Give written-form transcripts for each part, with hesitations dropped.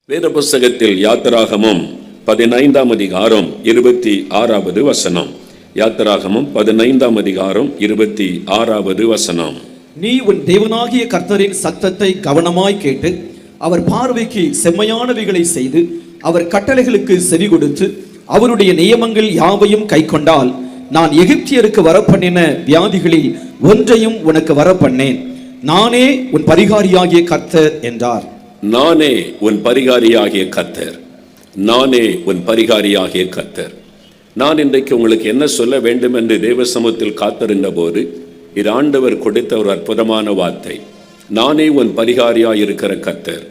வேத புஸ்தகத்தில் யாத்திராகமம் 15ஆம் அதிகாரம் 26வது வசனம். யாத்திராகமம் 15ஆம் அதிகாரம் 26வது வசனம். நீ உன் தேவனாகிய கர்த்தரின் சத்தத்தை கவனமாய் கேட்டு அவர் பார்வைக்கு செம்மையானவைகளை செய்து அவர் கட்டளைகளுக்கு செவி கொடுத்து அவருடைய நியமங்கள் யாவையும் கைக்கொண்டால் நான் எகிப்தியருக்கு வரப்பண்ணின வியாதிகளில் ஒன்றையும் உனக்கு வரப்பண்ணேன். நானே உன் பரிகாரியாகிய கர்த்தர் என்றார். நானே உன் பரிகாரியாகிய கர்த்தர். நானே உன் பரிகாரியாகிய கர்த்தர். நான் இன்றைக்கு உங்களுக்கு என்ன சொல்ல வேண்டும் என்று தேவ சமூகத்தில் காத்திருந்த போது இது ஆண்டவர் கொடுத்த ஒரு அற்புதமான வார்த்தை. நானே உன் பரிகாரியாய் இருக்கிற கர்த்தர்.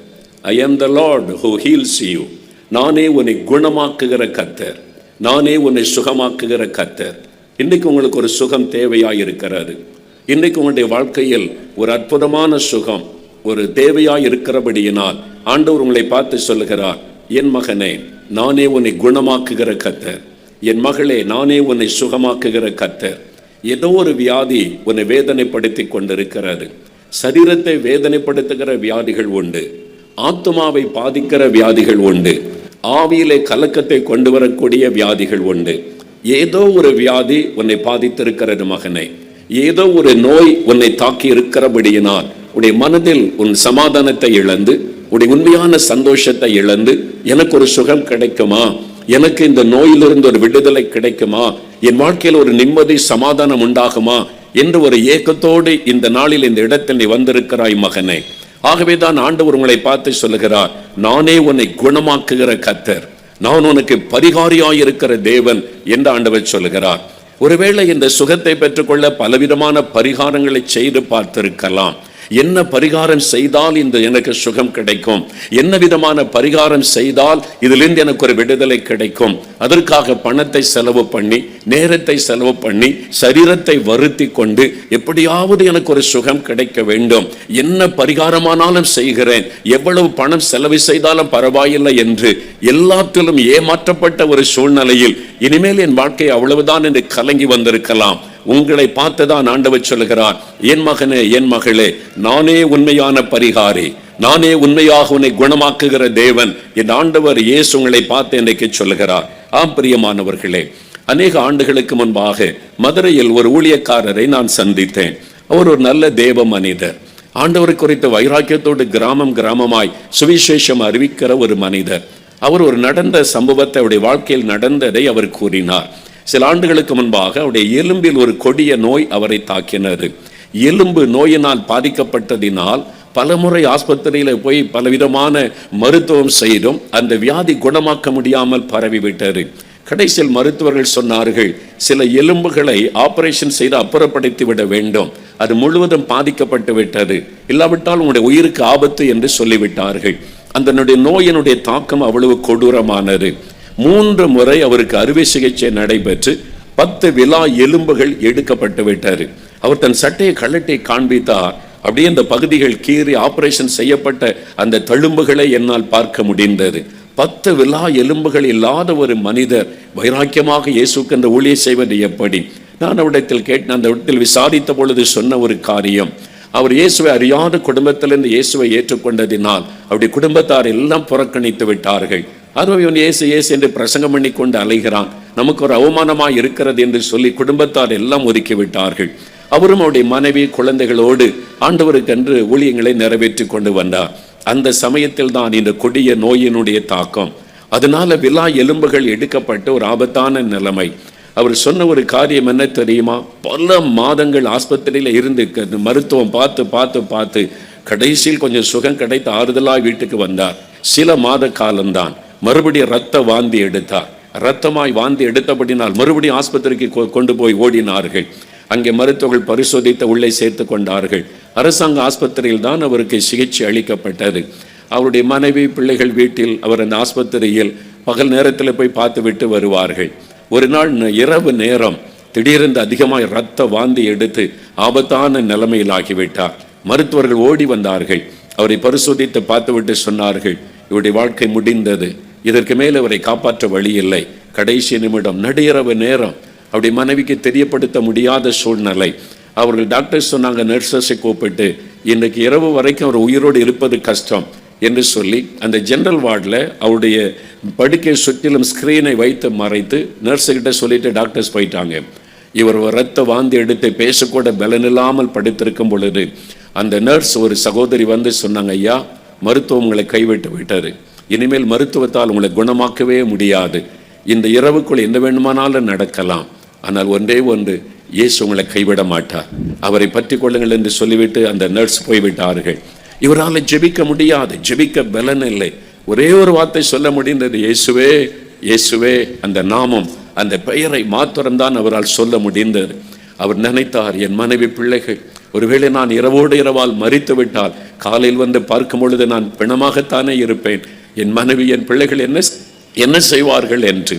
ஐ ஆம் த லார்ட் ஹூ ஹீல்ஸ் யூ. நானே உன்னை குணமாக்குகிற கர்த்தர். நானே உன்னை சுகமாக்குகிற கர்த்தர். இன்றைக்கு உங்களுக்கு ஒரு சுகம் தேவையாய் இருக்கிறது. இன்றைக்கு உங்களுடைய வாழ்க்கையில் ஒரு அற்புதமான சுகம் ஒரு தேவையாய் இருக்கிறபடியினால் ஆண்டவர் உங்களை பார்த்து சொல்லுகிறார், என் மகனே நானே உன்னை குணமாக்குகிற கர்த்தர். என் மகளே நானே உன்னை சுகமாக்குகிற கர்த்தர். ஏதோ ஒரு வியாதி உன்னை வேதனைப்படுத்தி கொண்டிருக்கிறது. சரீரத்தை வேதனைப்படுத்துகிற வியாதிகள் உண்டு, ஆத்துமாவை பாதிக்கிற வியாதிகள் உண்டு, ஆவியிலே கலக்கத்தை கொண்டு வரக்கூடிய வியாதிகள் உண்டு. ஏதோ ஒரு வியாதி உன்னை பாதித்திருக்கிறது மகனே. ஏதோ ஒரு நோய் உன்னை தாக்கி இருக்கிறபடியினால் உடைய மனதில் உன் சமாதானத்தை இழந்து உடைய உண்மையான சந்தோஷத்தை இழந்து எனக்கு ஒரு சுகம் கிடைக்குமா, எனக்கு இந்த நோயிலிருந்து ஒரு விடுதலை கிடைக்குமா, என் வாழ்க்கையில் ஒரு நிம்மதி சமாதானம் உண்டாகுமா என்று ஒரு ஏக்கத்தோடு இந்த நாளில் இந்த இடத்தில் நீ வந்திருக்கிறாய் மகனே. ஆகவேதான் ஆண்டவர் உங்களை பார்த்து சொல்லுகிறார், நானே உன்னை குணமாக்குகிற கர்த்தர், நான் உனக்கு பரிகாரியாயிருக்கிற தேவன் என்று ஆண்டவர் சொல்லுகிறார். ஒருவேளை இந்த சுகத்தை பெற்றுக்கொள்ள பலவிதமான பரிகாரங்களை செய்து பார்த்திருக்கலாம். என்ன பரிகாரம் செய்தால் இந்த எனக்கு சுகம் கிடைக்கும், என்ன விதமான பரிகாரம் செய்தால் இதிலிருந்து எனக்கு ஒரு விடுதலை கிடைக்கும், அதற்காக பணத்தை செலவு பண்ணி நேரத்தை செலவு பண்ணி சரீரத்தை வருத்தி கொண்டு எப்படியாவது எனக்கு ஒரு சுகம் கிடைக்க வேண்டும், என்ன பரிகாரமானாலும் செய்கிறேன், எவ்வளவு பணம் செலவு செய்தாலும் பரவாயில்லை என்று எல்லாத்திலும் ஏமாற்றப்பட்ட ஒரு சூழ்நிலையில் இனிமேல் என் வாழ்க்கை அவ்வளவுதான் என்று கலங்கி வந்திருக்கலாம். உங்களை பார்த்துதான் ஆண்டவர் சொல்லுகிறார், என் மகனே என் மகளே நானே உண்மையான பரிகாரி, நானே உண்மையாக உன்னை குணமாக்குகிற தேவன். என் ஆண்டவர் இயேசு உங்களை பார்த்து இன்றைக்கு சொல்லுகிறார். பிரியமானவர்களே, அநேக ஆண்டுகளுக்கு முன்பாக மதுரையில் ஒரு ஊழியக்காரரை நான் சந்தித்தேன். அவர் ஒரு நல்ல தேவ மனிதர், ஆண்டவரை குறித்த வைராக்கியத்தோடு கிராமம் கிராமமாய் சுவிசேஷம் அறிவிக்கிற ஒரு மனிதர். அவர் ஒரு நடந்த சம்பவத்தை, அவருடைய வாழ்க்கையில் நடந்ததை அவர் கூறினார். சில ஆண்டுகளுக்கு முன்பாக அவருடைய எலும்பில் ஒரு கொடிய நோய் அவரை தாக்கினது. எலும்பு நோயினால் பாதிக்கப்பட்டதினால் பலமுறை ஆஸ்பத்திரியில் போய் பலவிதமான மருத்துவம் செய்தும் அந்த வியாதி குணமாக்க முடியாமல் பரவிவிட்டது. கடைசியில் மருத்துவர்கள் சொன்னார்கள், சில எலும்புகளை ஆபரேஷன் செய்து அப்புறப்படுத்தி விட வேண்டும், அது முழுவதும் பாதிக்கப்பட்டு விட்டது, இல்லாவிட்டால் உங்களுடைய உயிருக்கு ஆபத்து என்று சொல்லிவிட்டார்கள். அந்த நோயினுடைய தாக்கம் அவ்வளவு கொடூரமானது. 3 முறை அவருக்கு அறுவை சிகிச்சை நடைபெற்று 10 விலா எலும்புகள் எடுக்கப்பட்டு விட்டார். அவர் தன் சட்டையை கழட்டி காண்பித்தார். அப்படியே அந்த பகுதிகள் கீறி ஆபரேஷன் செய்யப்பட்ட அந்த தழும்புகளை என்னால் பார்க்க முடிந்தது. 10 விலா எலும்புகள் இல்லாத ஒரு மனிதர் வைராக்கியமாக இயேசுக்கு அந்த ஊழியம் செய்வது எப்படி? நான் அவரிடத்தில் கேட்டேன். அந்த இடத்தில் விசாரித்த பொழுது சொன்ன ஒரு காரியம், அவர் இயேசுவை அறியாத குடும்பத்திலிருந்து இயேசுவை ஏற்றுக்கொண்டதினால் அவருடைய குடும்பத்தார் எல்லாம் புறக்கணித்து விட்டார்கள். அதுவும் இவன் இயேசு இயேசு என்று பிரசங்கம் பண்ணி கொண்டு அலைகிறான், நமக்கு ஒரு அவமானமாக இருக்கிறது என்று சொல்லி குடும்பத்தார் எல்லாம் ஒதுக்கி விட்டார்கள். அவரும் அவருடைய மனைவி குழந்தைகளோடு ஆண்டவருக்கென்று ஊழியங்களை நிறைவேற்றி கொண்டு வந்தார். அந்த சமயத்தில் தான் இந்த கொடிய நோயினுடைய தாக்கம், அதனால விலா எலும்புகள் எடுக்கப்பட்ட ஒரு ஆபத்தான நிலைமை. அவர் சொன்ன ஒரு காரியம் என்ன தெரியுமா? பல மாதங்கள் ஆஸ்பத்திரியில் இருந்து மருத்துவம் பார்த்து பார்த்து பார்த்து கடைசியில் கொஞ்சம் சுகம் கிடைத்து ஆறுதலாக வீட்டுக்கு வந்தார். சில மாத காலம்தான். மறுபடியும் இரத்த வாந்தி எடுத்தார். இரத்தமாய் வாந்தி எடுத்தபடினால் மறுபடியும் ஆஸ்பத்திரிக்கு கொண்டு போய் ஓடினார்கள். அங்கே மருத்துவர்கள் பரிசோதித்து உள்ளே சேர்த்து கொண்டார்கள். அரசாங்க ஆஸ்பத்திரியில் தான் அவருக்கு சிகிச்சை அளிக்கப்பட்டது. அவருடைய மனைவி பிள்ளைகள் வீட்டில் அவர் அந்த ஆஸ்பத்திரியில் பகல் நேரத்தில் போய் பார்த்து விட்டு வருவார்கள். ஒரு நாள் இரவு நேரம் திடீரென்று அதிகமாக இரத்த வாந்தி எடுத்து ஆபத்தான நிலைமையில் ஆகிவிட்டார். மருத்துவர்கள் ஓடி வந்தார்கள். அவரை பரிசோதித்து பார்த்துவிட்டு சொன்னார்கள், இவருடைய வாழ்க்கை முடிந்தது, இதற்கு மேல் அவரை காப்பாற்ற வழி இல்லை. கடைசி நிமிடம் நடுஇரவு நேரம் அவருடைய மனைவிக்கு தெரியப்படுத்த முடியாத சூழ்நிலை. அவர்கள் டாக்டர் சொன்னாங்க, நர்சஸை கூப்பிட்டு, இன்றைக்கு இரவு வரைக்கும் அவர் உயிரோடு இருப்பது கஷ்டம், என்று சொல்லி அந்த ஜெனரல் வார்டில் அவருடைய படுக்கை சுற்றிலும் ஸ்க்ரீனை வைத்து மறைத்து நர்ஸுக்கிட்ட சொல்லிட்டு டாக்டர்ஸ் போயிட்டாங்க. இவர் ரத்த வாந்தி எடுத்து பேசக்கூட பலனில்லாமல் படுத்திருக்கும் பொழுது அந்த நர்ஸ் ஒரு சகோதரி வந்து சொன்னாங்க, ஐயா, மருத்துவம் உங்களை கைவிட்டு விட்டாரு, இனிமேல் மருத்துவத்தால் உங்களை குணமாக்கவே முடியாது, இந்த இரவுக்குள் என்ன வேண்டுமானாலும் நடக்கலாம், ஆனால் ஒன்றே ஒன்று, இயேசு உங்களை கைவிட மாட்டார், அவரை பற்றி கொள்ளுங்கள் என்று சொல்லிவிட்டு அந்த நர்ஸ் போய்விட்டார்கள். இவரால் ஜெபிக்க முடியாது, ஜெபிக்க பலன் இல்லை. ஒரே ஒரு வார்த்தை சொல்ல முடிந்தது, இயேசுவே இயேசுவே. அந்த நாமம், அந்த பெயரை மாத்திரம்தான் அவரால் சொல்ல முடிந்தது. அவர் நினைத்தார், என் மனைவி பிள்ளைகள் ஒருவேளை நான் இரவோடு இரவால் மரித்து விட்டால் காலையில் வந்து பார்க்கும் பொழுது நான் பிணமாகத்தானே இருப்பேன், என் மனைவி என் பிள்ளைகள் என்ன செய்வார்கள் என்று.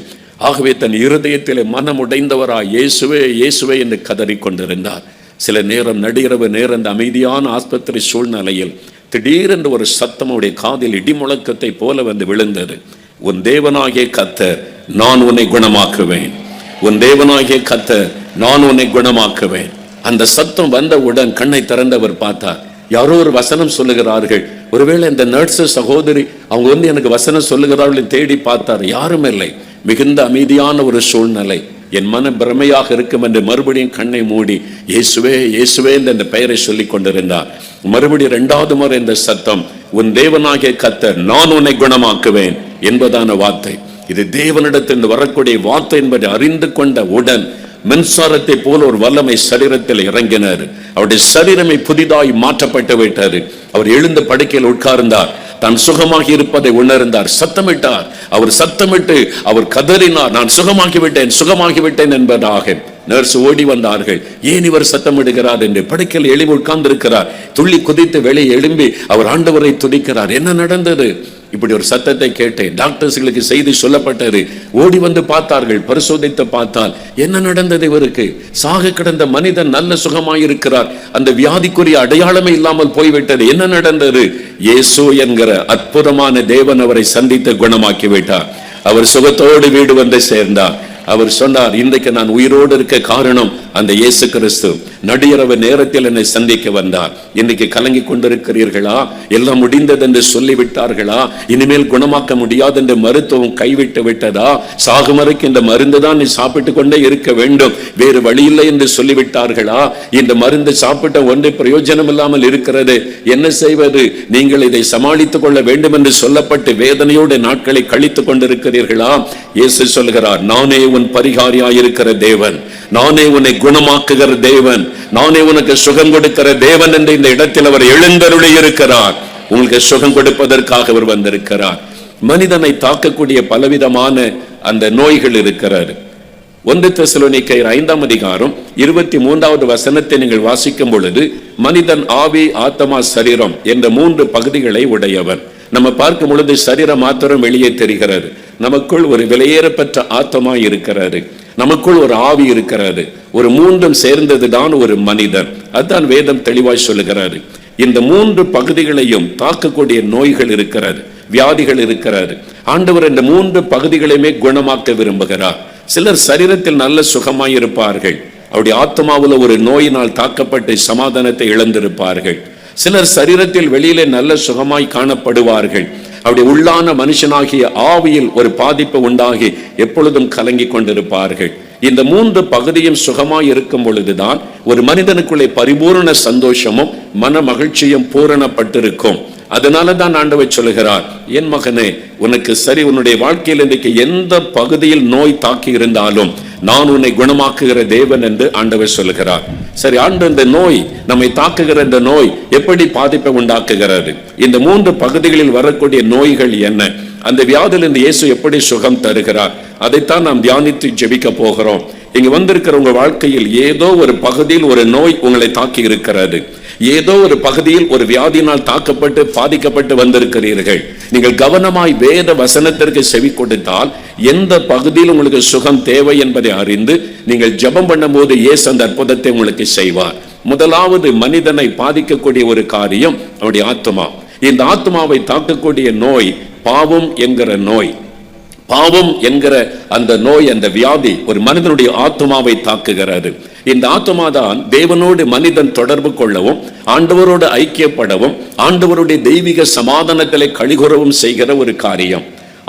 ஆகவே தன் இருதயத்திலே மனம் உடைந்தவராய் இயேசுவே இயேசுவே என்று கதறிக்கொண்டிருந்தார். சில நேரம் நடுஇரவு நேரம் அந்த அமைதியான ஆஸ்பத்திரி சூழ்நிலையில் திடீரென்று ஒரு சத்தம் அவருடைய காதில் இடிமுழக்கத்தை போல வந்து விழுந்தது. உன் தேவனாகிய கர்த்தர் நான் உன்னை குணமாக்குவேன், உன் தேவனாகிய கர்த்தர் நான் உன்னை குணமாக்குவேன். அந்த சத்தம் வந்தவுடன் கண்ணை திறந்தவர் பார்த்தார், யாரோ ஒரு வசனம் சொல்லுகிறார்கள். ஒருவேளை இந்த நர்ஸ் சகோதரி அவங்க வந்து எனக்கு வசனம் சொல்லுகிறார்கள் தேடி பார்த்தார், யாரும் இல்லை. மிகுந்த அமைதியான ஒரு சூழ்நிலை. என் மன பிரமையாக இருக்கும் என்று மறுபடியும் கண்ணை மூடி இயேசுவே இயேசுவே என்று அந்த பெயரை சொல்லி கொண்டிருந்தார். மறுபடியும் 2வது முறை இந்த சத்தம், உன் தேவனாகிய கர்த்தர் நான் உன்னை குணமாக்குவேன் என்பதான வார்த்தை. இது தேவனிடத்தில் வரக்கூடிய வார்த்தை என்பதை அறிந்து கொண்ட உடன் மின்சாரத்தை போல ஒரு வல்லமை சரீரத்தில் இறங்கினார். அவருடைய சரீரமை புதிதாய் மாற்றப்பட்டு விட்டார். அவர் எழுந்த படுக்கையில் உட்கார்ந்தார். தான் சுகமாகி இருப்பதை உணர்ந்தார். சத்தமிட்டார். அவர் சத்தமிட்டு அவர் கதறினார், நான் சுகமாகிவிட்டேன் சுகமாகிவிட்டேன் என்பதாக. நர்ஸ் ஓடி வந்தார்கள். ஏன் இவர் சத்தமிடுகிறார் என்று. படுக்கையில் எழும்பி உட்கார்ந்திருக்கிறார். துள்ளி குதித்து வெளியே எழும்பி அவர் ஆண்டவரை துதிக்கிறார். என்ன நடந்தது? இப்படி ஒரு சத்தத்தை கேட்டேன். டாக்டர்ஸ்களுக்கு செய்தி சொல்லப்பட்டது. ஓடி வந்து பார்த்தார்கள். பரிசோதித்து பார்த்தால் என்ன நடந்தது? இவருக்கு சாக கிடந்த மனிதன் நல்ல சுகமாயிருக்கிறார். அந்த வியாதிக்குரிய அடையாளமே இல்லாமல் போய்விட்டது. என்ன நடந்தது? இயேசு என்கிற அற்புதமான தேவன் அவரை சந்தித்து குணமாக்கி விட்டார். அவர் சுகத்தோடு வீடு வந்து சேர்ந்தார். அவர் சொன்னார், இன்றைக்கு நான் உயிரோடு இருக்க காரணம் அந்த இயேசு கிறிஸ்து. நடுஇரவு நேரத்தில் என்னை சந்திக்க வந்தார். இன்னைக்கு கலங்கி கொண்டிருக்கிறீர்களா? எல்லாம் முடிந்தது என்று சொல்லிவிட்டார்களா? இனிமேல் குணமாக்க முடியாது என்று மருத்துவம் கைவிட்டு விட்டதா? சாகுமறைக்கு இந்த மருந்து தான் நீ சாப்பிட்டு கொண்டே இருக்க வேண்டும், வேறு வழி இல்லை என்று சொல்லிவிட்டார்களா? இந்த மருந்து சாப்பிட்ட ஒன்று பிரயோஜனம் இல்லாமல் இருக்கிறது, என்ன செய்வது? நீங்கள் இதை சமாளித்துக் கொள்ள வேண்டும் என்று சொல்லப்பட்டு வேதனையோடு நாட்களை கழித்துக் கொண்டிருக்கிறீர்களா? இயேசு சொல்கிறார், நானே உன் பரிகாரியாயிருக்கிற தேவன், நானே உன்னை குணமாக்குகிற தேவன், நானே உனக்கு சுகம் கொடுக்கிற தேவன் என்று இந்த இடத்தில் அவர் எழுந்தருளி இருக்கிறார். உங்களுக்கு சுகம் கொடுப்பதற்காக அவர் வந்திருக்கிறார். மனிதனை தாக்கக்கூடிய பலவிதமான அந்த நோய்கள் இருக்கிறார். 1 தெசலோனிக்கேயர் 5ஆம் அதிகாரம் 23வது வசனத்தை நீங்கள் வாசிக்கும் பொழுது, மனிதன் ஆவி, ஆத்மா, சரீரம் என்ற 3 பகுதிகளை உடையவன். நம்ம பார்க்கும் பொழுது சரீரம் மாத்திரம் வெளியே தெரிகிறது. நமக்குள் ஒரு விலையேறப்பெற்ற ஆத்மா இருக்கிறாரு, நமக்குள் ஒரு ஆவி இருக்கிறாரு. ஒரு 3ம் சேர்ந்தது தான் ஒரு மனிதன். அதுதான் வேதம் தெளிவாய் சொல்லுகிறாரு. இந்த 3 பகுதிகளையும் தாக்கக்கூடிய நோய்கள் இருக்கிறது, வியாதிகள் இருக்கிறது. ஆண்டவர் இந்த 3 பகுதிகளையுமே குணமாக்க விரும்புகிறார். சிலர் சரீரத்தில் நல்ல சுகமாய் இருப்பார்கள், அவருடைய ஆத்மாவில் ஒரு நோயினால் தாக்கப்பட்டு சமாதானத்தை இழந்திருப்பார்கள். சிலர் சரீரத்தில் வெளியிலே நல்ல சுகமாய் காணப்படுவார்கள், அவருடைய உள்ளான மனுஷனாகிய ஆவியில் ஒரு பாதிப்பு உண்டாகி எப்பொழுதும் கலங்கி கொண்டிருப்பார்கள். இந்த 3 பகுதியும் சுகமாய் இருக்கும் பொழுதுதான் ஒரு மனிதனுக்குள்ளே பரிபூர்ண சந்தோஷமும் மன மகிழ்ச்சியும் பூரணப்பட்டிருக்கும். அதனால தான் ஆண்டவர் சொல்லுகிறார், என் மகனே, உனக்கு சரி, உன்னுடைய வாழ்க்கையில் இன்றைக்கு எந்த பகுதியில் நோய் தாக்கி இருந்தாலும் நான் உன்னை குணமாக்குகிற தேவன் என்று ஆண்டவர் சொல்லுகிறார். சரி, ஆண்டு இந்த நோய் நம்மை தாக்குகிற இந்த நோய் எப்படி பாதிப்பை உண்டாக்குகிறது? இந்த 3 பகுதிகளில் வரக்கூடிய நோய்கள் என்ன? அந்த வியாதியிலிருந்து இயேசு எப்படி சுகம் தருகிறார்? அதைத்தான் நாம் தியானித்து ஜெபிக்க போகிறோம். இங்க வந்திருக்கிற உங்க வாழ்க்கையில் ஏதோ ஒரு பகுதியில் ஒரு நோய் உங்களை தாக்கி இருக்கிறது. ஏதோ ஒரு பகுதியில் ஒரு வியாதியினால் தாக்கப்பட்டு பாதிக்கப்பட்டு வந்திருக்கிறீர்கள். நீங்கள் கவனமாய் வேத வசனத்திற்கு செவி கொடுத்தால் எந்த பகுதியில் உங்களுக்கு சுகம் தேவை என்பதை அறிந்து நீங்கள் ஜெபம் பண்ணும் போது இயேசு அந்த அற்புதத்தை உங்களுக்கு செய்வார். முதலாவது மனிதனை பாதிக்கக்கூடிய ஒரு காரியம் அவருடைய ஆத்மா. இந்த ஆத்மாவை தாக்கக்கூடிய நோய் பாவம் என்கிற நோய். பாவம் என்கிற அந்த நோய், அந்த வியாதி ஒரு மனிதனுடைய ஆத்மாவை தாக்குகிறது. இந்த ஆத்மா தான் தேவனோடு மனிதன் தொடர்பு கொள்ளவும், ஆண்டவரோடு ஐக்கியப்படவும், ஆண்டவருடைய தெய்வீக சமாதானத்திலே கழிகுறவும் செய்கிற ஒரு காரியம்.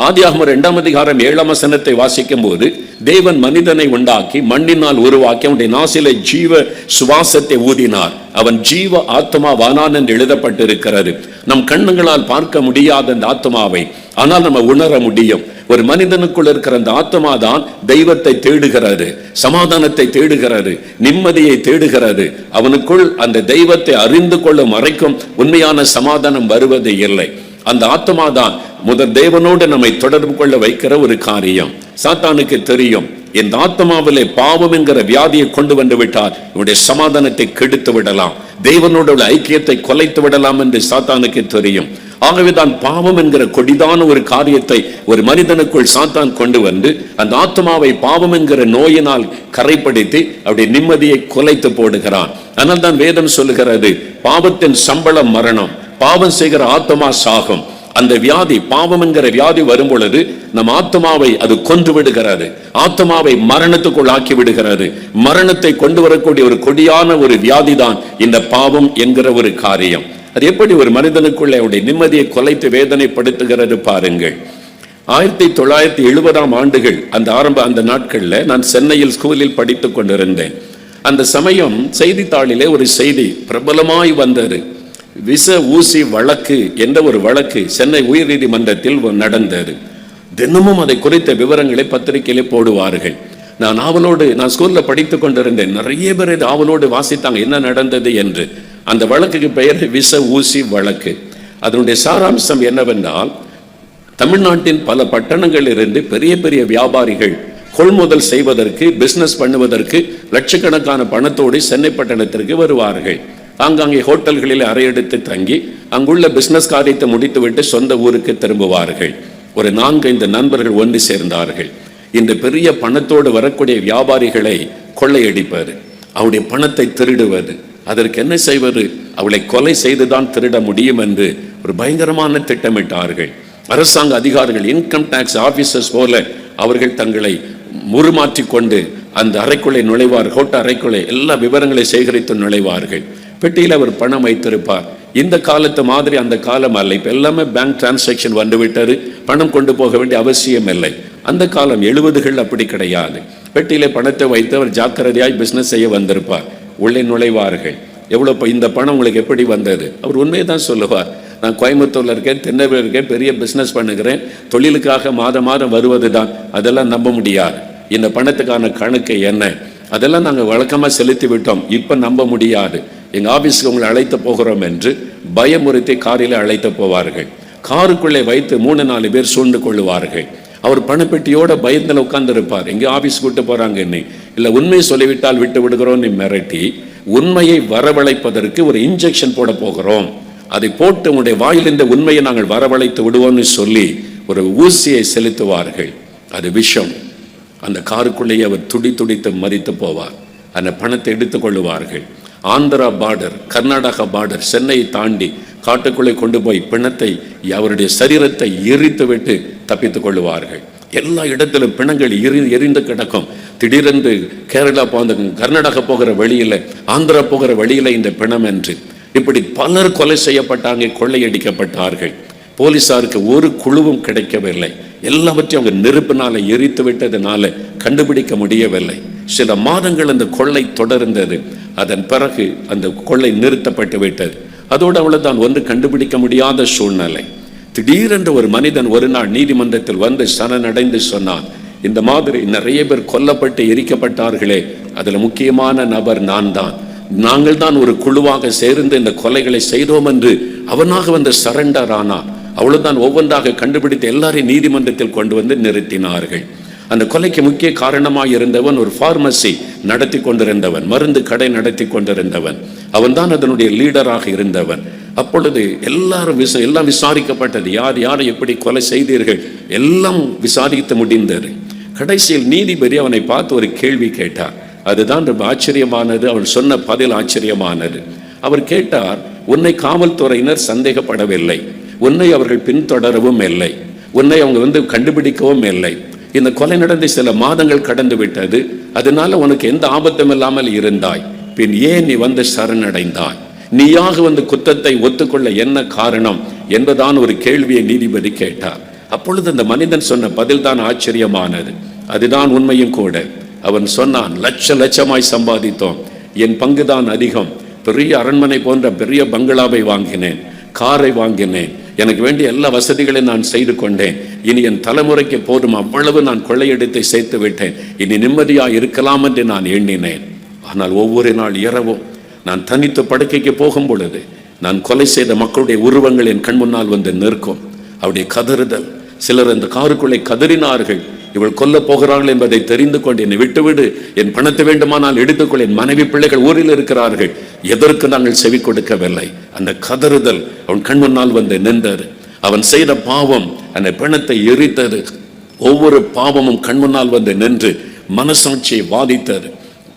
ஆதியாகமம் 2ஆம் அதிகாரம் 7ஆம் வசனத்தை வாசிக்கும் போது, தேவன் மனிதனை உண்டாக்கி மண்ணினால் உருவாக்கி அவனுடைய நாசிலே ஜீவ சுவாசத்தை ஊதினார், அவன் ஜீவ ஆத்மாவானான் என்று எழுதப்பட்டிருக்கிறது. நம் கண்ணுங்களால் பார்க்க முடியாத அந்த ஆத்மாவை ஆனால் நம்ம உணர முடியும். ஒரு மனிதனுக்குள் இருக்கிற அந்த ஆத்மா தான் தெய்வத்தை தேடுகிறது, சமாதானத்தை தேடுகிறது, நிம்மதியை தேடுகிறது. அவனுக்குள் அந்த தெய்வத்தை அறிந்து கொள்ளும் வரைக்கும் உண்மையான சமாதானம் வருவது இல்லை. அந்த ஆத்மா தான் முதல் தேவனோடு நம்மை தொடர்பு கொள்ள வைக்கிற ஒரு காரியம். சாத்தானுக்கு தெரியும், இந்த ஆத்மாவிலே பாவம் என்கிற வியாதியை கொண்டு வந்து விட்டால் இவனுடைய சமாதானத்தை கெடுத்து விடலாம், தேவனோட ஐக்கியத்தை கொலைத்து விடலாம் என்று சாத்தானுக்கு தெரியும். ஆகவேதான் பாவம் என்கிற கொடிதான ஒரு காரியத்தை ஒரு மனிதனுக்குள் சாத்தான் கொண்டு வந்து அந்த ஆத்மாவை பாவம் என்கிற நோயினால் கரைப்படுத்தி அவருடைய நிம்மதியை கொலைத்து போடுகிறான். ஆனால் தான் வேதம் சொல்லுகிறது, பாவத்தின் சம்பளம் மரணம், பாவம் செய்கிற ஆத்மா சாகும். அந்த வியாதி, பாவம் என்கிற வியாதி வரும் பொழுது நம் ஆத்மாவை அது கொன்று விடுகிறது, ஆத்மாவை மரணத்துக்குள் ஆக்கி விடுகிறது. மரணத்தை கொண்டு வரக்கூடிய ஒரு கொடியான ஒரு வியாதி தான் இந்த பாவம் என்கிற ஒரு காரியம். அது எப்படி ஒரு மனிதனுக்குள்ள அவருடைய நிம்மதியை கொலைத்து வேதனைப்படுத்துகிறது பாருங்கள். 1970ஆம் ஆண்டுகள் அந்த நாட்கள்ல நான் சென்னையில் ஸ்கூலில் படித்துக் கொண்டிருந்தேன். அந்த சமயம் செய்தித்தாளிலே ஒரு செய்தி பிரபலமாய் வந்தது. விச ஊசி வழக்கு என்ற ஒரு வழக்கு சென்னை உயர் நீதிமன்றத்தில் நடந்தது. தினமும் அதை குறித்த விவரங்களை பத்திரிகையிலே போடுவார்கள். நான் ஸ்கூல்ல படித்துக் கொண்டிருந்தேன். நிறைய பேர் இது ஆவலோடு வாசித்தாங்க என்ன நடந்தது என்று. அந்த வழக்குக்கு பெயர் விச ஊசி வழக்கு. அதனுடைய சாராம்சம் என்னவென்றால், தமிழ்நாட்டின் பல பட்டணங்களில் இருந்து பெரிய பெரிய வியாபாரிகள் கொள்முதல் செய்வதற்கு, பிசினஸ் பண்ணுவதற்கு லட்சக்கணக்கான பணத்தோடு சென்னை பட்டணத்திற்கு வருவார்கள். ஆங்காங்கே ஹோட்டல்களில் அறையெடுத்து தங்கி அங்குள்ள பிசினஸ் காரியத்தை முடித்துவிட்டு சொந்த ஊருக்கு திரும்புவார்கள். ஒரு 4-5 நண்பர்கள் ஒன்று சேர்ந்தார்கள். இந்த பெரிய பணத்தோடு வரக்கூடிய வியாபாரிகளை கொள்ளையடிப்பது, அவருடைய பணத்தை திருடுவது, அதற்கு என்ன செய்வது, அவளை கொலை செய்துதான் திருட முடியும் என்று ஒரு பயங்கரமான திட்டமிட்டார்கள். அரசாங்க அதிகாரிகள், இன்கம் டாக்ஸ் ஆபீசர்ஸ் போல அவர்கள் தங்களை உருமாற்றிக் கொண்டு அந்த அறைக்குள்ளே நுழைவார். ஹோட்டல் அறைக்குள்ளே எல்லா விவரங்களை சேகரித்து நுழைவார்கள். பெட்டியில் அவர் பணம் வைத்திருப்பார். இந்த காலத்து மாதிரி அந்த காலம் அல்ல. இப்போ எல்லாமே பேங்க் டிரான்சாக்ஷன் வந்துவிட்டது, பணம் கொண்டு போக வேண்டிய அவசியம் இல்லை. அந்த காலம் 70கள் அப்படி கிடையாது. பெட்டியில பணத்தை வைத்து அவர் ஜாக்கிரதையாய் பிசினஸ் செய்ய வந்திருப்பார். உள்ளே நுழைவார்கள். எவ்வளோ இந்த பணம் உங்களுக்கு எப்படி வந்தது? அவர் உண்மையை தான் சொல்லுவார். நான் கோயம்புத்தூர்ல இருக்கேன், தென்னூரில் இருக்கேன், பெரிய பிசினஸ் பண்ணுகிறேன், தொழிலுக்காக மாதம் வருவது தான். அதெல்லாம் நம்ப முடியாது. இந்த பணத்துக்கான கணக்கு என்ன, அதெல்லாம் நாங்கள் வழக்கமாக செலுத்தி விட்டோம், இப்போ நம்ப முடியாது, எங்கள் ஆபீஸுக்கு உங்களை அழைத்து போகிறோம் என்று பயமுறுத்தி காரில் அழைத்து போவார்கள். காருக்குள்ளே வைத்து 3-4 பேர் சூழ்ந்து கொள்ளுவார்கள். அவர் பணப்பெட்டியோட பயத்தில் உட்கார்ந்து இருப்பார். எங்கே ஆபீஸ் கூட்டு போறாங்க என்ன இல்லை, உண்மையை சொல்லிவிட்டால் விட்டு விடுகிறோம் மிரட்டி உண்மையை வரவழைப்பதற்கு ஒரு இன்ஜெக்ஷன் போட போகிறோம், அதை போட்டு உங்களுடைய வாயில் இந்த உண்மையை நாங்கள் வரவழைத்து விடுவோம்னு சொல்லி ஒரு ஊசியை செலுத்துவார்கள். அது விஷம். அந்த காருக்குள்ளேயே அவர் துடித்து மரித்து போவார். அந்த பணத்தை எடுத்துக் கொள்ளுவார்கள். ஆந்திரா பார்டர், கர்நாடகா பார்டர், சென்னையை தாண்டி காட்டுக்குள்ளே கொண்டு போய் பிணத்தை, அவருடைய சரீரத்தை எரித்து விட்டு தப்பித்துக் கொள்ளுவார்கள். எல்லா இடத்திலும் பிணங்கள் எரிந்து கிடக்கும். திடீரென்று கேரளா கர்நாடகா போகிற வழியில, ஆந்திரா போகிற வழியில இந்த பிணம் என்று இப்படி பலர் கொலை செய்யப்பட்டாங்க, கொள்ளையடிக்கப்பட்டார்கள். போலீசாருக்கு ஒரு குழுவும் கிடைக்கவில்லை. எல்லாவற்றையும் அவங்க நெருப்பினால எரித்து விட்டதுனால கண்டுபிடிக்க முடியவில்லை. சில மாதங்கள் அந்த கொள்ளை தொடர்ந்தது. அதன் பிறகு அந்த கொள்ளை நிறுத்தப்பட்டு விட்டது. அதோடு அவ்வளவுதான், ஒன்று கண்டுபிடிக்க முடியாத சூழ்நிலை. திடீரென்று ஒரு மனிதன் ஒரு நாள் நீதிமன்றத்தில் வந்து சரணடைந்து சொன்னான், இந்த மாதிரி நிறைய பேர் கொல்லப்பட்டு எரிக்கப்பட்டார்களே, அதுல முக்கியமான நபர் நான் தான், நாங்கள் தான் ஒரு குழுவாக சேர்ந்து இந்த கொலைகளை செய்தோம் என்று அவனாக வந்து சரண்டர் ஆனான். அவ்வளவுதான், ஒவ்வொன்றாக கண்டுபிடித்து எல்லாரையும் நீதிமன்றத்தில் கொண்டு வந்து நிறுத்தினார்கள். அந்த கொலைக்கு முக்கிய காரணமாக இருந்தவன் ஒரு பார்மசி நடத்தி கொண்டிருந்தவன், மருந்து கடை நடத்தி கொண்டிருந்தவன். அவன் தான் அதனுடைய லீடராக இருந்தவன். அப்பொழுது எல்லாம் விசாரிக்கப்பட்டது. யாரை எப்படி கொலை செய்தீர்கள் எல்லாம் விசாரித்து முடிந்தது. கடைசியில் நீதிபதி அவனை பார்த்து ஒரு கேள்வி கேட்டார். அதுதான் ரொம்ப ஆச்சரியமானது. அவன் சொன்ன பதில் ஆச்சரியமானது. அவர் கேட்டார், உன்னை காவல்துறையினர் சந்தேகப்படவில்லை, உன்னை அவர்கள் பின்தொடரவும் இல்லை, உன்னை அவங்க கண்டுபிடிக்கவும் இல்லை. இந்த கொலை நடந்து சில மாதங்கள் கடந்து விட்டது. அதனால உனக்கு எந்த ஆபத்தும் இல்லாமல் இருந்தாய். பின் ஏன் நீ சரணடைந்தாய்? நீயாக குற்றத்தை ஒத்துக்கொள்ள என்ன காரணம் என்பதான் ஒரு கேள்வியை நீதிபதி கேட்டார். அப்பொழுது அந்த மனிதன் சொன்ன பதில் தான் ஆச்சரியமானது. அதுதான் உண்மையும் கூட. அவன் சொன்னான், லட்சமாய் சம்பாதித்தோம், என் பங்குதான் அதிகம். பெரிய அரண்மனை போன்ற பெரிய பங்களாவை வாங்கினேன், காரை வாங்கினேன், எனக்கு வேண்டிய எல்லா வசதிகளையும் நான் செய்து கொண்டேன். இனி என் தலைமுறைக்கு போதும், அவ்வளவு நான் கொள்ளையடித்து சேர்த்து விட்டேன், இனி நிம்மதியாக இருக்கலாம் என்று நான் எண்ணினேன். ஆனால் ஒவ்வொரு நாள் இரவும் நான் தனித்து படுக்கைக்கு போகும் பொழுது நான் கொலை செய்த மக்களுடைய உருவங்கள் என் கண் முன்னால் நிற்கும். அவருடைய கதறுதல். சிலர் அந்த காருக்குள்ளே கதறினார்கள், இவள் கொல்ல போகிறார்கள் என்பதை தெரிந்து கொண்டு என்னை விட்டுவிடு, என் பணத்தை வேண்டுமானால் எடுத்துக்கொள், என் மனைவி பிள்ளைகள் ஊரில் இருக்கிறார்கள். எதற்கு நாங்கள் செவி கொடுக்கவில்லை. அந்த கதறுதல் அவன் கண் முன்னால் நின்றது. அவன் செய்த பாவம் அந்த பணத்தை எரித்தது. ஒவ்வொரு பாவமும் கண் முன்னால் நின்று மனசாட்சியை பாதித்தது.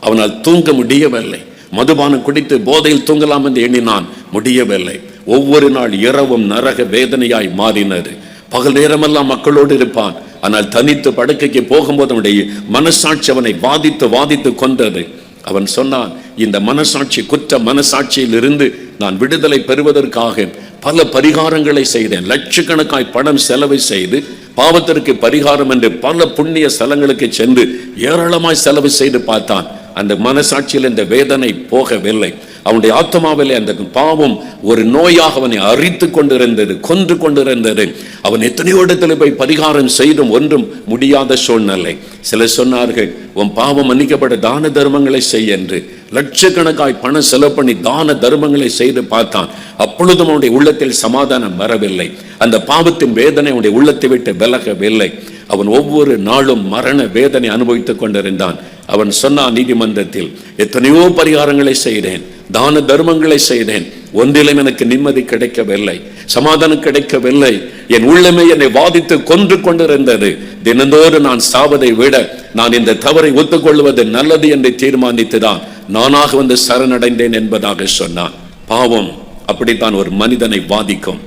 அவனால் தூங்க முடியவில்லை. மதுபானம் குடித்து போதையில் தூங்கலாம் என்று எண்ணினான், முடியவில்லை. ஒவ்வொரு நாள் இரவும் நரக வேதனையாய் மாறினது. பகல் நேரமெல்லாம் மக்களோடு இருப்பான், ஆனால் தனித்து படுக்கைக்கு போகும்போது அவனுடைய மனசாட்சி அவனை வாதித்து கொண்டது. அவன் சொன்னான், இந்த மனசாட்சி, குற்ற மனசாட்சியில் இருந்து நான் விடுதலை பெறுவதற்காக பல பரிகாரங்களை செய்தேன். லட்சக்கணக்காய் பணம் செலவு செய்து பாவத்திற்கு பரிகாரம் என்று பல புண்ணிய ஸ்தலங்களுக்கு சென்று ஏராளமாய் செலவு செய்து பார்த்தான். அந்த மனசாட்சியில் இந்த வேதனை போகவில்லை. அவனுடைய ஆத்மாவிலே அந்த பாவம் ஒரு நோயாக அவனை அரித்து கொண்டிருந்தது, கொன்று கொண்டிருந்தது. அவன் எத்தனையோ இடத்துல போய் பரிகாரம் செய்தும் ஒன்றும் முடியாத சூழ்நிலை. சிலர் சொன்னார்கள், உன் பாவம் மன்னிக்கப்பட தான தர்மங்களை செய் என்று. லட்சக்கணக்காய் பணம் செலவு பண்ணி தான தர்மங்களை செய்து பார்த்தான். அப்பொழுதும் அவனுடைய உள்ளத்தில் சமாதானம் வரவில்லை. அந்த பாவத்தின் வேதனை அவனுடைய உள்ளத்தை விட்டு விலகவில்லை. அவன் ஒவ்வொரு நாளும் மரண வேதனை அனுபவித்துக் கொண்டிருந்தான். அவன் சொன்னான் நீதிமன்றத்தில், எத்தனையோ பரிகாரங்களை செய்தேன், தான தர்மங்களை செய்தேன், ஒன்றிலும் எனக்கு நிம்மதி கிடைக்கவில்லை, சமாதானம் கிடைக்கவில்லை. என் உள்ளமே என்னை வாதித்து கொன்று கொண்டிருந்தது. தினந்தோறும் நான் சாவதை விட நான் இந்த தவறை ஒத்துக்கொள்வது நல்லது என்று தீர்மானித்துதான் நானாக சரணடைந்தேன் என்பதாக சொன்னான். பாவம் அப்படித்தான் ஒரு மனிதனை பாதிக்கும்.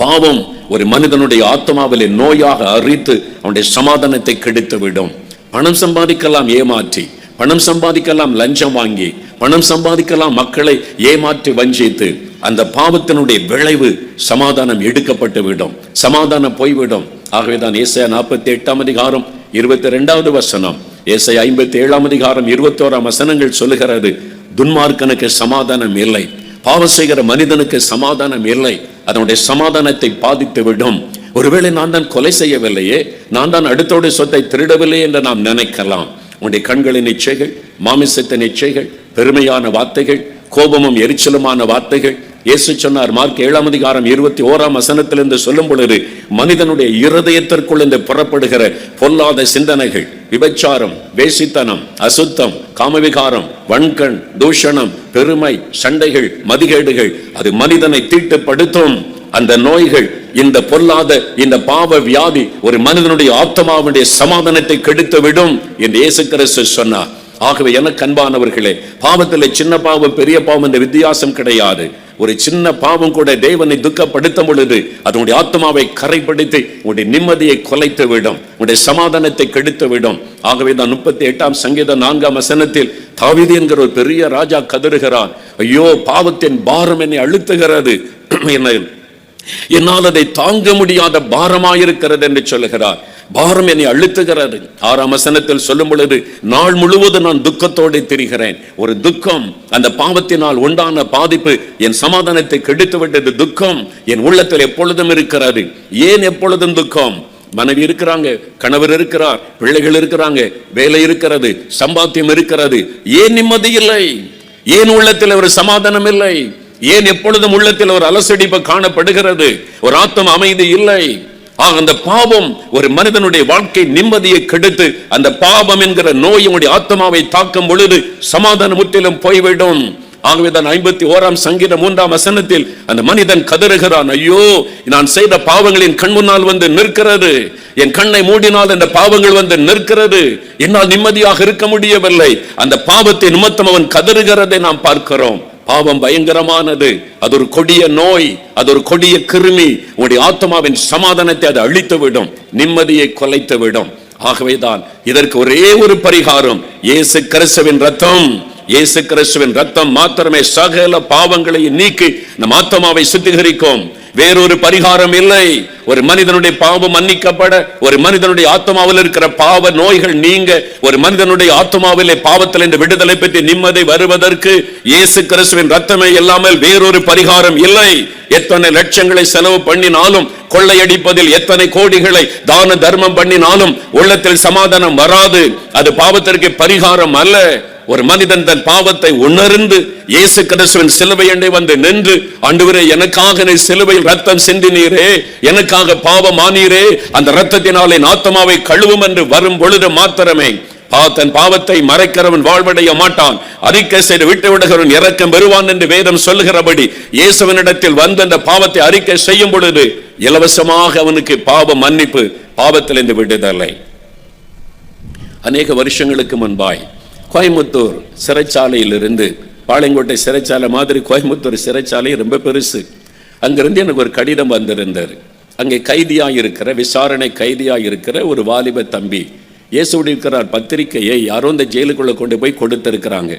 பாவம் ஒரு மனிதனுடைய ஆத்மாவிலே நோயாக அரித்து அவனுடைய சமாதானத்தை கெடுத்து விடும். பணம் சம்பாதிக்கலாம் ஏமாற்றி, பணம் சம்பாதிக்கலாம் லஞ்சம் வாங்கி, பணம் சம்பாதிக்கலாம் மக்களை ஏமாற்றி வஞ்சித்து. அந்த பாவத்தினுடைய விளைவு சமாதானம் எடுக்கப்பட்டு விடும், சமாதானம் போய்விடும். ஆகவேதான் ஏசாயா 48 அதிகாரம் 22வது வசனம், ஏசாயா 57 அதிகாரம் 21 வசனங்கள் சொல்லுகிறது, துன்மார்க்கனுக்கு சமாதானம் இல்லை, பாவம் செய்கிற மனிதனுக்கு சமாதானம் இல்லை, அதனுடைய சமாதானத்தை பாதித்து விடும். ஒருவேளை நான் தான் கொலை செய்யவில்லையே, நான் தான் அடுத்தோட சொத்தை திருடவில்லை என்று நாம் நினைக்கலாம். உன்னுடைய கண்களின் இச்சைகள், மாமிசத்தின் இச்சைகள், பெருமையான வார்த்தைகள், கோபமும் எரிச்சலுமான வார்த்தைகள். இயேசு சொன்னார் மார்க் 7 அதிகாரம் 21 வசனத்திலிருந்து சொல்லும் பொழுது, மனிதனுடைய இருதயத்திற்குள் இருந்து புறப்படுகிற பொல்லாத சிந்தனைகள், விபச்சாரம், வேசித்தனம், அசுத்தம், காமவிகாரம், வன்கண், தூஷணம், பெருமை, சண்டைகள், மதிகேடுகள், அது மனிதனை தீட்டுப்படுத்தும். அந்த நோய்கள், இந்த பொல்லாத இந்த பாவ வியாதி ஒரு மனிதனுடைய ஆத்மாவுடைய சமாதானத்தை கெடுத்து விடும் என்று இயேசு கிறிஸ்து சொன்னார். ஆகவே எனக்கு அன்பானவர்களே, பாவத்தில் சின்ன பாவம் பெரிய பாவம் என்ற வித்தியாசம் கிடையாது. ஒரு சின்ன பாவம் கூட தேவனை துக்கப்படுத்தும் பொழுது அதனுடைய ஆத்மாவை கரைப்படுத்தி உங்களுடைய நிம்மதியை கொலைத்து விடும், உங்களுடைய சமாதானத்தை கெடுத்து விடும். ஆகவே தான் 38 சங்கீதம் 4 வசனத்தில் தாவீது என்கிற ஒரு பெரிய ராஜா கதறுகிறான், ஐயோ பாவத்தின் பாரம் என்னை அழுத்துகிறது, என்னால் அதை தாங்க முடியாத பாரமாயிருக்கிறது என்று சொல்லுகிறார். பாரம் என்னை அழுத்துகிறது. 6 வசனத்தில் சொல்லும் பொழுது, நாள் முழுவதும் நான் துக்கத்தோடு திரிகிறேன். ஒரு துக்கம், அந்த பாவத்தினால் உண்டான பாதிப்பு என் சமாதானத்தை கெடுத்து விட்டது. துக்கம் என் உள்ளத்தில் எப்பொழுதும் இருக்கிறது. ஏன் எப்பொழுதும் துக்கம்? மனைவி இருக்கிறாங்க, கணவர் இருக்கிறார், பிள்ளைகள் இருக்கிறாங்க, வேலை இருக்கிறது, சம்பாத்தியம் இருக்கிறது. ஏன் நிம்மதி இல்லை? ஏன் உள்ளத்தில் ஒரு சமாதானம் இல்லை? ஏன் எப்பொழுதும் உள்ளத்தில் ஒரு அலசடிப்பு காணப்படுகிறது? ஒரு ஆத்ம அமைதி இல்லை. அந்த பாவம் ஒரு மனிதனுடைய வாழ்க்கை நிம்மதியை கெடுத்து, அந்த பாவம் என்கிற நோயுடைய ஆத்மாவை தாக்கும் பொழுது சமாதானம் முற்றிலும் போய்விடும். ஆகவேதான் 51 சங்கீதம் 3 வசனத்தில் அந்த மனிதன் கதறுகிறான், ஐயோ நான் செய்த பாவங்களின் கண் முன்னால் நிற்கிறது, என் கண்ணை மூடினால் அந்த பாவங்கள் நிற்கிறது, என்னால் நிம்மதியாக இருக்க முடியவில்லை. அந்த பாவத்தை நிமித்தம் அவன் கதறுகிறதை நாம் பார்க்கிறோம். பாவம் பயங்கரமானது, அது ஒரு கொடிய நோய், அது ஒரு கொடிய கிருமி. உங்களுடைய ஆத்மாவின் சமாதானத்தை அது அழித்து விடும், நிம்மதியை கொலைத்து விடும். ஆகவேதான் இதற்கு ஒரே ஒரு பரிகாரம், இயேசு கிறிஸ்துவின் ரத்தம். இயேசு கிறிஸ்துவின் ரத்தம் மாத்திரமே சகல பாவங்களை நீக்கி நம் ஆத்மாவை சுத்திகரிக்கும். வேறொரு பரிகாரம் இல்லை. ஒரு மனிதனுடைய பாவம் மன்னிக்கப்பட, ஒரு மனிதனுடைய ஆத்மாவில் இருக்கிற பாவ நோய்கள் நீங்க, ஒரு மனிதனுடைய ஆத்மாவிலே பாவத்தில் இந்த விடுதலை பெற்று நிம்மதி வருவதற்கு இயேசு கிறிஸ்துவின் ரத்தமே இல்லாமல் வேறொரு பரிகாரம் இல்லை. எத்தனை லட்சங்களை செலவு பண்ணினாலும், கொள்ளையடிப்பதில் எத்தனை கோடிகளை தான தர்மம் பண்ணினாலும் உள்ளத்தில் சமாதானம் வராது. அது பாவத்திற்கு பரிகாரம் அல்ல. ஒரு மனிதன் தன் பாவத்தை உணர்ந்து இயேசு கிறிஸ்துவின் சிலுவை அண்டை வந்து நின்று, ஆண்டவரே எனக்காக நீ சிலுவையில் ரத்தம் சிந்தினீரே, எனக்காக பாவமானீரே, அந்த ரத்தத்தினாலே ஆத்மாவை கழுவும் என்று வரும் பொழுது மாத்திரமே தன் பாவத்தை மறைக்கிறவன் வாழ்வடைய மாட்டான், அறிக்கை செய்து விட்டு விடுகிறவன் இரக்கம் பெறுவான் என்று வேதம் சொல்லுகிறபடி இயேசுவினிடத்தில் வந்து அந்த பாவத்தை அறிக்கை செய்யும் பொழுது இலவசமாக அவனுக்கு பாவ மன்னிப்பு, பாவத்திலிருந்து விடுதலை. அநேக வருஷங்களுக்கு முன்பாய் கோயம்புத்தூர் சிறைச்சாலையிலிருந்து, பாளையங்கோட்டை சிறைச்சாலை மாதிரி கோயம்புத்தூர் சிறைச்சாலை ரொம்ப பெருசு, அங்கிருந்து எனக்கு ஒரு கடிதம் வந்திருந்தார். அங்கே கைதியாக இருக்கிற, விசாரணை கைதியாக இருக்கிற ஒரு வாலிப தம்பி இயேசுவோடு இருக்கிறார் பத்திரிகையை யாரோ இந்த ஜெயிலுக்குள்ளே கொண்டு போய் கொடுத்திருக்கிறாங்க.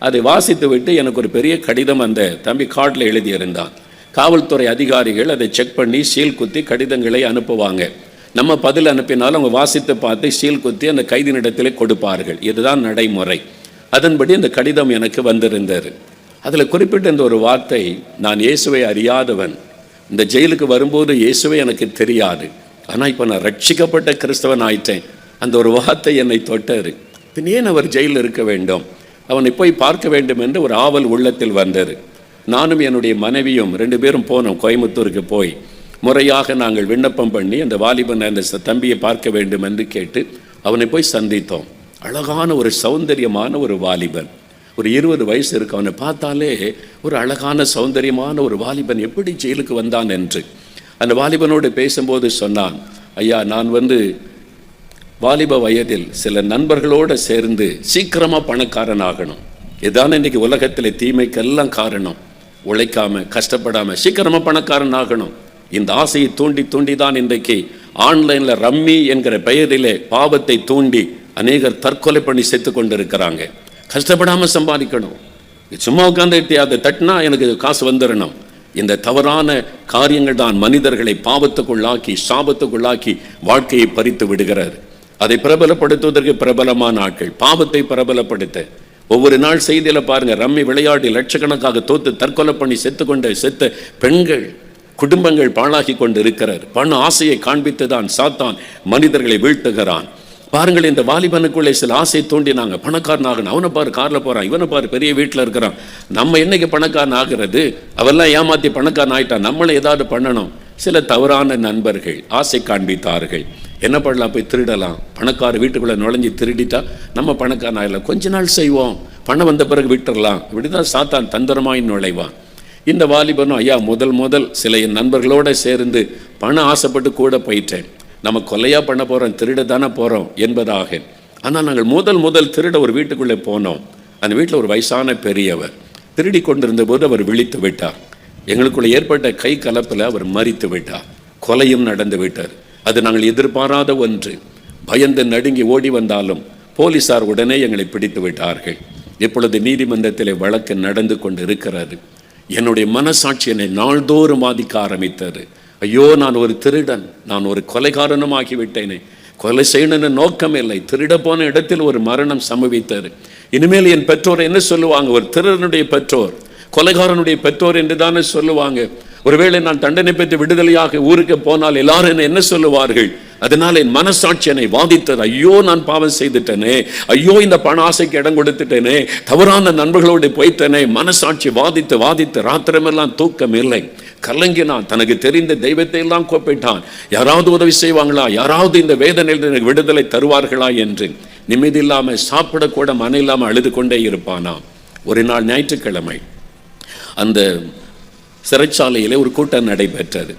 அதை வாசித்து விட்டு எனக்கு ஒரு பெரிய கடிதம் அந்த தம்பி கார்டில் எழுதியிருந்தான். காவல்துறை அதிகாரிகள் அதை செக் பண்ணி சீல் குத்தி கடிதங்களை அனுப்புவாங்க. நம்ம பதில் அனுப்பினாலும் அவங்க வாசித்து பார்த்து சீல் குத்தி அந்த கைதினிடத்திலே கொடுப்பார்கள். இதுதான் நடைமுறை. அதன்படி அந்த கடிதம் எனக்கு வந்திருந்தார். அதில் குறிப்பிட்ட இந்த ஒரு வார்த்தை, நான் இயேசுவை அறியாதவன், இந்த ஜெயிலுக்கு வரும்போது இயேசுவை எனக்கு தெரியாது, ஆனால் இப்போ நான் ரட்சிக்கப்பட்ட கிறிஸ்தவன் ஆயிட்டேன். அந்த ஒரு வார்த்தை என்னை தொட்டார். பின் ஏன் அவர் ஜெயிலில் இருக்க வேண்டும், அவனை போய் பார்க்க வேண்டும் என்று ஒரு ஆவல் உள்ளத்தில் வந்தார். நானும் என்னுடைய மனைவியும் 2 பேரும் போனோம். கோயம்புத்தூருக்கு போய் முறையாக நாங்கள் விண்ணப்பம் பண்ணி அந்த வாலிபன் அந்த தம்பியை பார்க்க வேண்டும் என்று கேட்டு அவனை போய் சந்தித்தோம். அழகான ஒரு சௌந்தரியமான ஒரு வாலிபன், ஒரு 20 வயசு இருக்கு. அவனை பார்த்தாலே ஒரு அழகான சௌந்தரியமான ஒரு வாலிபன் எப்படி ஜெயிலுக்கு வந்தான் என்று அந்த வாலிபனோடு பேசும்போது சொன்னான், ஐயா நான் வாலிப வயதில் சில நண்பர்களோடு சேர்ந்து சீக்கிரமாக பணக்காரன் ஆகணும். இதுதான் இன்றைக்கி உலகத்தில் தீமைக்கெல்லாம் காரணம். உழைக்காம கஷ்டப்படாமல் சீக்கிரமாக பணக்காரன் ஆகணும். இந்த ஆசையை தூண்டி தூண்டி தான் இன்றைக்கு ஆன்லைனில் ரம்மி என்கிற பெயரிலே பாவத்தை தூண்டி அநேகர் தற்கொலை பண்ணி செத்து கொண்டு இருக்கிறாங்க. கஷ்டப்படாமல் சம்பாதிக்கணும், சும்மா உட்காந்து அதை தட்டினா எனக்கு காசு வந்துடணும். இந்த தவறான காரியங்கள் தான் மனிதர்களை பாவத்துக்குள்ளாக்கி சாபத்துக்குள்ளாக்கி வாழ்க்கையை பறித்து விடுகிறார். அதை பிரபலப்படுத்துவதற்கு பிரபலமான ஆட்கள் பாவத்தை பிரபலப்படுத்த ஒவ்வொரு நாள் செய்தியில் பாருங்க, ரம்மி விளையாடி லட்சக்கணக்காக தோத்து தற்கொலை பண்ணி செத்த பெண்கள் குடும்பங்கள் பாழாகி கொண்டு இருக்கிறார். பண ஆசையை காண்பித்து தான் சாத்தான் மனிதர்களை வீழ்த்துகிறான். பாருங்கள், இந்த வாலிபனுக்குள்ளே சில ஆசை தூண்டினாங்க. பணக்காரன் ஆகணும், அவனை பாரு காரில் போகிறான், இவனை பாரு பெரிய வீட்டில் இருக்கிறான், நம்ம என்னைக்கு பணக்காரன் ஆகிறது, அவெல்லாம் ஏமாற்றி பணக்காரன் ஆகிட்டான், நம்மளை ஏதாவது பண்ணணும். சில தவறான நண்பர்கள் ஆசை காண்பித்தார்கள். என்ன பண்ணலாம், போய் திருடலாம், பணக்கார வீட்டுக்குள்ளே நுழைஞ்சி திருடிட்டா நம்ம பணக்காரன் ஆகலாம், கொஞ்ச நாள் செய்வோம், பணம் வந்த பிறகு விட்டுடலாம். இப்படிதான் சாத்தான் தந்திரமாய் நுழைவான். இந்த வாலிபனும் ஐயா முதல் சில என் நண்பர்களோடு சேர்ந்து பணம் ஆசைப்பட்டு கூட போயிட்டேன், நம்ம கொலையாக பண்ண போகிறோம், திருட தானே போகிறோம் என்பதாக. ஆனால் நாங்கள் முதல் திருட ஒரு வீட்டுக்குள்ளே போனோம். அந்த வீட்டில் ஒரு வயசான பெரியவர் திருடி கொண்டிருந்த போது அவர் விழித்து விட்டார். எங்களுக்குள்ள ஏற்பட்ட கை கலப்பில் அவர் மரித்து விட்டார். கொலையும் நடந்து விட்டார். அது நாங்கள் எதிர்பாராத ஒன்று. பயந்து நடுங்கி ஓடி வந்தாலும் போலீசார் உடனே எங்களை பிடித்து விட்டார்கள். இப்பொழுது நீதிமன்றத்திலே வழக்கு நடந்து கொண்டு இருக்கிறது. என்னுடைய மனசாட்சி என்னை நாள்தோறும் பாதிக்க ஆரம்பித்தது. ஐயோ, நான் ஒரு திருடன், நான் ஒரு கொலைகாரனும் ஆகிவிட்டேனே, கொலை செய்யணும்னு நோக்கம் இல்லை, திருட போன இடத்தில் ஒரு மரணம் சம்பவித்தது. இனிமேல் என் பெற்றோர் என்ன சொல்லுவாங்க, ஒரு திருடனுடைய பெற்றோர் கொலைகாரனுடைய பெற்றோர் என்று தானே சொல்லுவாங்க. ஒருவேளை நான் தண்டனை பெற்று விடுதலையாக ஊருக்கு போனால் எல்லாரும் என்ன சொல்லுவார்கள். அதனால் என் மனசாட்சி என்னை வாதித்தது. ஐயோ, நான் பாவம் செய்துட்டேனே, ஐயோ இந்த பண ஆசைக்கு இடம் கொடுத்துட்டேனே, தவறான நண்பர்களோடு போய்த்தேனே. மனசாட்சி வாதித்து ராத்திரமெல்லாம் தூக்கம் இல்லை. கலங்கினான், தனக்கு தெரிந்த தெய்வத்தை எல்லாம் கூப்பிட்டான். யாராவது உதவி செய்வாங்களா, யாராவது இந்த வேதனையில் எனக்கு விடுதலை தருவார்களா என்று நிம்மதி இல்லாமல் சாப்பிடக்கூட மன இல்லாமல் அழுது கொண்டே இருப்பானாம். ஒரு நாள் ஞாயிற்றுக்கிழமை அந்த சிறைச்சாலையிலே ஒரு கூட்டம் நடைபெற்றது.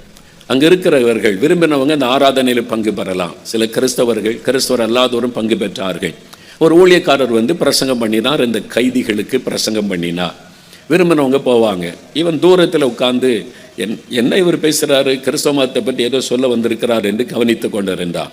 அங்கே இருக்கிறவர்கள் விரும்பினவங்க அந்த ஆராதனையில் பங்கு பெறலாம். சில கிறிஸ்தவர் அல்லாதோரும் பங்கு பெற்றார்கள். ஒரு ஊழியக்காரர் பிரசங்கம் பண்ணினார். இந்த கைதிகளுக்கு பிரசங்கம் பண்ணினார். விரும்பினவங்க போவாங்க. இவன் தூரத்தில் உட்கார்ந்து என்ன இவர் பேசுகிறாரு, கிறிஸ்தவ மதத்தை பற்றி ஏதோ சொல்ல வந்திருக்கிறார் என்று கவனித்து கொண்டிருந்தான்.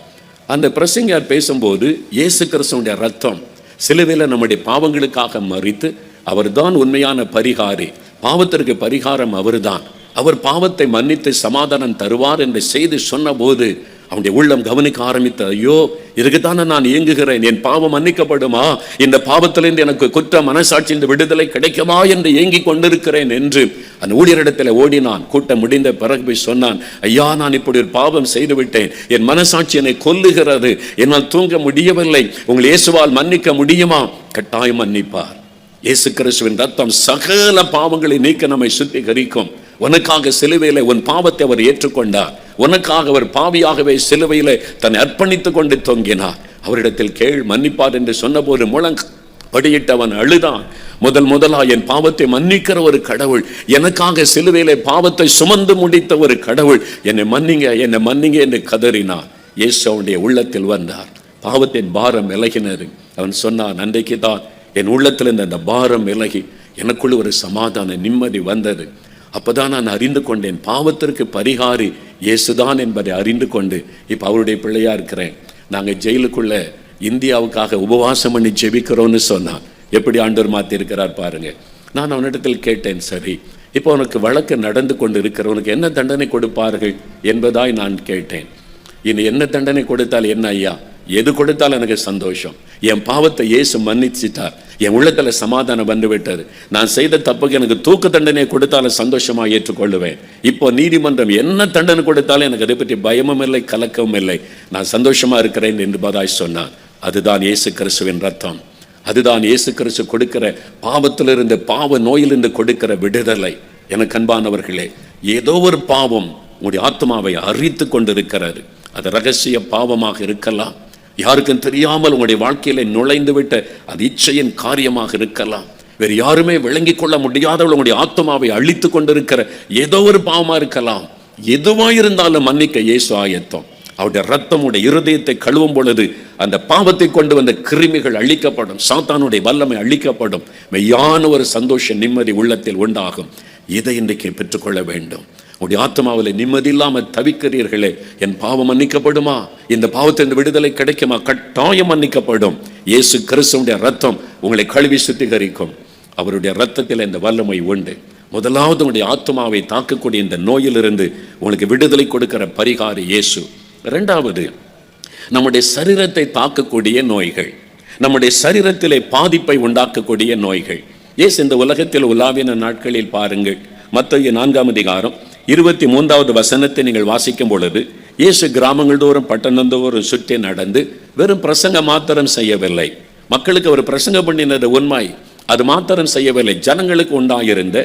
அந்த பிரசங்கியார் பேசும்போது இயேசு கிறிஸ்துவுடைய ரத்தம் சிலுவையில் நம்முடைய பாவங்களுக்காக மரித்து அவர்தான் உண்மையான பரிகாரி, பாவத்திற்கு பரிகாரம் அவர்தான், அவர் பாவத்தை மன்னித்து சமாதானம் தருவார் என்று செய்து சொன்னபோது அவனுடைய உள்ளம் கவனிக்க ஆரம்பித்த, ஐயோ இதுக்குத்தானே நான் இயங்குகிறேன், என் பாவம் மன்னிக்கப்படுமா, இந்த பாவத்திலிருந்து எனக்கு குற்ற மனசாட்சி இந்த விடுதலை கிடைக்குமா என்று ஏங்கிக் கொண்டிருக்கிறேன் என்று அந்த ஊழியரிடத்தில் ஓடினான். கூட்டம் முடிந்த பிறகு போய் சொன்னான், ஐயா நான் இப்படி ஒரு பாவம் செய்துவிட்டேன், என் மனசாட்சி என்னை கொல்லுகிறது, என்னால் தூங்க முடியவில்லை, உங்கள் இயேசுவால் மன்னிக்க முடியுமா? கட்டாயம் மன்னிப்பார். இயேசு கிறிஸ்துவின் ரத்தம் சகல பாவங்களை நீக்க நம்மை சுத்திகரிக்கும். உனக்காக சிலுவையிலே உன் பாவத்தை அவர் ஏற்றுக்கொண்டார். உனக்காக அவர் பாவியாகவே சிலுவையிலே தன்னை அர்ப்பணித்துக் கொண்டு தொங்கினார். அவரிடத்தில் கேள் மன்னிப்பார் என்று சொன்னபோது படியிட்டவன் அழுதான். முதலா என் பாவத்தை மன்னிக்கிற ஒரு கடவுள், எனக்காக சிலுவையிலே பாவத்தை சுமந்து முடித்த ஒரு கடவுள், என்னை மன்னிங்க என்று கதறினார். இயேசு அவனுடைய உள்ளத்தில் வந்தார். பாவத்தின் பாரம் விலகினது. அவன் சொன்னான், அன்றைக்கு தான் என் உள்ளத்தில் இருந்த அந்த பாரம் விலகி எனக்குள்ள ஒரு சமாதான நிம்மதி வந்தது. அப்போதான் நான் அறிந்து கொண்டேன், பாவத்திற்கு பரிகாரி இயேசுதான் என்பதை அறிந்து கொண்டு இப்போ அவருடைய பிள்ளையா இருக்கிறேன். நாங்கள் ஜெயிலுக்குள்ள இந்தியாவுக்காக உபவாசம் பண்ணி ஜெபிக்கிறோன்னு சொன்னான். எப்படி ஆண்டவர் மாற்றி இருக்கிறார் பாருங்க. நான் அவனிடத்தில் கேட்டேன், சரி இப்போ உனக்கு வழக்கு நடந்து கொண்டு இருக்கிறவனுக்கு என்ன தண்டனை கொடுப்பார்கள் என்பதாய் நான் கேட்டேன். இனி என்ன தண்டனை கொடுத்தால் என்ன ஐயா? எது கொடுத்தாலும் எனக்கு சந்தோஷம். என் பாவத்தை இயேசு மன்னிச்சிட்டார், என் உள்ளத்தில் சமாதானம் வந்து விட்டது. நான் செய்த தப்புக்கு எனக்கு தூக்கு தண்டனையை கொடுத்தாலும் சந்தோஷமாக ஏற்றுக்கொள்ளுவேன். இப்போ நீதிமன்றம் என்ன தண்டனை கொடுத்தாலும் எனக்கு அதை பற்றி பயமும் இல்லை, கலக்கமும் இல்லை, நான் சந்தோஷமா இருக்கிறேன் என்று பதாய் சொன்னான். அதுதான் இயேசு கிறிஸ்துவின் ரத்தம். அதுதான் இயேசு கிறிஸ்து கொடுக்கிற பாவத்திலிருந்து, பாவ நோயிலிருந்து கொடுக்கிற விடுதலை. எனக்கு அன்பானவர்களே, ஏதோ ஒரு பாவம் உங்களுடைய ஆத்மாவை அரித்து கொண்டிருக்கிறது. அது ரகசிய பாவமாக இருக்கலாம், யாருக்கும் தெரியாமல் உங்களுடைய வாழ்க்கையில நுழைந்து விட்ட அது இச்சையின் காரியமாக இருக்கலாம், வேறு யாருமே விளங்கிக் கொள்ள முடியாத உங்களுடைய ஆத்மாவை அழித்து கொண்டிருக்கிற ஏதோ ஒரு பாவமா இருக்கலாம். எதுவாயிருந்தாலும் மன்னிக்க இயேசு ஆயத்தம். அவருடைய ரத்தம் உடைய இருதயத்தை கழுவும் பொழுது அந்த பாவத்தை கொண்டு வந்த கிருமிகள் அழிக்கப்படும், சாத்தானுடைய வல்லமை அழிக்கப்படும், மெய்யான ஒரு சந்தோஷ நிம்மதி உள்ளத்தில் உண்டாகும். இதை இன்றைக்கு பெற்றுக்கொள்ள வேண்டும். உடைய ஆத்மாவில் நிம்மதி இல்லாமல் தவிக்கிறீர்களே, என் பாவம் மன்னிக்கப்படுமா, இந்த பாவத்தின் விடுதலை கிடைக்குமா? கட்டாயம் மன்னிக்கப்படும். இயேசு கிறிஸ்துவுடைய ரத்தம் உங்களை கழுவி சுத்திகரிக்கும். அவருடைய ரத்தத்தில் இந்த வல்லமை உண்டு. முதலாவது உங்களுடைய ஆத்மாவை தாக்கக்கூடிய இந்த நோயிலிருந்து உங்களுக்கு விடுதலை கொடுக்கிற பரிகாரி இயேசு. இரண்டாவது, நம்முடைய சரீரத்தை தாக்கக்கூடிய நோய்கள், நம்முடைய சரீரத்திலே பாதிப்பை உண்டாக்கக்கூடிய நோய்கள். இயேசு இந்த உலகத்தில் உலாவின நாட்களில் பாருங்கள், மத்தேயு 4ஆம் அதிகாரம் 23வது வசனத்தை நீங்கள் வாசிக்கும் பொழுது, இயேசு கிராமங்கள் தோறும் பட்டணந்தோறும் சுற்றி நடந்து வெறும் பிரசங்க மாத்திரம் செய்யவில்லை. மக்களுக்கு அவர் பிரசங்கம் பண்ணினது உண்மை, அது மாத்திரம் செய்யவில்லை. ஜனங்களுக்கு உண்டாயிருந்த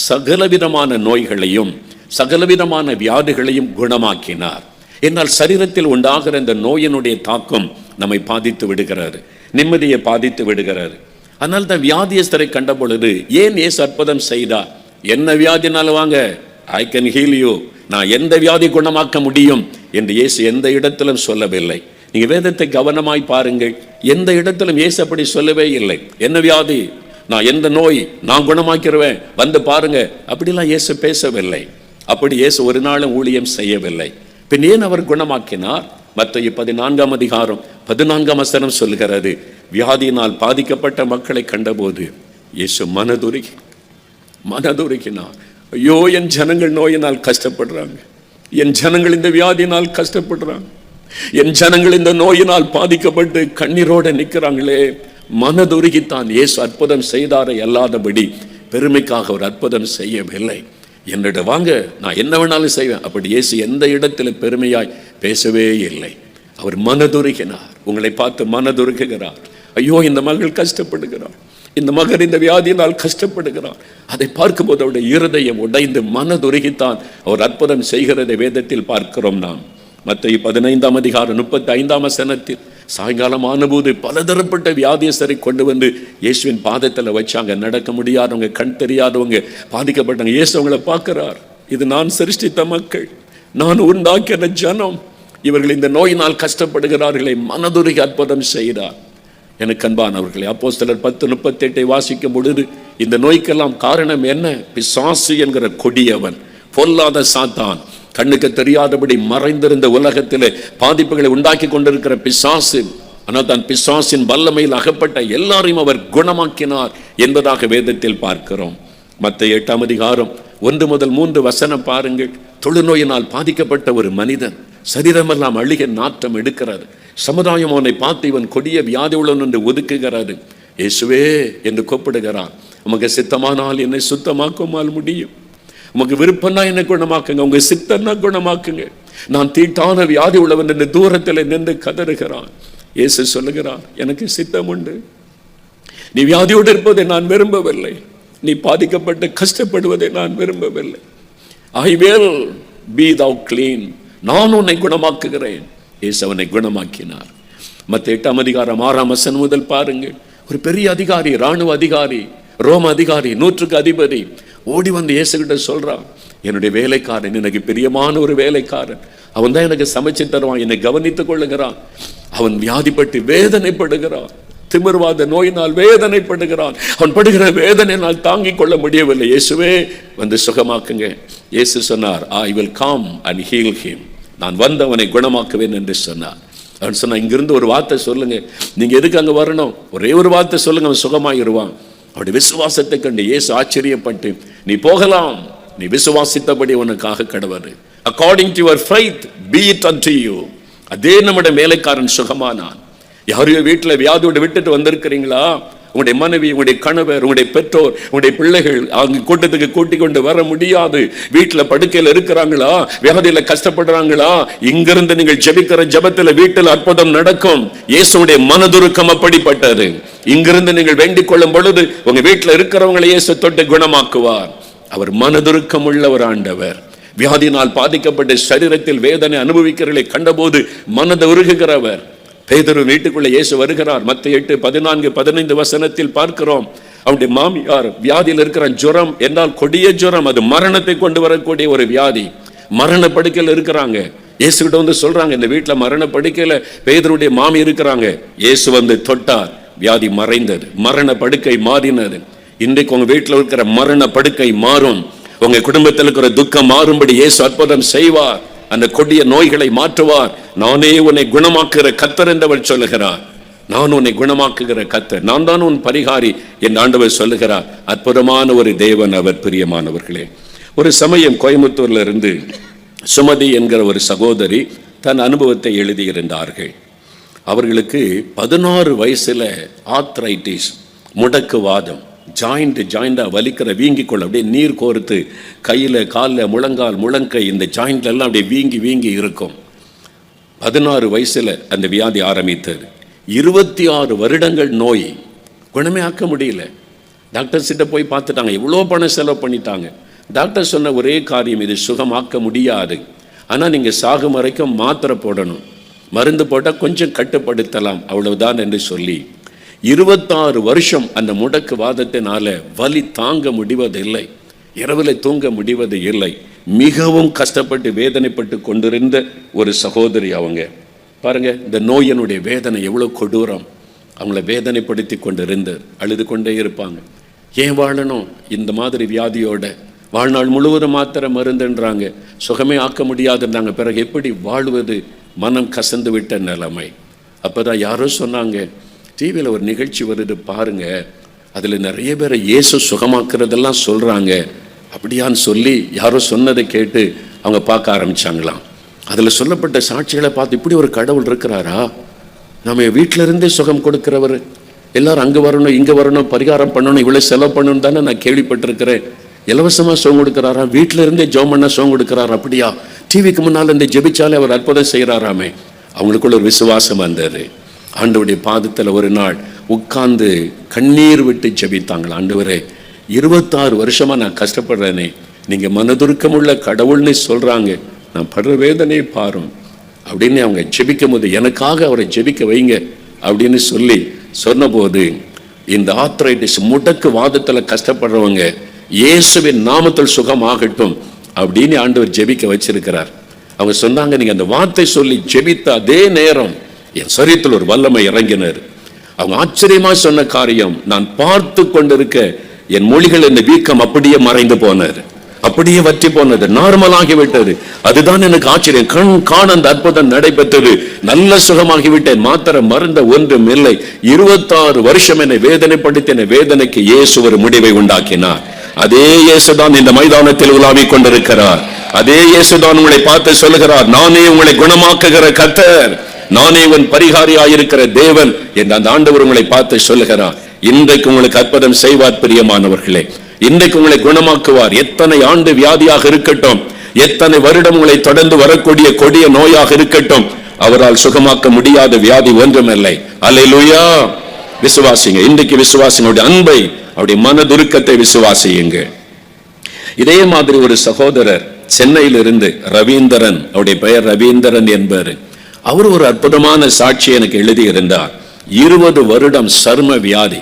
சகலவிதமான நோய்களையும் சகலவிதமான வியாதிகளையும் குணமாக்கினார். என்னால் சரீரத்தில் உண்டாகிற இந்த நோயினுடைய தாக்கம் நம்மை பாதித்து விடுகிறார், நிம்மதியை பாதித்து விடுகிறார். அதனால் தான் வியாதியஸ்தரை கண்ட பொழுது ஏன் இயேசு அற்புதம் செய்தார்? என்ன வியாதினாலும் வாங்க, ஐ கேன் ஹீல் யூ, நான் எந்த வியாதி குணமாக்க முடியும் என்று இயேசு எந்த இடத்திலும் சொல்லவில்லை. நீங்க வேதத்தை கவனமாய் பாருங்கள், எந்த இடத்திலும் இயேசு அப்படி சொல்லவே இல்லை. என்ன வியாதி, நான் எந்த நோய் நான் குணமாக்கிடுவேன், வந்து பாருங்க, அப்படிலாம் இயேசு பேசவில்லை. அப்படி இயேசு ஒரு நாளும் ஊழியம் செய்யவில்லை. பின் ஏன் அவர் குணமாக்கினார்? மத்தேயு 14ஆம் அதிகாரம் 14ஆம் வசனம் சொல்கிறது, வியாதியினால் பாதிக்கப்பட்ட மக்களை கண்டபோது இயேசு மனதுருகினார். ஐயோ, என் ஜனங்கள் நோயினால் கஷ்டப்படுறாங்க, என் ஜனங்கள் இந்த வியாதியினால் கஷ்டப்படுறாங்க, என் ஜனங்கள் இந்த நோயினால் பாதிக்கப்பட்டு கண்ணீரோட நிற்கிறாங்களே. மனதுருகித்தான் இயேசு அற்புதம் செய்தாரை அல்லாதபடி பெருமைக்காக ஒரு அற்புதம் செய்யவில்லை. என்னிட வாங்க, நான் என்ன வேணாலும் செய்வேன், அப்படி இயேசு எந்த இடத்துல பெருமையாய் பேசவே இல்லை. அவர் மனதுருகினார், உங்களை பார்த்து மனதுருகுகிறார். ஐயோ, இந்த மகள் கஷ்டப்படுகிறார், இந்த மகன் இந்த வியாதியினால் கஷ்டப்படுகிறார். அதை பார்க்கும்போது அவருடைய இருதயம் உடைந்து மனதுருகித்தான் அவர் அற்புதம் செய்கிறதை வேதத்தில் பார்க்கிறோம். நாம் மத்தேயு 15ஆம் அதிகாரம் 35ஆம் வசனத்தில் சாயங்காலம் ஆனபோது பலதரப்பட்ட வியாதியஸ்தரை கொண்டு வந்து இயேசுவின் பாதத்தில் வச்சாங்க. நடக்க முடியாதவங்க, கண் தெரியாதவங்க, பாதிக்கப்பட்டாங்க. இயேசு அவங்களை பார்க்கிறார். இது நான் சிருஷ்டித்த மக்கள், நான் உண்டாக்கின ஜனம், இவர்கள் இந்த நோயினால் கஷ்டப்படுகிறார்களே. மனதுருகி அற்புதம் செய்தார். எனக்கு அன்பானவர்களே, அப்போஸ்தலர் 10:38 வாசிக்கும் பொழுது இந்த நோய்க்கெல்லாம் காரணம் என்ன? பிசாசு என்கிற கொடியவன், பொல்லாத சாத்தான், கண்ணுக்கு தெரியாதபடி மறைந்திருந்த உலகத்திலே பாதிப்புகளை உண்டாக்கி கொண்டிருக்கிற பிசாசு. ஆனால் தான் பிசாசின் வல்லமையில் அகப்பட்ட எல்லாரையும் அவர் குணமாக்கினார் என்பதாக வேதத்தில் பார்க்கிறோம். மத்தேயு 8ஆம் அதிகாரம் 1 முதல் 3 வசனம் பாருங்கள். தொழுநோயினால் பாதிக்கப்பட்ட ஒரு மனிதன், சரீரமெல்லாம் அழுக நாற்றம் எடுக்கிறது. சமுதாயம் அவனை பார்த்து இவன் கொடிய வியாதி உள்ளவன் என்று ஒதுக்குகிறது. இயேசுவே என்று கூப்பிடுகிறான். உமக்கு சித்தமானால் என்னை சுத்தமாக்குமால் முடியும், உமக்கு விருப்பம்னா என்னை குணமாக்குங்க, உங்க சித்தம்னா குணமாக்குங்க, நான் தீட்டான வியாதி உள்ளவன் என்று தூரத்தில் நின்று கதறுகிறான். இயேசு சொல்லுகிறார், எனக்கு சித்தம் உண்டு, நீ வியாதியோடு இருப்பதை நான் விரும்பவில்லை, நீ பாதிக்கப்பட்டு கஷ்டப்படுவதை நான் விரும்பவில்லை. I will be thou clean, நான் உன்னை குணமாக்குகிறேன். இயேசு அவனை குணமாக்கினார். மத்தேயு 8ஆம் அதிகாரம் 6ஆம் வசனம் முதல் பாருங்கள். ஒரு பெரிய அதிகாரி, இராணுவ அதிகாரி, ரோம அதிகாரி, 100க்கு அதிபதி ஓடி வந்து இயேசு கிட்ட சொல்றான், என்னுடைய வேலைக்காரன், எனக்கு பிரியமான ஒரு வேலைக்காரன், அவன் தான் எனக்கு சமைச்சு தருவான், என்னை கவனித்துக் கொள்ளுகிறான், அவன் வியாதிப்பட்டு வேதனைப்படுகிறான், திமிர்வாத நோயினால் வேதனைப்படுகிறான், அவன் படுகிற வேதனையினால் தாங்கிக் கொள்ள முடியவில்லை, இயேசுவே வந்து சுகமாக்குங்க. இயேசு சொன்னார், I will come and heal him, நான் வந்தவனை குணமாக்குவேன் என்று சொன்னார். அவன் சொன்னா, இங்கிருந்து ஒரு வார்த்தை சொல்லுங்க, நீங்க எதுக்கு அங்க வரணும், ஒரே ஒரு வார்த்தை சொல்லுங்க, அவன் சுகமாயிருவான். அவருடைய விசுவாசத்தை கண்டு இயேசு ஆச்சரியப்பட்டு, நீ போகலாம், நீ விசுவாசித்தபடி உனக்காக கடவுள், according to your faith be it unto you. அதே நம்முடைய வேலைக்காரன் சுகமானான். யாரையோ வீட்டில் வியாதியோடு விட்டுட்டு வந்திருக்கிறீங்களா? உங்களுடைய மனைவி, உங்களுடைய கணவர், உங்களுடைய பெற்றோர், உங்களுடைய பிள்ளைகள் அவங்க கூட்டத்துக்கு கூட்டிக் கொண்டு வர முடியாது, வீட்டில் படுக்கையில் இருக்கிறாங்களா, வியாதியில கஷ்டப்படுறாங்களா? இங்கிருந்து நீங்கள் ஜெபிக்கிற ஜெபத்தில் வீட்டில் அற்புதம் நடக்கும். இயேசுடைய மனதுருக்கம் அப்படிப்பட்டது. இங்கிருந்து நீங்கள் வேண்டிக் கொள்ளும் பொழுது உங்க வீட்டில் இருக்கிறவங்களை இயேசு தொட்டு குணமாக்குவார். அவர் மனதுருக்கம் உள்ள ஒரு ஆண்டவர். வியாதியினால் பாதிக்கப்பட்ட சரீரத்தில் வேதனை அனுபவிக்கிறவர்களை கண்டபோது மனதை உருகுகிறவர். பேதுரு வீட்டுக்குள்ள இயேசு வருகிறார். மத்தேயு 8:14-15 வசனத்தில் பார்க்கிறோம். அவருடைய மாமியார் வியாதியில் இருக்கிற ஜுரம் என்றால் கொடிய ஜுரம், அது மரணத்தை கொண்டு வரக்கூடிய ஒரு வியாதி. மரண படுக்கையில் இருக்கிறாங்க. இயேசு கிட்ட வந்து சொல்றாங்க, இந்த வீட்டுல மரண படுக்கையில பேதுருடைய மாமி இருக்கிறாங்க. இயேசு வந்து தொட்டார், வியாதி மறைந்தது, மரண படுக்கை மாறினது. இன்றைக்கு உங்க வீட்டில் இருக்கிற மரண படுக்கை மாறும், உங்க குடும்பத்தில் இருக்கிற துக்கம் மாறும்படி இயேசு அற்புதம் செய்வார். அந்த கொடிய நோய்களை மாற்றுவார். நானே உன்னை குணமாக்குகிற கர்த்தர் என்றவர் சொல்லுகிறார். நான் உன்னை குணமாக்குகிற கர்த்தர், நான் தான் உன் பரிகாரி என்று ஆண்டவர் சொல்லுகிறார். அற்புதமான ஒரு தேவன் அவர். பிரியமானவர்களே, ஒரு சமயம் கோயம்புத்தூர்ல இருந்து சுமதி என்கிற ஒரு சகோதரி தன் அனுபவத்தை எழுதியிருந்தார்கள். அவர்களுக்கு 16 வயசுல ஆர்த்ரைட்டிஸ், முடக்குவாதம், ஜாயிண்டா வலிக்கிற, வீங்கிக்கொள்ள அப்படியே நீர் கோர்த்து கையில், காலில், முழங்கால், முழங்கை, இந்த ஜாயிண்ட்ல எல்லாம் அப்படியே வீங்கி இருக்கும். 16 வயசுல அந்த வியாதி ஆரம்பித்தது. 26 வருடங்கள் நோய், குணமே ஆக்க முடியல. டாக்டர்ஸ் கிட்ட போய் பார்த்துட்டாங்க, இவ்வளோ பணம் செலவு பண்ணிட்டாங்க. டாக்டர் சொன்ன ஒரே காரியம், இது சுகமாக்க முடியாது, ஆனால் நீங்கள் சாகும் வரைக்கும் மாத்திரை போடணும், மருந்து போட்டால் கொஞ்சம் கட்டுப்படுத்தலாம், அவ்வளவுதான் என்று சொல்லி 26 வருஷம் அந்த முடக்கு வாதத்தினால வலி தாங்க முடிவதில்லை, இரவில் தூங்க முடிவது இல்லை, மிகவும் கஷ்டப்பட்டு வேதனைப்பட்டு கொண்டிருந்த ஒரு சகோதரி அவங்க. பாருங்க, இந்த நோயினுடைய வேதனை எவ்வளோ கொடூரம். அவங்கள வேதனைப்படுத்தி கொண்டிருந்து அழுது கொண்டே இருப்பாங்க. ஏன் வாழணும் இந்த மாதிரி வியாதியோட? வாழ்நாள் முழுவதும் மாத்திரை மருந்துன்றாங்க, சுகமே ஆக்க முடியாதுன்றாங்க. பிறகு எப்படி வாழ்வது? மனம் கசந்து விட்ட நிலைமை. அப்போதான் யாரோ சொன்னாங்க, டிவியில் ஒரு நிகழ்ச்சி வருது பாருங்க, அதில் நிறைய பேரை இயேசு சுகமாக்குறதெல்லாம் சொல்கிறாங்க. அப்படியான்னு சொல்லி யாரோ சொன்னதை கேட்டு அவங்க பார்க்க ஆரம்பித்தாங்களாம். அதில் சொல்லப்பட்ட சாட்சிகளை பார்த்து, இப்படி ஒரு கடவுள் இருக்கிறாரா? நம்ம வீட்டில இருந்தே சுகம் கொடுக்கிறவர், எல்லாரும் அங்கே வரணும், இங்கே வரணும், பரிகாரம் பண்ணணும், இவ்வளோ செலவு பண்ணணும் தானே நான் கேள்விப்பட்டிருக்கிறேன். இலவசமாக சுகம் கொடுக்குறாரா? வீட்டில இருந்தே ஜெபம் பண்ண சுகம் கொடுக்குறாரு. அப்படியா? டிவிக்கு முன்னால் இந்த ஜெபிச்சாலே அவர் அற்புதம் செய்கிறாராமே. அவங்களுக்குள்ள ஒரு விசுவாசம் வந்தது. ஆண்டவருடைய பாதத்தில் ஒரு நாள் உட்கார்ந்து கண்ணீர் விட்டு ஜெபித்தாங்களா, ஆண்டவரே 26 வருஷமா நான் கஷ்டப்படுறேனே, நீங்க மனதுருக்கம் உள்ள கடவுள்னு சொல்றாங்க, நான் படுற வேதனையை பாரும் அப்படின்னு அவங்க ஜெபிக்கும் போது, எனக்காக அவரை ஜெபிக்க வைங்க அப்படின்னு சொல்லி சொன்னபோது, இந்த ஆர்த்ரைட்டிஸ் முடக்கு வாதத்தில் கஷ்டப்படுறவங்க இயேசுவின் நாமத்தில் சுகமாகட்டும் அப்படின்னு ஆண்டவர் ஜெபிக்க வச்சிருக்கிறார். அவங்க சொன்னாங்க, நீங்க அந்த வார்த்தை சொல்லி ஜெபித்த அதே நேரம் என் சரீரத்தில் ஒரு வல்லமை இறங்கினார். அவங்க ஆச்சரியமா சொன்ன காரியம், நான் பார்த்து கொண்டிருக்க என் மொழிகள் இந்த வீக்கம் அப்படியே மறைந்து போனது, அப்படியே வற்றி போனது, நார்மலாகி விட்டது. அதுதான் எனக்கு ஆச்சரியம். கண் காண அந்த அற்புதம் நடைபெற்றது. நல்ல சுகமாகிவிட்டேன். மாத்திர மருந்த ஒன்றும் இல்லை. 26 வருஷம் என்னை வேதனைப்படுத்தின வேதனைக்கு இயேசு ஒரு முடிவை உண்டாக்கினார். அதே இயேசுதான் இந்த மைதானத்தில் உலாவிக் கொண்டிருக்கிறார். அதே இயேசுதான் உங்களை பார்த்து சொல்லுகிறார், நானே உங்களை குணமாக்குகிற கர்த்தர், நானே உன் பரிகாரியாயிருக்கிற தேவன் என்று அந்த ஆண்டவர் உங்களை பார்த்து சொல்லுகிறார். இன்றைக்கு உங்களுக்கு அற்புதம் செய்வார் பிரியமானவர்களே. இன்றைக்கு உங்களை குணமாக்குவார். எத்தனை ஆண்டு வியாதியாக இருக்கட்டும், எத்தனை வருடம் உங்களை தொடர்ந்து வரக்கூடிய கொடிய நோயாக இருக்கட்டும், அவரால் சுகமாக்க முடியாத வியாதி ஒன்றுமில்லை. அல்லேலூயா. விசுவாசிங்க. இன்றைக்கு விசுவாசிங்களுடைய அன்பை, அவருடைய மனதுருக்கத்தை விசுவாசியுங்க. இதே மாதிரி ஒரு சகோதரர் சென்னையில் இருந்து ரவீந்திரன், அவருடைய பெயர் ரவீந்திரன் என்பவர், அவர் ஒரு அற்புதமான சாட்சி எனக்கு எழுதியிருந்தார். 20 வருடம் சர்ம வியாதி,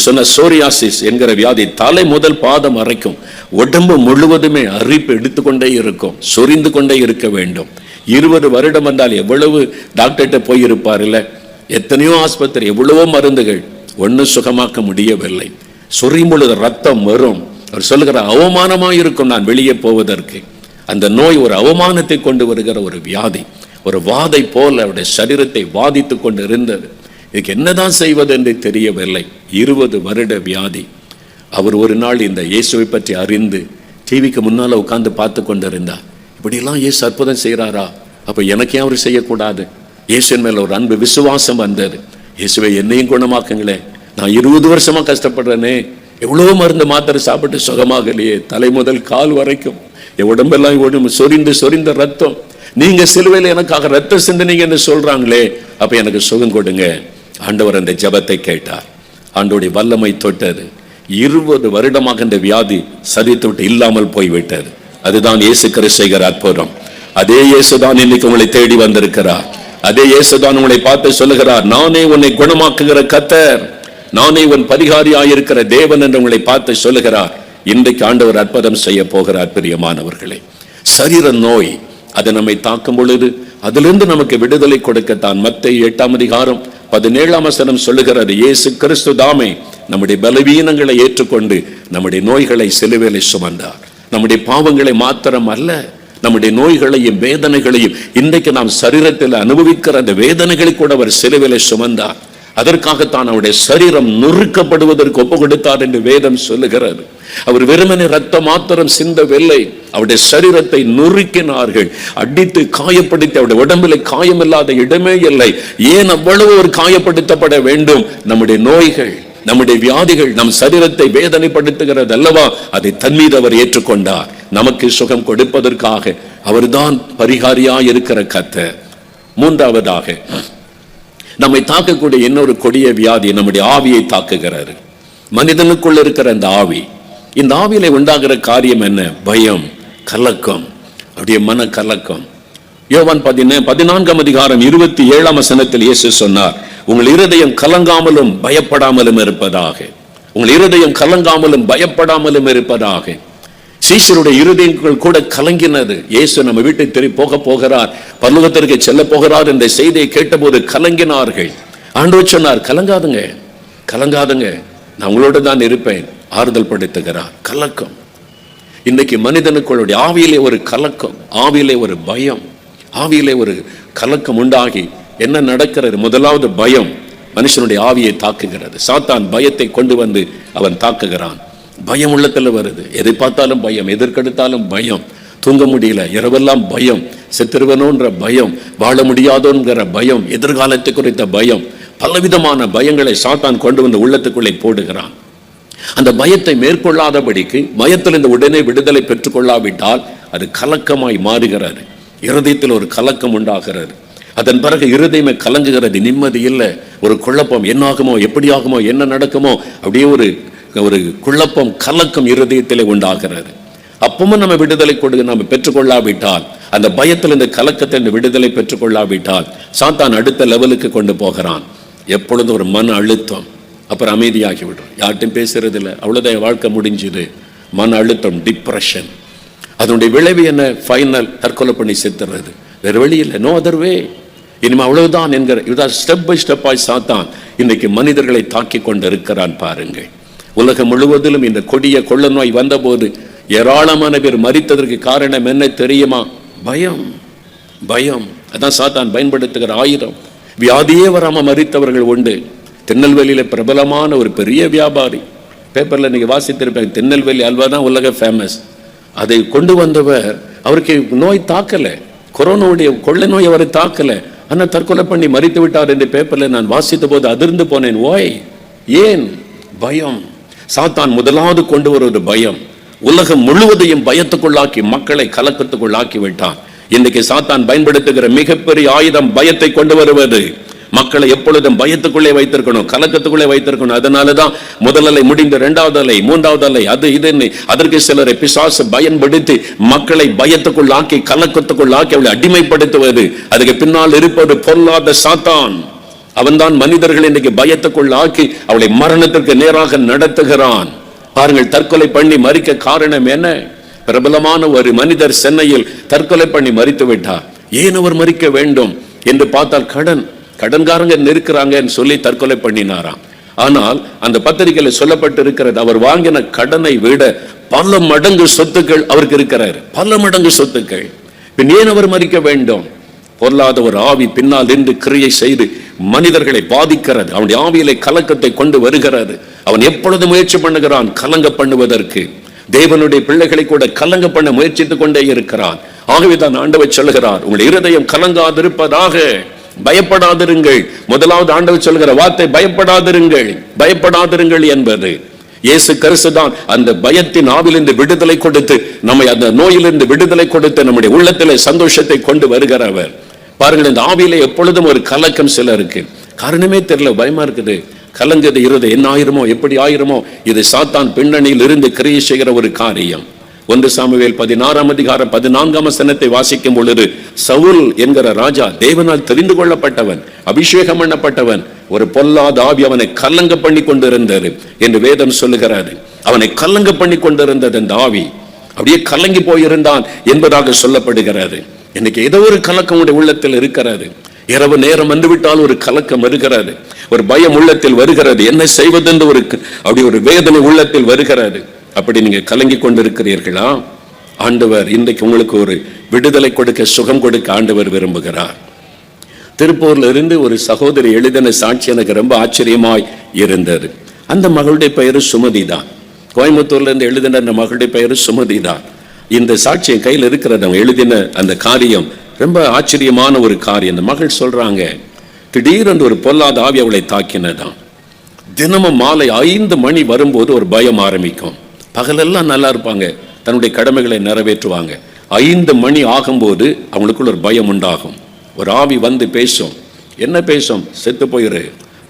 சொன்ன சோரியாசிஸ் என்கிற வியாதி, தலை முதல் பாதம் வரைக்கும் உடம்பு முழுவதுமே அரிப்பு எடுத்துக்கொண்டே இருக்கும், சொரிந்து கொண்டே இருக்க வேண்டும். 20 வருடம் என்றால் எவ்வளவு டாக்டர்கிட்ட போயிருப்பார் இல்ல, எத்தனையோ ஆஸ்பத்திரி, எவ்வளவோ மருந்துகள், ஒன்னும் சுகமாக்க முடியவில்லை. சொரியும் பொழுது ரத்தம் வரும். அவர் சொல்லுகிற அவமானமா இருக்கும் நான் வெளியே போவதற்கு. அந்த நோய் ஒரு அவமானத்தை கொண்டு வருகிற ஒரு வியாதி, ஒரு வாதை போல அவருடைய சரீரத்தை வாதித்து கொண்டு இருந்தது. இதுக்கு என்னதான் செய்வது என்று தெரியவில்லை. 20 வருட வியாதி. அவர் ஒரு நாள் இந்த இயேசுவை பற்றி அறிந்து டிவிக்கு முன்னால உட்கார்ந்து பார்த்து கொண்டிருந்தார். இப்படியெல்லாம் இயேசு அற்புதம் செய்கிறாரா, அப்ப எனக்கு ஏன் அவர் செய்யக்கூடாது? இயேசுவின் மேல ஒரு அன்பு விசுவாசம் வந்தது. இயேசுவை என்னையும் குணமாக்குங்களே, நான் 20 வருஷமா கஷ்டப்படுறேனே, எவ்வளவு மருந்து மாத்திரை சாப்பிட்டு சுகமாகலையே, தலை முதல் கால் வரைக்கும் என் உடம்பெல்லாம் உடம்பு சொரிந்து சொரிந்த ரத்தம், நீங்க சிலுவையில் எனக்காக ரத்தம் சிந்தினீங்கன்னு சொல்றாங்களே, அப்ப எனக்கு சுகம் கொடுங்க. ஆண்டவர் அந்த ஜெபத்தை கேட்டார். ஆண்டவருடைய வல்லமை தொட்டது. 20 வருடமாக இந்த வியாதி சரீரத்தை விட்டு இல்லாமல் போய்விட்டது. அதுதான் இயேசு கிறிஸ்து செய்கிற அற்புதம். அதே இயேசுதான் இன்னைக்கு உங்களை தேடி வந்திருக்கிறார். அதே இயேசுதான் உங்களை பார்த்து சொல்லுகிறார், நானே உன்னை குணமாக்குகிற கர்த்தர், நானே உன் பரிகாரியாயிருக்கிற தேவன் என்று உங்களை பார்த்து சொல்லுகிறார். இன்றைக்கு ஆண்டவர் அற்புதம் செய்ய போகிறார் பிரியமானவர்களே. சரீர நோய் அது நம்மை தாக்கும் பொழுது அதிலிருந்து நமக்கு விடுதலை கொடுக்கத்தான் மத்தேயு 8ஆம் அதிகாரம் 17ஆம் வசனம் சொல்லுகிறது, இயேசு கிறிஸ்து தாமே நம்முடைய பலவீனங்களை ஏற்றுக்கொண்டு நம்முடைய நோய்களை சிலுவையிலே சுமந்தார். நம்முடைய பாவங்களை மாத்திரம் அல்ல, நம்முடைய நோய்களையும் வேதனைகளையும், இன்றைக்கு நாம் சரீரத்தில் அனுபவிக்கிற அந்த வேதனைகளை கூட அவர் சிலுவையிலே சுமந்தார். அதற்காகத்தான் அவருடைய சரீரம் நொறுக்கப்படுவதற்கு ஒப்பு கொடுத்தார் என்று வேதம் சொல்லுகிறது. அவர் வெறுமனே ரத்தம் மாத்திரம் சிந்தவில்லை, அவருடைய சரீரத்தை நொறுக்கினார்கள், அடித்து காயப்படுத்தி. அவருடைய உடம்பில் காயமில்லாத இடமே இல்லை. ஏன் அவ்வளவு ஒரு காயப்படுத்தப்பட வேண்டும்? நம்முடைய நோய்கள், நம்முடைய வியாதிகள் நம் சரீரத்தை வேதனைப்படுத்துகிறது அல்லவா, அதை தன்மீது அவர் ஏற்றுக்கொண்டார். நமக்கு சுகம் கொடுப்பதற்காக அவர்தான் பரிகாரியாய் இருக்கிற கர்த்தர். மூன்றாவதாக, நம்மை தாக்கக்கூடிய இன்னொரு கொடிய வியாதி நம்முடைய ஆவியை தாக்குகிறார். மனிதனுக்குள்ள இருக்கிற அந்த ஆவி, இந்த ஆவியில உண்டாகிற காரியம் என்ன? பயம், கலக்கம், அப்படியே மன கலக்கம். யோவான் 14ஆம் அதிகாரம் 27ஆம் வசனத்தில் இயேசு சொன்னார், உங்கள் இருதயம் கலங்காமலும் பயப்படாமலும் இருப்பதாக. உங்கள் இருதயம் கலங்காமலும் பயப்படாமலும் இருப்பதாக. சீஷருடைய இருதயங்கள் கூட கலங்கினது. இயேசு நம்ம வீட்டை திரும்பி போகிறார், பரலோகத்திற்கு செல்ல போகிறார் என்ற செய்தியை கேட்டபோது கலங்கினார்கள். ஆண்டவர் சொன்னார், கலங்காதுங்க, கலங்காதுங்க, நான் உங்களோட தான் இருப்பேன், ஆறுதல் படுத்துகிறார். கலக்கம் இன்னைக்கு மனிதனுக்குள்ளுடைய ஆவியிலே ஒரு கலக்கம், ஆவியிலே ஒரு பயம், ஆவியிலே ஒரு கலக்கம் உண்டாகி என்ன நடக்கிறது? முதலாவது பயம் மனுஷனுடைய ஆவியை தாக்குகிறது. சாத்தான் பயத்தை கொண்டு வந்து அவன் தாக்குகிறான். பயம் உள்ளத்துல வருது. எதை பார்த்தாலும் பயம், எதற்கெடுத்தாலும் பயம், தூங்க முடியல, இரவெல்லாம் பயம், செத்துருவனோன்ற பயம், வாழ முடியாதோங்கிற பயம், எதிர்காலத்தை குறித்த பயம், பலவிதமான பயங்களை சாத்தான் கொண்டு வந்து உள்ளத்துக்குள்ளே போடுகிறான். அந்த பயத்தை மேற்கொள்ளாதபடிக்கு, பயத்திலிருந்து உடனே விடுதலை பெற்றுக்கொள்ளாவிட்டால் அது கலக்கமாய் மாறுகிறது. இருதயத்தில் ஒரு கலக்கம் உண்டாகிறது. அதன் பிறகு இருதயமே கலங்குகிறது, நிம்மதி இல்லை, ஒரு குழப்பம், என்ன ஆகுமோ, எப்படி ஆகுமோ, என்ன நடக்குமோ, அப்படியே ஒரு குழப்பம், கலக்கம் இருதயத்திலே உண்டாகிறது. அப்பவும் நம்ம விடுதலை கொடுக்க நம்ம பெற்றுக்கொள்ளாவிட்டால், அந்த பயத்தில் இந்த கலக்கத்தை விடுதலை பெற்றுக்கொள்ளாவிட்டால் சாத்தான் அடுத்த லெவலுக்கு கொண்டு போகிறான். எப்பொழுதும் ஒரு மன அழுத்தம், அப்புறம் அமைதியாகி விடுறோம், யார்ட்டும் பேசுறது இல்லை, அவ்வளோதான், வாழ்க்கை முடிஞ்சுது. மன அழுத்தம், டிப்ரெஷன், அதனுடைய விளைவு என்ன? ஃபைனல் தற்கொலை பண்ணி செத்துறது. வேறு வழி இல்லை, நோ அதர் வே. இனிமே அவ்வளவுதான் என்கிற இதான் ஸ்டெப் பை ஸ்டெப்பாய் சாத்தான் இன்னைக்கு மனிதர்களை தாக்கி கொண்டு இருக்கிறான் பாருங்கள். உலகம் முழுவதிலும் இந்த கொடிய கொள்ள நோய் வந்தபோது ஏராளமான பேர் மரித்ததற்கு காரணம் என்ன தெரியுமா? பயம். பயம். அதான் சாத்தான் பயன்படுத்துகிற ஆயுதம். வியாதியே வராம மரித்தவர்கள் உண்டு. திருநெல்வேலியில பிரபலமான ஒரு பெரிய வியாபாரி, பேப்பர்ல நீங்க வாசித்திருப்பேன், திருநெல்வேலி அல்வா தான் உலக ஃபேமஸ். அதை கொண்டு வந்தவர், அவருக்கு நோய் தாக்கல, கொரோனாவுடைய கொள்ளை நோய் அவரை தாக்கல, ஆனா தற்கொலை பண்ணி மரித்து விட்டார் என்று பேப்பர்ல நான் வாசித்த போது அதிர்ந்து போனேன். ஓய், ஏன்? பயம். சாத்தான் முதலாவது கொண்டு வருவது பயம். உலகம் முழுவதையும் பயத்துக்குள்ளாக்கி மக்களை கலக்கத்துக்குள்ளாக்கி விட்டான். இன்னைக்கு சாத்தான் பயன்படுத்துகிற மிகப்பெரிய ஆயுதம் பயத்தை கொண்டு வருவது. மக்களை எப்பொழுதும் பயத்துக்குள்ளே வைத்திருக்கணும், கலக்கத்துக்குள்ளே வைத்திருக்கணும். அதனாலதான் முதல் அலை முடிந்த இரண்டாவது அலை, மூன்றாவது அலை, அது இது அதற்கு சிலரை பிசாசு பயன்படுத்தி மக்களை பயத்துக்குள்ளாக்கி கலக்கத்துக்குள்ளாக்கி அவளை அடிமைப்படுத்துவது. அதுக்கு பின்னால் இருப்பது பொல்லாத சாத்தான். அவன்தான் மனிதர்கள் இன்னைக்கு பயத்துக்குள்ளாக்கி அவளை மரணத்திற்கு நேராக நடத்துகிறான். பாருங்கள், தற்கொலை பண்ணி மரிக்க காரணம் என்ன? பிரபலமான ஒரு மனிதர் சென்னையில் தற்கொலை பண்ணி மரித்து விட்டார். ஏன் அவர் மரிக்க வேண்டும் என்று பார்த்தால் கடன்காரங்க நெருக்கிறாங்கன்னு சொல்லி தற்கொலை பண்ணினாராம். ஆனால் அந்த பத்திரிகையில் சொல்லப்பட்டு இருக்கிறது, அவர் வாங்கின கடனை விட பல மடங்கு சொத்துக்கள் அவருக்கு இருக்கிறார். பல மடங்கு சொத்துக்கள். பின் ஏன் அவர் மரிக்க வேண்டும்? பொல்லாத ஒரு ஆவி பின்னால் நின்று கிரியை செய்து மனிதர்களை பாதிக்கிறது. அவனுடைய ஆவியிலே கலக்கத்தை கொண்டு வருகிறது. அவன் எப்பொழுது முயற்சி பண்ணுகிறான் கலங்க பண்ணுவதற்கு. தேவனுடைய பிள்ளைகளை கூட கலங்க பண்ண முயற்சித்துக் கொண்டே இருக்கிறான். ஆகவேதான் ஆண்டவர் சொல்லுகிறார், உங்கள் இருதயம் கலங்காதிருப்பதாக, பயப்படாதிருங்கள். முதலாவது ஆண்டவர் சொல்லுகிற வார்த்தை பயப்படாதிருங்கள். பயப்படாதிருங்கள் என்பது இயேசு கிறிஸ்து தான் அந்த பயத்தின் ஆவிலிருந்து விடுதலை கொடுத்து நம்மை அந்த நோயிலிருந்து விடுதலை கொடுத்து நம்முடைய உள்ளத்திலே சந்தோஷத்தை கொண்டு வருகிறவர். பாருங்கள், இந்த ஆவியிலே எப்பொழுதும் ஒரு கலக்கம் சிலருக்கு, காரணமே தெரியல, பயமா இருக்குது, கலங்குது இருதயம், என்ன ஆயிருமோ, எப்படி ஆயிருமோ. இது சாத்தான் பின்னணியில் இருந்து கிரியை செய்கிற ஒரு காரியம். 1 சாமுவேல் 16 அதிகாரம் 14 வசனத்தை வாசிக்கும் பொழுது, சவுல் என்கிற ராஜா தேவனால் தெரிந்து கொள்ளப்பட்டவன், அபிஷேகம் பண்ணப்பட்டவன், ஒரு பொல்லாத ஆவி அவனை கலங்க பண்ணி கொண்டிருந்தது என்று வேதம் சொல்லுகிறாரு. அவனை கலங்க பண்ணி கொண்டிருந்தது அந்த ஆவி, அப்படியே கலங்கி போயிருந்தான் என்பதாக சொல்லப்படுகிறது. இன்னைக்கு ஏதோ ஒரு கலக்கம் உடைய உள்ளத்தில் இருக்கிறது. இரவு நேரம் வந்துவிட்டால் ஒரு கலக்கம் வருகிறது, ஒரு பயம் உள்ளத்தில் வருகிறது, என்ன செய்வதென்று அப்படி ஒரு வேதனை உள்ளத்தில் வருகிறது. அப்படி நீங்க கலங்கி கொண்டிருக்கிறீர்களா? ஆண்டவர் இன்றைக்கு உங்களுக்கு ஒரு விடுதலை கொடுக்க, சுகம் கொடுக்க ஆண்டவர் விரும்புகிறார். திருப்பூர்ல இருந்து ஒரு சகோதரி எழுதின சாட்சி எனக்கு ரொம்ப ஆச்சரியமாய் இருந்தது. அந்த மகளுடைய பெயரு சுமதி தான். கோயம்புத்தூர்ல இருந்து எழுதின அந்த மகளுடைய பெயரு சுமதி தான். இந்த சாட்சியை கையில் இருக்கிறது. அவங்க எழுதின அந்த காரியம் ரொம்ப ஆச்சரியமான ஒரு காரியம். அந்த மகள் சொல்றாங்க, திடீரென்று ஒரு பொல்லாத ஆவி அவளை தாக்கினதான். தினமும் மாலை 5 மணி வரும்போது ஒரு பயம் ஆரம்பிக்கும். பகலெல்லாம் நல்லா இருப்பாங்க, தன்னுடைய கடமைகளை நிறைவேற்றுவாங்க. 5 மணி ஆகும்போது அவங்களுக்குள்ள ஒரு பயம் உண்டாகும். ஒரு ஆவி வந்து பேசும். என்ன பேசும்? செத்து போயிரு,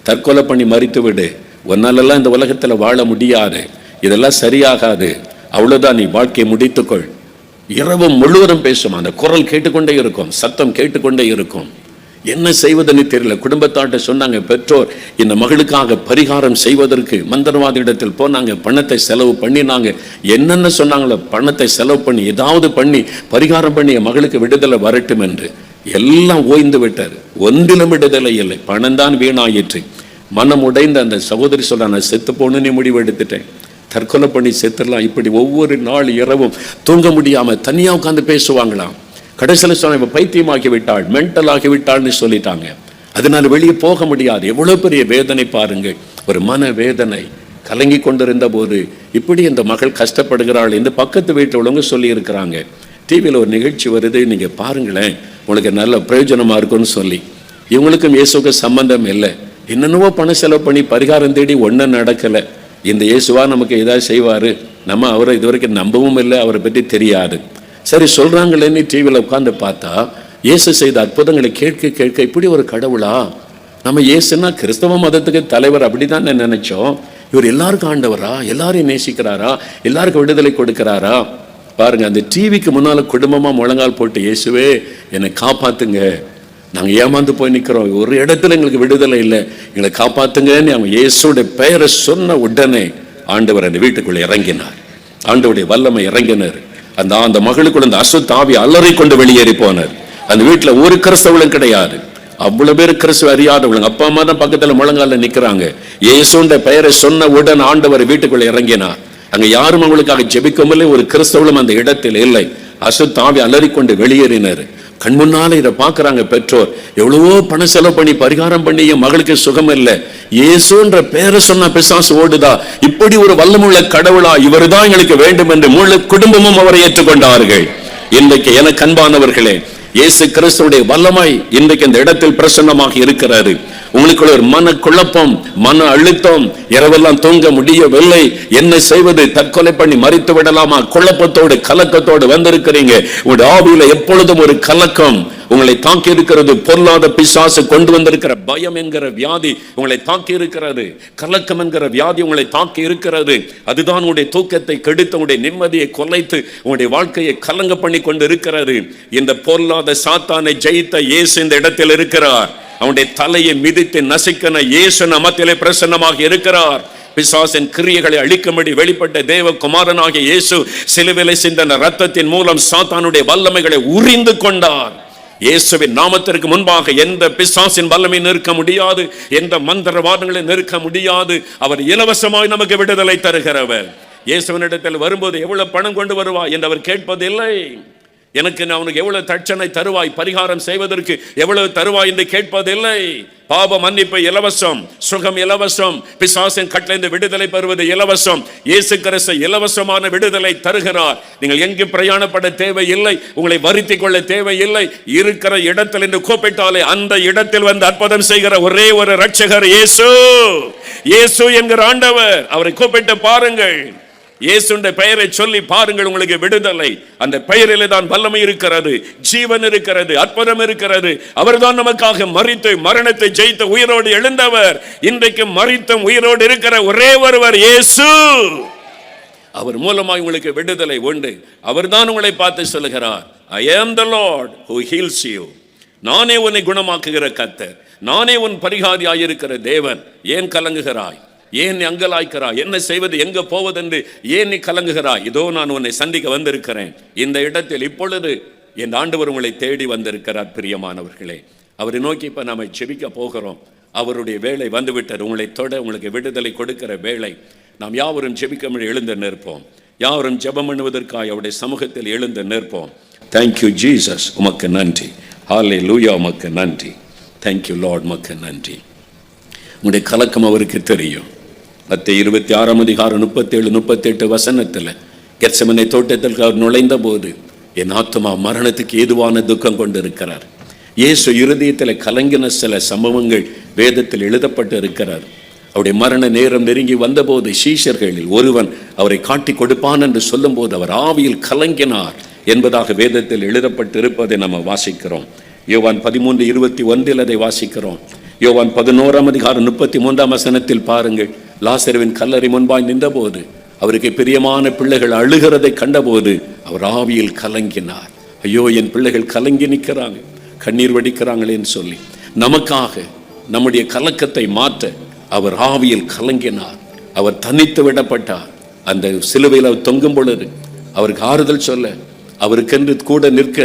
தற்கொலை பண்ணி மரித்து விடு, ஒன்னாலெல்லாம் இந்த உலகத்துல வாழ முடியாது, இதெல்லாம் சரியாகாது, அவ்வளவுதான், நீ வாழ்க்கையை முடித்துக்கொள். இரவு முழுவதும் பேசும். அந்த குரல் கேட்டுக்கொண்டே இருக்கும், சத்தம் கேட்டுக்கொண்டே இருக்கும். என்ன செய்வதுன்னு தெரியல. குடும்பத்தாட்ட சொன்னாங்க, பெற்றோர் இந்த மகளுக்காக பரிகாரம் செய்வதற்கு மந்திரவாதியிடத்தில் போனாங்க, பணத்தை செலவு பண்ணினாங்க, என்னென்ன சொன்னாங்களோ பணத்தை செலவு பண்ணி ஏதாவது பண்ணி பரிகாரம் பண்ணி என் மகளுக்கு விடுதலை வரட்டும் என்று. எல்லாம் ஓய்ந்து விட்டார், ஒன்றிலும் விடுதலை இல்லை, பணம் தான் வீணாயிற்று. மனம் உடைந்த அந்த சகோதரி சொல்ற, நான் செத்து போகணுன்னு முடிவு எடுத்துட்டேன், தற்கொலை பண்ணி செத்துடலாம். இப்படி ஒவ்வொரு நாள் இரவும் தூங்க முடியாம தனியா உட்காந்து பேசுவாங்களாம். கடைசியில் சொன்ன, பைத்தியமாகி விட்டாள், மென்டல் ஆகி விட்டாள்னு சொல்லிட்டாங்க. அதனால வெளியே போக முடியாது. எவ்வளவு பெரிய வேதனை பாருங்கள், ஒரு மன வேதனை. கலங்கி கொண்டிருந்த போது இப்படி இந்த மகள் கஷ்டப்படுகிறாள் என்று பக்கத்து வீட்டில் உள்ளவங்க சொல்லி இருக்கிறாங்க. டிவியில் ஒரு நிகழ்ச்சி வருது, நீங்க பாருங்களேன், உங்களுக்கு நல்ல பிரயோஜனமா இருக்கும்னு சொல்லி. இவங்களுக்கும் இயேசுக்கு சம்பந்தம் இல்லை, என்னென்னவோ பணம் செலவு பண்ணி பரிகாரம் தேடி ஒன்றும் நடக்கலை. இந்த இயேசுவா நமக்கு ஏதாவது செய்வாரு, நம்ம அவரை இதுவரைக்கும் நம்பவும் இல்லை, அவரை பற்றி தெரியாது. சரி சொல்றாங்களேன்னு டிவியில் உட்காந்து பார்த்தா இயேசு செய்த அற்புதங்களை கேட்க கேட்க இப்படி ஒரு கடவுளா? நம்ம இயேசுன்னா கிறிஸ்தவ மதத்துக்கு தலைவர் அப்படிதான் நினைச்சோம். இவர் எல்லாருக்கும் ஆண்டவரா, எல்லாரையும் நேசிக்கிறாரா, எல்லாருக்கும் விடுதலை கொடுக்கிறாரா? பாருங்க, அந்த டிவிக்கு முன்னால குடும்பமா முழங்கால் போட்டு, இயேசுவே என்னை காப்பாத்துங்க, நாங்கள் ஏமாந்து போய் நிற்கிறோம், ஒரு இடத்துல எங்களுக்கு விடுதலை இல்லை, எங்களை காப்பாத்துங்கன்னு அவங்க இயேசுடைய பெயரை சொன்ன உடனே ஆண்டவர் அந்த வீட்டுக்குள்ள இறங்கினார். ஆண்டவருடைய வல்லமை இறங்கினார். அந்த மகளுக்குள்ள அந்த அசுத்த ஆவி அலறி கொண்டு வெளியேறி போனார். அந்த வீட்டில் ஒரு கிறிஸ்தவளும் கிடையாது. அவ்வளவு பேர் கிறிஸ்துவ அறியாதவங்க. அப்பா அம்மா தான் பக்கத்துல முழங்கால நிக்கிறாங்க. இயேசுன்ற பெயரை சொன்ன உடன் ஆண்டவர் வீட்டுக்குள்ள இறங்கினார். அங்க யாரும் அவங்களுக்காக ஜெபிக்கவில்லை. ஒரு கிறிஸ்தவளும் அந்த இடத்தில் இல்லை. அசுத்தாவி அலறிக்கொண்டு வெளியேறினர். கண் முன்னால இதை பாக்குறாங்க பெற்றோர். எவ்வளவோ பணம் செலவு பண்ணி பரிகாரம் பண்ணி என் மகளுக்கு சுகம் இல்லை, இயேசுன்ற பேரை சொன்னா பிசாசு ஓடுதா? இப்படி ஒரு வல்லமுள்ள கடவுளா? இவருதான் எங்களுக்கு வேண்டும் என்று முழு குடும்பமும் அவரை ஏற்றுக்கொண்டார்கள். இன்றைக்கு எனக்கு அன்பானவர்களே, இயேசு கிறிஸ்துவுடைய வல்லமை இன்றைக்கு இந்த இடத்தில் பிரசன்னமாக இருக்கிறாரு. உங்களுக்குள்ள ஒரு மன குழப்பம், மன அழுத்தம், இரவெல்லாம் தூங்க முடியவில்லை, என்ன செய்வது, தற்கொலை பண்ணி மறித்து விடலாமா, குழப்பத்தோடு கலக்கத்தோடு வந்திருக்கிறீங்க. உங்களுடைய ஆவியில எப்பொழுதும் ஒரு கலக்கம் உங்களை தாக்கி இருக்கிறது. பொருளாத பிசாசு கொண்டு வந்திருக்கிற பயம் என்கிற வியாதி உங்களை தாக்கி இருக்கிறது. கலக்கம் என்கிற வியாதி உங்களை தாக்கி இருக்கிறது. அதுதான் உங்களுடைய தூக்கத்தை கெடுத்து, உங்களுடைய நிம்மதியை கொலைத்து, உங்களுடைய வாழ்க்கையை கலங்க பண்ணி கொண்டு இருக்கிறது. இந்த பொருளாத சாத்தானை ஜெயித்த இயேசு இந்த இடத்தில் இருக்கிறார். அவனுடைய தலையை மிதித்து நசிக்கன இயேசு நமத்திலே பிரசன்னமாக இருக்கிறார். பிசாசின் கிரியைகளை அழிக்கும்படி வெளிப்பட்ட தேவகுமாரனாகிய இயேசு சிலுவையிலே சிந்தின இரத்தத்தின் மூலம் சாத்தானுடைய வல்லமைகளை உரிந்து கொண்டார். இயேசுவின் நாமத்திற்கு முன்பாக எந்த பிசாசின் வல்லமை நிற்க முடியாது, எந்த மந்திரவாதங்களை நிற்க முடியாது. அவர் இலவசமாய் நமக்கு விடுதலை தருகிறவர். இயேசுவினிடத்தில் வரும்போது எவ்வளவு பணம் கொண்டு வருவாய் என்று அவர் கேட்பதில்லை. எனக்கு அவனுக்கு எவ்வளவு தட்சணை தருவாய், பரிகாரம் செய்வதற்கு எவ்வளவு தருவாய் என்று கேட்பதில்லை. பாவ மன்னிப்பு இலவசம், சுகம் இலவசம், பிசாசின் கட்டளைந்து விடுதலை பெறுவது இலவசம். இயேசு கிறிஸ்து இலவசமான விடுதலை தருகிறார். நீங்கள் எங்கும் பிரயாணப்பட தேவையில்லை, உங்களை வருத்திக் கொள்ள தேவையில்லை. இருக்கிற இடத்தில் என்று கூப்பிட்டாலே அந்த இடத்தில் வந்து அற்புதம் செய்கிற ஒரே ஒரு இரட்சகர் இயேசு. இயேசு என்கிற ஆண்டவர். அவரை கூப்பிட்டு பாருங்கள், இயேசுடைய பெயரை சொல்லி பாருங்கள், உங்களுக்கு விடுதலை. அந்த பெயரிலே தான் வல்லமை இருக்கிறது, ஜீவன் இருக்கிறது, அற்புதம் இருக்கிறது. அவர்தான் நமக்காக மரித்து மரணத்தை ஜெயித்த உயிரோடு எழுந்தவர். இன்றைக்கு மரித்தும் உயிரோடு இருக்கிற ஒரே ஒருவர் இயேசு. அவர் மூலமாய் உங்களுக்கு விடுதலை உண்டு. அவர்தான் உங்களை பார்த்து சொல்லுகிறார், I am the Lord who heals you. நானே உன்னை குணமாக்குகிற கர்த்தர், நானே உன் பரிகாரியாயிருக்கிற தேவன். ஏன் கலங்குகிறாய்? ஏன் நீ அங்கலாய்க்கிறாய்? என்ன செய்வது, எங்க போவதென்று ஏன் நீ கலங்குகிறாய்? இதோ நான் உன்னை சந்திக்க வந்திருக்கிறேன். இந்த இடத்தில் இப்பொழுது என் ஆண்டவர் உங்களை தேடி வந்திருக்கிறார். பிரியமானவர்களே, அவரை நோக்கி இப்ப நாம ஜெபிக்க போகிறோம். அவருடைய வேலை வந்துவிட்டார். உங்களை தொட, உங்களுக்கு விடுதலை கொடுக்கிற வேலை. நாம் யாவரும் ஜெபிக்க எழுந்து நிற்போம். யாவரும் ஜெபம் பண்ணுவதற்காக அவருடைய சமூகத்தில் எழுந்து நிற்போம். தேங்க்யூ ஜீசஸ், உமக்கு நன்றி. ஹல்லேலூயா, உமக்கு நன்றி. தேங்க்யூ லார்ட், உமக்கு நன்றி. உங்களுடைய கலக்கம் அவருக்கு தெரியும். மத்தேயு 26:37-38 கெத்செமனே தோட்டத்தில் அவர் நுழைந்த போது என் ஆத்துமா மரணத்துக்கு ஏதுவான துக்கம் கொண்டிருக்கிறார். இயேசு இருதயத்தில் கலங்கின சில சம்பவங்கள் வேதத்தில் எழுதப்பட்டு இருக்கிறார். அவருடைய மரண நேரம் நெருங்கி வந்தபோது சீஷர்களில் ஒருவன் அவரை காட்டி கொடுப்பான் என்று சொல்லும் போது அவர் ஆவியில் கலங்கினார் என்பதாக வேதத்தில் எழுதப்பட்டு இருப்பதை நம்ம வாசிக்கிறோம். யோவான் 13:21 அதை வாசிக்கிறோம். யோவான் 11:33 பாருங்கள். லாசருவின் கல்லறை முன்பாய் நின்றபோது அவருக்கு பிரியமான பிள்ளைகள் அழுகிறதை கண்டபோது அவர் ஆவியில் கலங்கினார். ஐயோ, என் பிள்ளைகள் கலங்கி நிற்கிறாங்க, கண்ணீர் வடிக்கிறாங்களேன்னு சொல்லி நமக்காக நம்முடைய கலக்கத்தை மாற்ற அவர் ஆவியில் கலங்கினார். அவர் தனித்து விடப்பட்டார். அந்த சிலுவையில் அவர் தொங்கும் பொழுது அவருக்கு ஆறுதல் சொல்ல அவருக்கென்று கூட நிற்க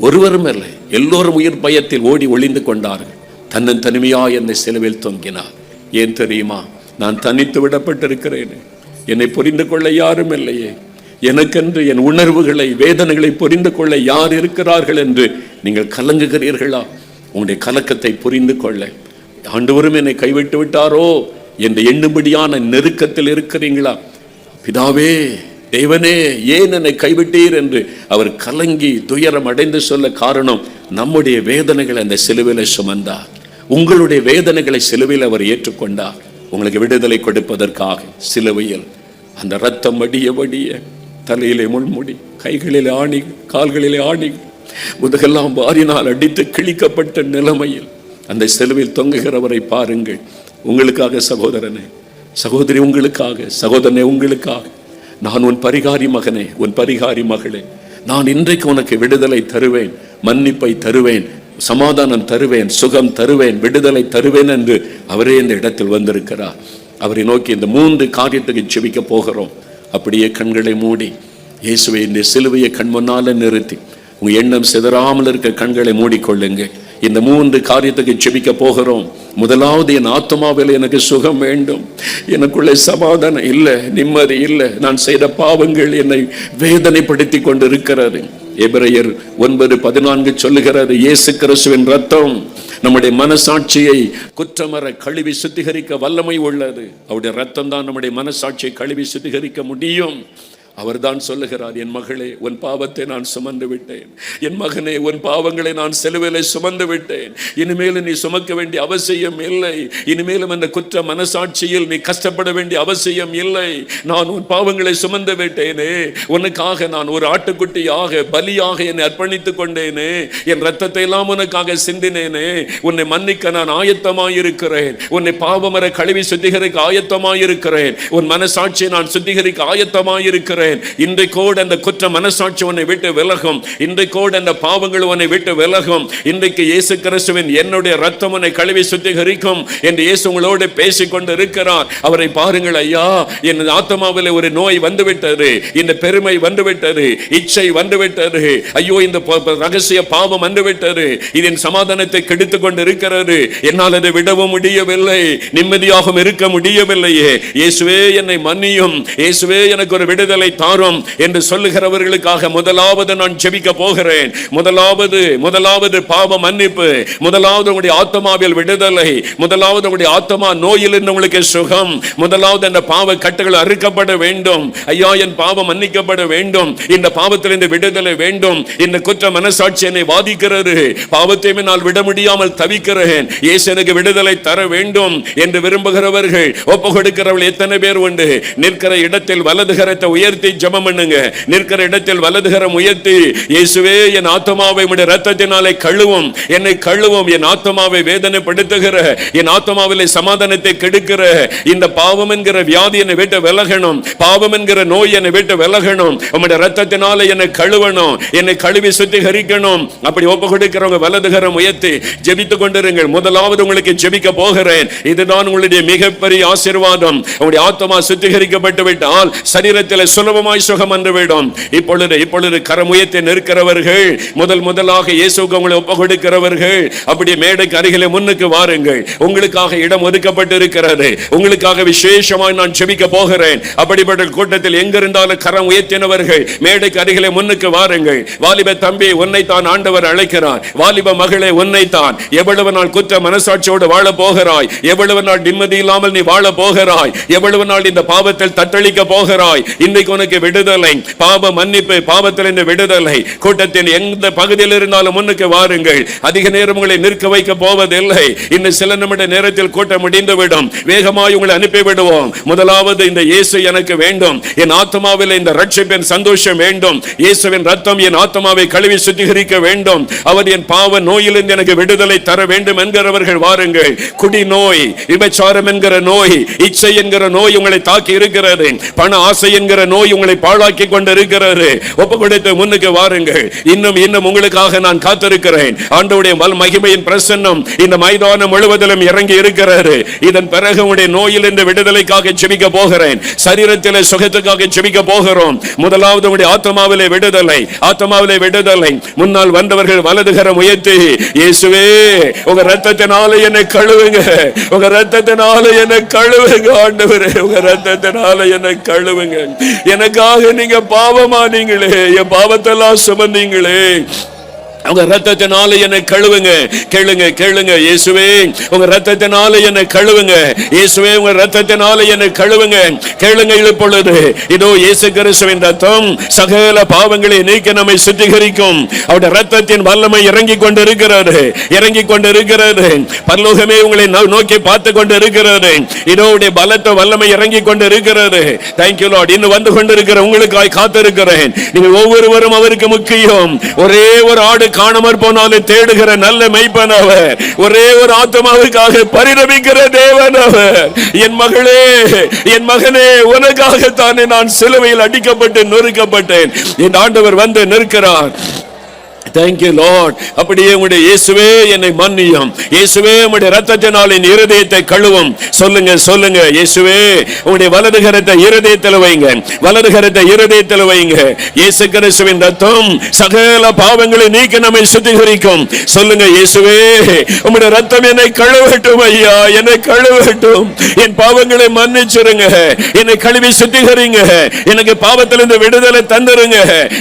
ஒருவரும் இல்லை. எல்லோரும் உயிர் பயத்தில் ஓடி ஒளிந்து கொண்டார்கள். தன்னன் தனிமையாய் என்னை சிலுவையில் தொங்கினார். ஏன் தெரியுமா? நான் தனித்து விடப்பட்டிருக்கிறேன், என்னை புரிந்து கொள்ள யாரும் இல்லையே, எனக்கென்று என் உணர்வுகளை வேதனைகளை புரிந்து கொள்ள யார் இருக்கிறார்கள் என்று நீங்கள் கலங்குகிறீர்களா? உங்களுடைய கலக்கத்தை புரிந்து கொள்ள ஆண்டவரும் என்னை கைவிட்டு விட்டாரோ என்று எண்ணும்படியான நெருக்கத்தில் இருக்கிறீங்களா? பிதாவே, தேவனே, ஏன் என்னை கைவிட்டீர் என்று அவர் கலங்கி துயரம் அடைந்து சொல்ல காரணம், நம்முடைய வேதனைகளை அந்த சிலுவையில் சுமந்தார். உங்களுடைய வேதனைகளை சிலுவையில் அவர் ஏற்றுக்கொண்டார். உங்களுக்கு விடுதலை கொடுப்பதற்காக சிலுவையில் அந்த ரத்தம் வடிய வடிய, தலையிலே முள்முடி, கைகளிலே ஆணி, கால்களிலே ஆணி, முதுகெல்லாம் வாரினால் அடித்து கிழிக்கப்பட்ட நிலைமையில் அந்த சிலுவையில் தொங்குகிறவரை பாருங்கள். உங்களுக்காக சகோதரனே, சகோதரி, உங்களுக்காக சகோதரனே, உங்களுக்காக நான் உன் பரிகாரி மகனே, உன் பரிகாரி மகளே, நான் இன்றைக்கு உனக்கு விடுதலை தருவேன், மன்னிப்பை தருவேன், சமாதானம் தருவேன், சுகம் தருவேன், விடுதலை தருவேன் என்று அவரே இந்த இடத்தில் வந்திருக்கிறார். அவரை நோக்கி இந்த 3 காரியத்துக்கு ஜெபிக்க போகிறோம். அப்படியே கண்களை மூடி இயேசுவை இந்த சிலுவையை கண் முன்னால நிறுத்தி உங்க எண்ணம் சிதறாமல் இருக்க கண்களை மூடிக்கொள்ளுங்க. இந்த 3 காரியத்துக்கு ஜெபிக்க போகிறோம். முதலாவது, என் ஆத்மாவில் எனக்கு சுகம் வேண்டும். எனக்குள்ளே சமாதானம் இல்லை, நிம்மதி இல்லை. நான் செய்த பாவங்கள் என்னை வேதனைப்படுத்தி கொண்டு இருக்கிறது. எபிரேயர் 9:14 சொல்லுகிறது, இயேசு கிறிஸ்துவின் ரத்தம் நம்முடைய மனசாட்சியை குற்றமற கழுவி சுத்திகரிக்க வல்லமை உள்ளது. அவருடைய ரத்தம் தான் நம்முடைய மனசாட்சியை கழுவி சுத்திகரிக்க முடியும். அவர் தான் சொல்லுகிறார், என் மகளே, உன் பாவத்தை நான் சுமந்து விட்டேன். என் மகனே, உன் பாவங்களை நான் சிலுவையிலே சுமந்து விட்டேன். இனிமேலும் நீ சுமக்க வேண்டிய அவசியம் இல்லை. இனிமேலும் அந்த குற்ற மனசாட்சியில் நீ கஷ்டப்பட வேண்டிய அவசியம் இல்லை. நான் உன் பாவங்களை சுமந்து விட்டேனே. உனக்காக நான் ஒரு ஆட்டுக்குட்டியாக பலியாக என்னை அர்ப்பணித்துக் கொண்டேனே. என் ரத்தத்தை எல்லாம் உனக்காக சிந்தினேனே. உன்னை மன்னிக்க நான் ஆயத்தமாயிருக்கிறேன். உன்னை பாவமர கழுவி சுத்திகரிக்க ஆயத்தமாயிருக்கிறேன். உன் மனசாட்சியை நான் சுத்திகரிக்க ஆயத்தமாயிருக்கிறேன். இன்றைக்கோடு அந்த குற்ற மனசாட்சி உன்னை விட்டு விலகும். இன்றைக்கோடு அந்த பாவங்கள் உன்னை விட்டு விலகும். இன்றைக்கு இயேசு கிறிஸ்துவின் என்னுடைய ரத்தம் உன்னை கழுவி சுத்திகரிக்கும் என்று இயேசு உங்களோடு பேசிக் கொண்டு இருக்கிறார். அவரை பாருங்கள், ஐயா, என் ஆத்மாவில் ஒரு நோய் வந்துவிட்டது, இந்த பெருமை வந்துவிட்டது, இச்சை வந்துவிட்டது, ஐயோ இந்த ரகசிய பாவம் வந்துவிட்டது, இதன் சமாதானத்தை கெடுத்துக் கொண்டு இருக்கிறது, என்னால் அதை விடவும் முடியவில்லை, நிம்மதியாகவும் இருக்க முடியவில்லையே. இயேசுவே என்னை மன்னியும், இயேசுவே எனக்கு ஒரு விடுதலை தாரும் என்று சொல்லுகிறவர்களுக்காக முதலாவது நான் ஜெபிக்க போகிறேன். முதலாவது பாவ மன்னிப்பு, முதலாவது உங்களுடைய ஆத்மாவில் விடுதலை, முதலாவது உங்களுடைய ஆத்மா நோயிலிருந்து உங்களுக்கு சுகம், முதலாவது அந்த பாவ கட்டுகள் அறுக்கப்பட வேண்டும். ஐயா, என் பாவம் மன்னிக்கப்பட வேண்டும், இந்த பாவத்திலிருந்து விடுதலை வேண்டும். இந்த குற்ற மனசாட்சி என்னை வாதிக்கிறது, பாவத்தையுமே நான் விட முடியாமல் தவிக்கிறேன், இயேசு எனக்கு விடுதலை தர வேண்டும் என்று விரும்புகிறவர்கள், ஒப்பு கொடுக்கிறவர்கள் எத்தனை பேர் உண்டு? நிற்கிற இடத்தில் வலது கரத்தை உயர்த்தி ஜெபம் பண்ணுங்க. நிற்கிற இடத்தில் வலது கரம் உயர்த்தி, இயேசுவே என் ஆத்மாவை உம்முடைய இரத்தத்தினாலே கழுவும், என்னை கழுவும், என் ஆத்மாவை வேதனைப்படுத்துகிற, என் ஆத்மாவிலே சமாதானத்தை கெடுக்கிற இந்த பாவம் என்கிற வியாதி என்னை விட்டு விலகணும், பாவம் என்கிற நோய் என்னை விட்டு விலகணும், உம்முடைய இரத்தத்தினாலே என்னை கழுவணும், என்னை கழுவி சுத்திகரிக்கணும். அப்படி ஒப்பு கொடுக்கிறவங்க வலது கரம் உயர்த்தி ஜெபித்துக் கொண்டிருங்கள். முதலாவது உங்களுக்கு ஜெபிக்க போகிறேன். இதுதான் உங்களுடைய மிகப்பெரிய ஆசீர்வாதம். உங்களுடைய ஆத்மா சுத்திகரிக்கப்பட்டு விட்டால் சரீரத்தில் சுலபமாய் சுகம் வந்துவிடும். இப்பொழுது கரம் உயர்த்தி நிற்கிறவர்கள், முதலாக இயேசுவுக்கு உங்களை ஒப்பு கொடுக்கிறவர்கள், அப்படியே மேடைக்கு அருகிலே முன்னுக்கு வாருங்கள். உங்களுக்காக இடம் ஒதுக்கப்பட்டு இருக்கிறது. உங்களுக்காக விசேஷமாய் நான் ஜெபிக்க போகிறேன். அப்படிப்பட்ட கூட்டத்தில் எங்கிருந்தாலும் கரம் உயர்த்தினவர்கள் மேடைக்கு அருகிலே முன்னுக்கு வாருங்கள். வாலிப தம்பி, உன்னை தான் ஆண்டவர் அழைக்கிறார். வாலிப மகளே, உன்னை தான். எவ்வளவு நாள் குற்ற மனசாட்சியோடு வாழ போகிறாய்? எவ்வளவு நாள் நிம்மதி இல்லாமல் நீ வாழ போகிறாய்? எவ்வளவு நாள் இந்த பாவத்தில் தத்தளிக்க போகிறாய்? இன்றைக்கு உனக்கு விடுதலை, பாவ மன்னிப்பு, பாவத்திலிருந்து விடுதலை. கூட்டத்தின் எந்த பகுதியில் இருந்தாலும் முன்னுக்கு வாருங்கள். அதிக நேரம் உங்களை நிற்க வைக்க போவதில்லை. இன்னும் சில நிமிட நேரத்தில் கூட்டம் முடிந்துவிடும். வேகமாய் உங்களை அனுப்பி விடுவோம். முதலாவது, இந்த இயேசு எனக்கு வேண்டும், என் ஆத்மாவில் இந்த ரட்சிப்பின் சந்தோஷம் வேண்டும், இயேசுவின் ரத்தம் என் ஆத்மாவை கழுவி சுத்திகரிக்க வேண்டும், அவர் என் பாவ நோயிலிருந்து எனக்கு விடுதலை தர வேண்டும் என்கிறவர்கள் வாருங்கள். குடி நோய், விபச்சாரம் என்கிற நோய், இச்சை என்கிற நோய் உங்களை தாக்கி இருக்கிறது, பண ஆசை என்கிற நோய் உங்களை பாழாக்கி கொண்டு இருக்கிறது. ஒப்பு கொடுத்து முன்னுக்கு வாருங்கள். இன்னும் உங்களுக்காக நான் காத்திருக்கிறேன். ஆண்டவருடைய மகிமையின் பிரசன்னம் இந்த மைதானம் முழுவதிலும் இறங்கி இருக்கிறது. இதன் பிறகு உங்களுடைய நோயிலிருந்து விடுதலைக்காக ஜெபிக்க போகிறேன். சரீரத்திலே சுகத்துக்காக ஜெபிக்க போகிறோம். முதலாவது உங்களுடைய ஆத்மாவிலே விடுதலை. முன்னால் வந்தவர்கள் வலது கரம் உயர்த்தி, இயேசுவே உங்க இரத்தத்தினாலே என்னை கழுவுங்க, உங்க இரத்தத்தினாலே என்னை கழுவுங்க ஆண்டவரே, உங்க இரத்தத்தினாலே என்னை கழுவுங்க. எனக்காக நீங்க பாவமானீங்களே, என் பாவத்தெல்லாம் சுமந்தீங்களே, உங்க ரத்தத்தினால என்னை கழுவுங்க. கேளுங்க இயேசுவே உங்க ரத்தத்தினால என்னை கழுவுங்க, இயேசுவே உங்க ரத்தத்தினால என்னை கழுவுங்க. கேளுங்க இப்பொழுது. இதோ இயேசு கிறிஸ்துவின் ரத்தம் சகல பாவங்களை நீக்கி நம்மை சுத்திகரிக்கும். அவருடைய ரத்தத்தின் வல்லமை இறங்கி கொண்டிருக்கிறது. பரலோகமே உங்களை நோக்கி பார்த்து கொண்டிருக்கிறது. இதோ பலத்த வல்லமை இறங்கி கொண்டிருக்கிறது. Thank you Lord. இன்னும் வந்து கொண்டிருக்கிற உங்களுக்காய் காத்திருக்கிறேன். நீங்கள் ஒவ்வொருவரும் அவருக்கு முக்கியம். ஒரே ஒரு ஆடு காணாமற் போனாலும் தேடுகிற நல்ல மெய்ப்பன் அவர். ஒரே ஒரு ஆத்மாவுக்காக பரிதபிக்கிற தேவன் அவர். என் மகளே, என் மகனே, உனக்காகத்தானே நான் சிலுவையில் அடிக்கப்பட்டு நொறுக்கப்பட்டேன். என் ஆண்டவர் வந்து நிற்கிறார். Thank you Lord. அப்படியே உம்முடைய இயேசுவே என்னை மன்னியும், இயேசுவே உம்முடைய இரத்தத்தினால் என் இருதயத்தை கழுவும். சொல்லுங்க சொல்லுங்க, இயேசுவே உம்முடைய வலது கரத்தை இருதயத்தில் வைங்க, வலது கரத்தை இருதயத்தில் வைங்க. இயேசு கிறிஸ்துவின் இரத்தம் சகல பாவங்களை நீக்கி நம்மை சுத்திகரிக்கும். சொல்லுங்க, இயேசுவே உம்முடைய இரத்தம் என்னை கழுவட்டும் ஐயா, என்னை கழுவட்டும், என் பாவங்களை மன்னிச்சிருங்க, என்னை கழுவி சுத்திகரிங்க, எனக்கு பாவத்திலிருந்து விடுதலை தந்துருங்க.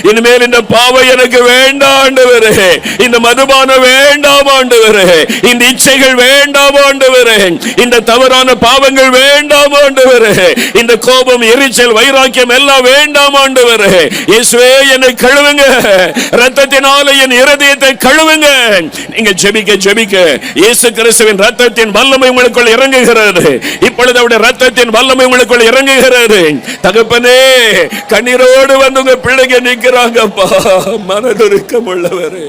இனிமேல் இந்த பாவம் எனக்கு வேண்டாம் ஆண்டவரே, இந்த மதுபானம் வேண்டாம் ஆண்டவரே, இந்த இச்சைகள் வேண்டாம் ஆண்டவரே, இந்த தவறான பாவங்கள் வேண்டாம் ஆண்டவரே, இந்த கோபம், எரிச்சல், வைராக்கியம் எல்லாம் வேண்டாம் ஆண்டவரே. இயேசுவே என்னை கழுவுங்க, இரத்தத்தினால என் இருதயத்தை கழுவுங்க. நீங்க ஜெபிக்க ஜெபிக்க இயேசு கிறிஸ்துவின் இரத்தத்தின் வல்லமை உங்களுக்குள் இறங்குகிறது. இப்பொழுது அவருடைய இரத்தத்தின் வல்லமை உங்களுக்குள் இறங்குகிறது. தகப்பனே, கண்ணீரோடு வந்து உங்க பிள்ளைங்க நிற்கிறாங்கப்பா, மனதுருக்கம் உள்ளவரே,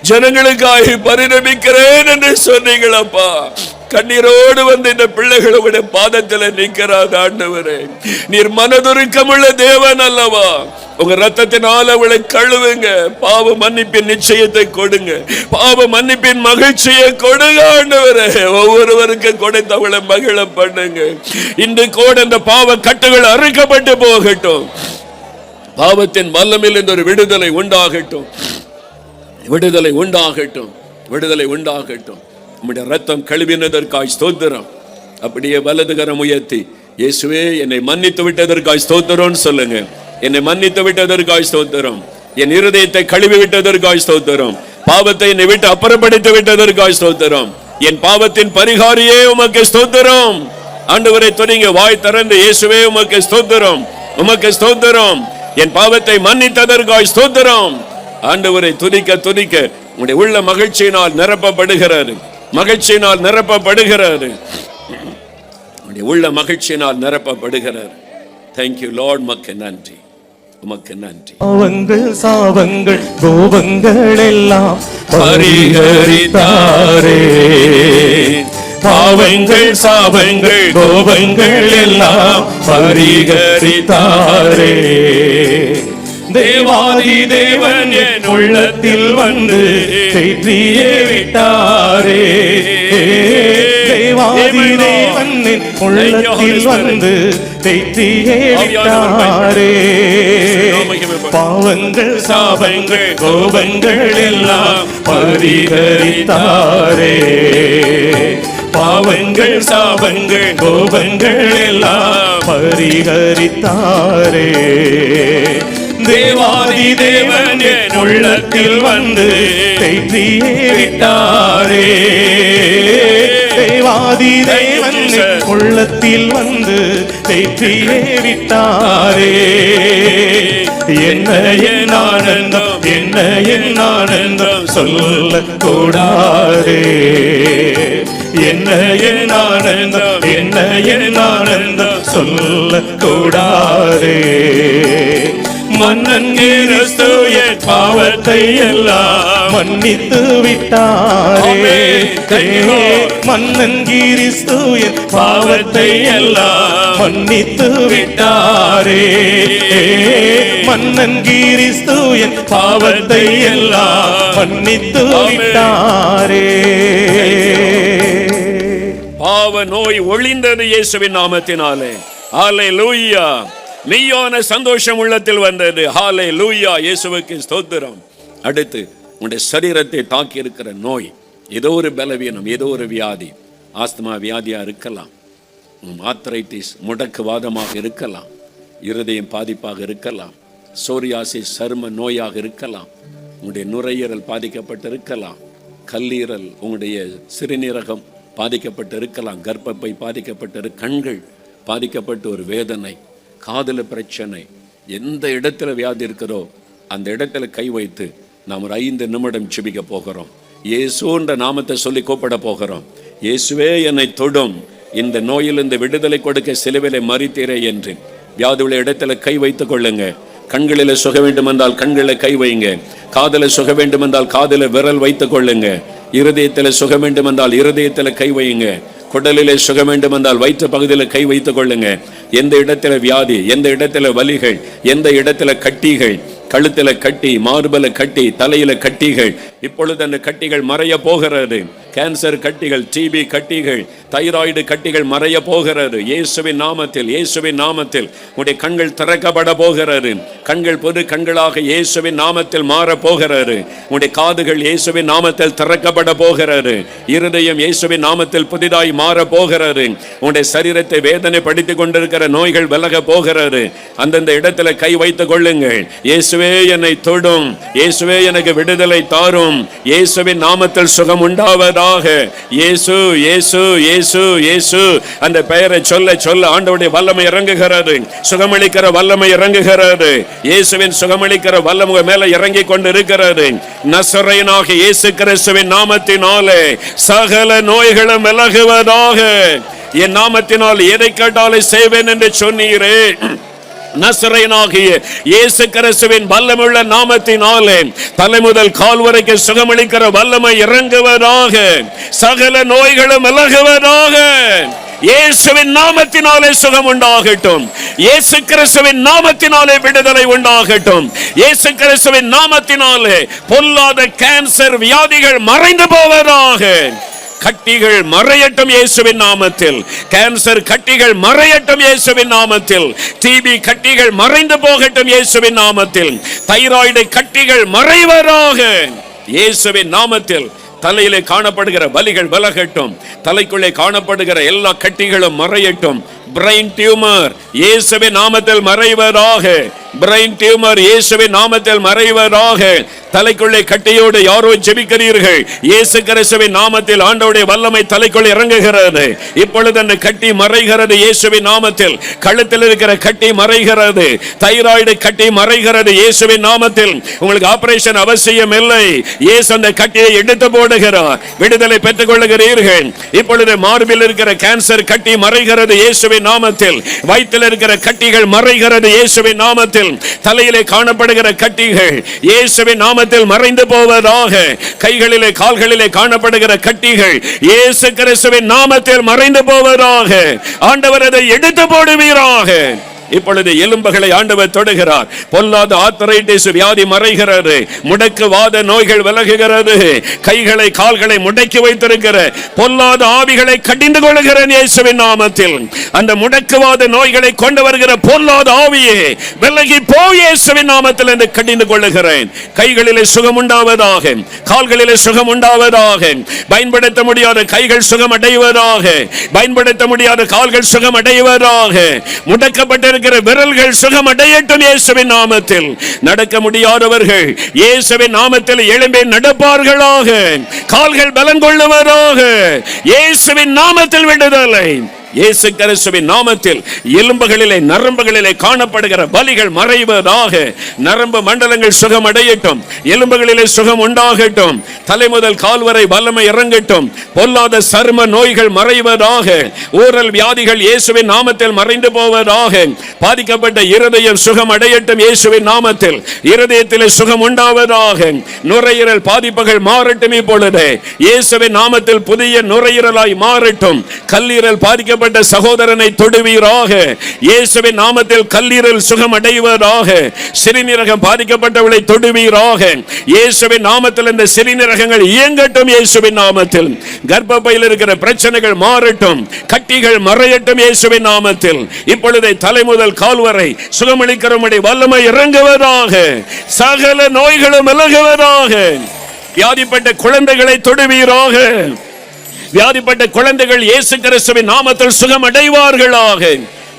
ஜனங்களுக்காக பரிணமிக்கிறேன் என்று சொன்னீங்களப்பா. கண்ணீரோடு வந்து இந்த பிள்ளைகளுடைய பாதத்தில் நிற்கிறாங்க ஆண்டவரே. நீர் மனதுருக்கமுள்ள தேவன் அல்லவா? உங்க ரத்தத்தினால் அவளை கழுவுங்க, பாவ மன்னிப்பின் நிச்சயத்தை கொடுங்க, பாவ மன்னிப்பின் மகிழ்ச்சியை கொடுங்க ஆண்டவரே. ஒவ்வொருவருக்கு கொடுத்து அவளை மகிழ பண்ணுங்க. இன்று கூட இந்த பாவ கட்டுகள் அறுக்கப்பட்டு போகட்டும். பாவத்தின் வல்லமையில் இந்த ஒரு விடுதலை உண்டாகட்டும், விடுதலை உண்டாகட்டும், விடுதலை உண்டாகட்டும். நம்முடைய ரத்தம் கழுவினதற்காய் ஸ்தோத்திரம். அப்படியே வலது கரம் உயர்த்தி, இயேசுவே என்னை மன்னித்து விட்டதற்காய் ஸ்தோத்திரம் சொல்லுங்க. என்னை மன்னித்து விட்டதற்காய் ஸ்தோத்திரம், என் இருதயத்தை கழுவி விட்டதற்காய் ஸ்தோத்திரம், பாவத்தை என்னை விட்டு அப்புறப்படுத்தி விட்டதற்காய் ஸ்தோத்திரம், என் பாவத்தின் பரிகாரியே உமக்கு ஸ்தோத்திரம். ஆண்டவரை துணிங்க, வாய் திறந்து, இயேசுவே உமக்கு ஸ்தோத்திரம், உமக்கு ஸ்தோத்திரம், என் பாவத்தை மன்னித்ததற்காய் ஸ்தோத்திரம். ஆண்டவரை துதிக்க துதிக்க உங்களுடைய உள்ள மகிழ்ச்சியினால் நிரப்பப்படுகிறாரு, மகிழ்ச்சியினால் நிரப்பப்படுகிறாரு, உங்களுடைய உள்ள மகிழ்ச்சியினால் நிரப்பப்படுகிறார். தேங்க்யூ லார்ட், உமக்கு நன்றி, உமக்கு நன்றி. பாவங்கள் சாபங்கள் கோபங்கள் எல்லாம் பரிஹரித்தாரே, பாவங்கள் சாபங்கள் கோபங்கள் எல்லாம் பரிஹரித்தாரே. தேவாதி தேவன் என் உள்ளத்தில் வந்து தேற்றியே விட்டாரே, தேவாதி தேவன் என் உள்ளத்தில் வந்து தேற்றியே விட்டாரே. பாவங்கள் சாபங்கள் கோபங்கள் எல்லாம் பரிஹரித்தாரே, பாவங்கள் சாபங்கள் கோபங்கள் எல்லாம் பரிஹரித்தாரே. தேவாதி தேவன் என் உள்ளத்தில் வந்து தேற்றியே விட்டாரே, தேவாதி தேவன் என் உள்ளத்தில் வந்து தேற்றியே விட்டாரே. என்ன என் ஆனந்தம், என்ன என் ஆனந்தம் சொல்லக்கூடாதே, என்ன என் ஆனந்தம், என்ன என் ஆனந்தம் சொல்லக்கூடாதே. மன்னன் கிறிஸ்து என் பாவத்தை எல்லாம் மன்னித்து விட்டாரே, மன்னன் கிறிஸ்து என் பாவத்தை எல்லாம் மன்னித்து விட்டாரே, மன்னன் கிறிஸ்து என் பாவத்தை எல்லாம் மன்னித்து விட்டாரே. பாவ நோய் ஒளிந்தது இயேசுவின் நாமத்தினாலே. ஹல்லேலூயா. மெய்யான சந்தோஷம் உள்ளத்தில் வந்தது. ஹல்லேலூயா, இயேசுவுக்கு ஸ்தோத்திரம். அடுத்து, உங்களுடைய சரீரத்தை தாக்கி இருக்கிற நோய், ஏதோ ஒரு பலவீனம், ஏதோ ஒரு வியாதி, ஆஸ்துமா வியாதியா இருக்கலாம், ஆர்த்ரைட்டிஸ் முடக்குவாதமாக இருக்கலாம், இருதயம் பாதிப்பாக இருக்கலாம், சோரியாசிஸ் சரும நோயாக இருக்கலாம், உங்களுடைய நுரையீரல் பாதிக்கப்பட்டிருக்கலாம், கல்லீரல், உங்களுடைய சிறுநீரகம் பாதிக்கப்பட்டு இருக்கலாம், கர்ப்பப்பை பாதிக்கப்பட்டு, கண்கள் பாதிக்கப்பட்டு ஒரு வேதனை, காதல பிரச்சனை, எந்த இடத்துல வியாதி இருக்கிறோ அந்த இடத்துல கை வைத்து நாம் ஒரு 5 நிமிடம் ஜெபிக்க போகிறோம். இயேசுன்ற நாமத்தை சொல்லி கூப்பிட போகிறோம். இயேசுவே என்னை தொடும், இந்த நோயிலிருந்து விடுதலை கொடுக்க சிலுவையிலே மரித்தீரே என்று வியாதியுள்ள இடத்துல கை வைத்துக் கொள்ளுங்க. கண்களில் சுக வேண்டும் என்றால் கண்களில் கை வைங்க, காதல சுக வேண்டும் என்றால் காதல விரல் வைத்துக் கொள்ளுங்க, இருதயத்தில் சுக வேண்டும் என்றால் இருதயத்தில் கை வையுங்க, குடலிலே சுக வேண்டும் என்றால் வயிற்று பகுதியில் கை வைத்துக் கொள்ளுங்க. எந்த இடத்துல வியாதி, எந்த இடத்துல வலிகள், எந்த இடத்துல கட்டிகள், கழுத்துல கட்டி, மார்பல கட்டி, தலையில கட்டிகள். இப்பொழுது அந்த கட்டிகள் மறைய போகிறது. கேன்சர் கட்டிகள், டிபி கட்டிகள், தைராய்டு கட்டிகள் மறைய போகிறது. இயேசுவின் நாமத்தில், இயேசுவின் நாமத்தில் உடைய கண்கள் திறக்கப்பட போகிறது. கண்கள் பொது கண்களாக இயேசுவின் நாமத்தில் மாற போகிறது. உடைய காதுகள் இயேசுவின் நாமத்தில் திறக்கப்பட போகிறது. இருதயம் இயேசுவின் நாமத்தில் புதிதாய் மாற போகிறது. உடைய சரீரத்தை வேதனை படித்துக் கொண்டிருக்கிற நோய்கள் விலக போகிறது. அந்தந்த இடத்துல கை வைத்துக் கொள்ளுங்கள். இயேசுவே என்னை தொடும், இயேசுவே எனக்கு விடுதலை தாரும், இயேசுவின் நாமத்தில் சுகம் உண்டாவதாக. இயேசு இயேசு இயேசு இயேசு அந்த பெயரை சொல்ல சொல்ல ஆண்டவருடைய வல்லமை இறங்குகிறது. சுகமளிக்கிற வல்லமை இறங்குகிறது. இயேசுவின் சுகமளிக்கிற வல்லமை மேல இறங்கி கொண்டு இருக்கிறது. நசரேயனாகிய இயேசு கிறிஸ்துவின் நாமத்தினாலே சகல நோய்களும் விலகுவதாக. என் நாமத்தினால் எதை கேட்டாலும் செய்வேன் என்று சொன்னீரே. நசரேயனாகிய இயேசு கிறிஸ்துவின் வல்லமையுள்ள நாமத்தினாலே தலை முதல் கால் வரைக்கும் சுகமளிக்கிற வல்லமை இறங்குவதாக. சகல நோய்களும் விலகுவதாக. இயேசுவின் நாமத்தினாலே சுகம் உண்டாகட்டும். இயேசு கிறிஸ்துவின் நாமத்தினாலே விடுதலை உண்டாகட்டும். இயேசு கிறிஸ்துவின் நாமத்தினாலே பொல்லாத கேன்சர் வியாதிகள் மறைந்து போவதாக. கட்டிகள் மறையட்டும் இயேசுவின் நாமத்தில். கேன்சர் கட்டிகள் மறையட்டும் இயேசுவின் நாமத்தில். டிபி கட்டிகள் மறைந்து போகட்டும் இயேசுவின் நாமத்தில். தைராய்டு கட்டிகள் மறைவதாக இயேசுவின் நாமத்தில். தலையிலே காணப்படுகிற வலிகள் விலகட்டும். தலைக்குள்ளே காணப்படுகிற எல்லா கட்டிகளும் மறையட்டும். பிரெயின் டியூமர் இயேசுவின் நாமத்தில் மறைவதாக. பிரெயின் டியூமர் இயேசுவின் நாமத்தில் மறைவதாக. தலைக்குள்ளே கட்டியோடு யாரோ ஜெபிக்கிறீர்கள். இயேசு கிறிஸ்துவின் நாமத்தில் ஆண்டவருடைய வல்லமை தலைக்குள்ளே இறங்குகிறது. இப்பொழுது அந்த கட்டி மறைகிறது இயேசுவின் நாமத்தில். கழுத்தில் இருக்கிற கட்டி மறைகிறது. தைராய்டு கட்டி மறைகிறது இயேசுவின் நாமத்தில். உங்களுக்கு ஆபரேஷன் அவசியம் இல்லை. இயேசு அந்த கட்டியை எடுத்து போடுகிறார். விடுதலை பெற்றுக் கொள்ளுகிறீர்கள். இப்பொழுது மார்பில் இருக்கிற கேன்சர் கட்டி மறைகிறது இயேசுவின் நாமத்தில். வயிற்றில் இருக்கிற கட்டிகள் மறைகிறது இயேசுவின் நாமத்தில். தலையிலே காணப்படுகிற கட்டிகள் இயேசுவின் நாமத்தில் மறைந்து போவதாக. கைகளிலே கால்களிலே காணப்படுகிற கட்டிகள் இயேசு கிறிஸ்துவின் நாமத்தில் மறைந்து போவதாக. ஆண்டவர் அதை எடுத்து போடுவீராக. இப்பொழுது எலும்புகளை ஆண்டவர் தொடுகிறார். பொல்லாத ஆர்த்ரைட்டிஸ் வியாதி மறைகிறது. முடக்குவாத நோய்கள் விலகுகிறது. கைகளை கால்களை முடக்கி வைத்திருக்கிற பொல்லாத ஆவிகளை கடிந்து கொள்கிறேன் இயேசுவின் நாமத்தில். அந்த முடக்குவாத நோய்களை கொண்டு வருகிற பொல்லாத ஆவியே விலகி போ இயேசுவின் நாமத்தில் என்று கடிந்து கொள்கிறேன். கைகளிலே சுகம் உண்டாவதாக. கால்களிலே சுகம் உண்டாவதாக. பயன்படுத்த முடியாத கைகள் சுகம் அடைவதாக. பயன்படுத்த முடியாத கால்கள் சுகம் அடைவதாக. முடக்கப்பட்ட விரல்கள் சுகம் அடையட்டும் இயேசுவின் நாமத்தில். நடக்க முடியாதவர்கள் இயேசுவின் நாமத்தில் எழும்பி நடப்பார்களாக. கால்கள் பலம் கொள்ளுவதாக. இயேசுவின் நாமத்தில் விடுதலை. இயேசு கிறிஸ்துவின் நாமத்தில் எலும்புகளிலே நரம்புகளிலே காணப்படுகிற வலிகள் மறைவதாக. நரம்பு மண்டலங்கள் சுகம் அடையட்டும். எலும்புகளிலே சுகம் உண்டாகட்டும். தலை முதல் கால் வரை வல்லமை இறங்கட்டும். பொல்லாத சர்ம நோய்கள் மறைவதாக. ஊரல் வியாதிகள் இயேசுவின் நாமத்தில் மறைந்து போவதாக. பாதிக்கப்பட்ட இருதயம் சுகம் அடையட்டும் இயேசுவின் நாமத்தில். இருதயத்திலே சுகம் உண்டாவதாக. நுரையீரல் பாதிப்புகள் மாறட்டும் இப்பொழுது இயேசுவின் நாமத்தில். புதிய நுரையீரலாய் மாறட்டும். கல்லீரல் பாதிக்கப்பட்ட சகோதரனை தொடுவீராக. இயேசுவின் நாமத்தில் கல்லீரல் சுகம் அடைவதாக. சிறுநீரகம் பாதிக்கப்பட்டவளை தொடுவீராக. இயேசுவின் நாமத்தில் இந்த சிறுநீரகங்கள் இயங்கட்டும் இயேசுவின் நாமத்தில். கர்ப்பப்பையில் இருக்கிற பிரச்சனைகள் மாறட்டும். கட்டிகள் மறையட்டும் இயேசுவின் நாமத்தில். இப்பொழுது தலை முதல் கால் வரை சுகமளிக்கிறவருடைய வல்லமை இறங்குவதாக. சகல நோய்களும் விலகுவதாக. வியாதிப்பட்ட குழந்தைகளை தொடுவீராக. வியாதிப்பட்ட குழந்தைகள் இயேசு கிறிஸ்துவின் நாமத்தில் சுகம் அடைவார்களாக.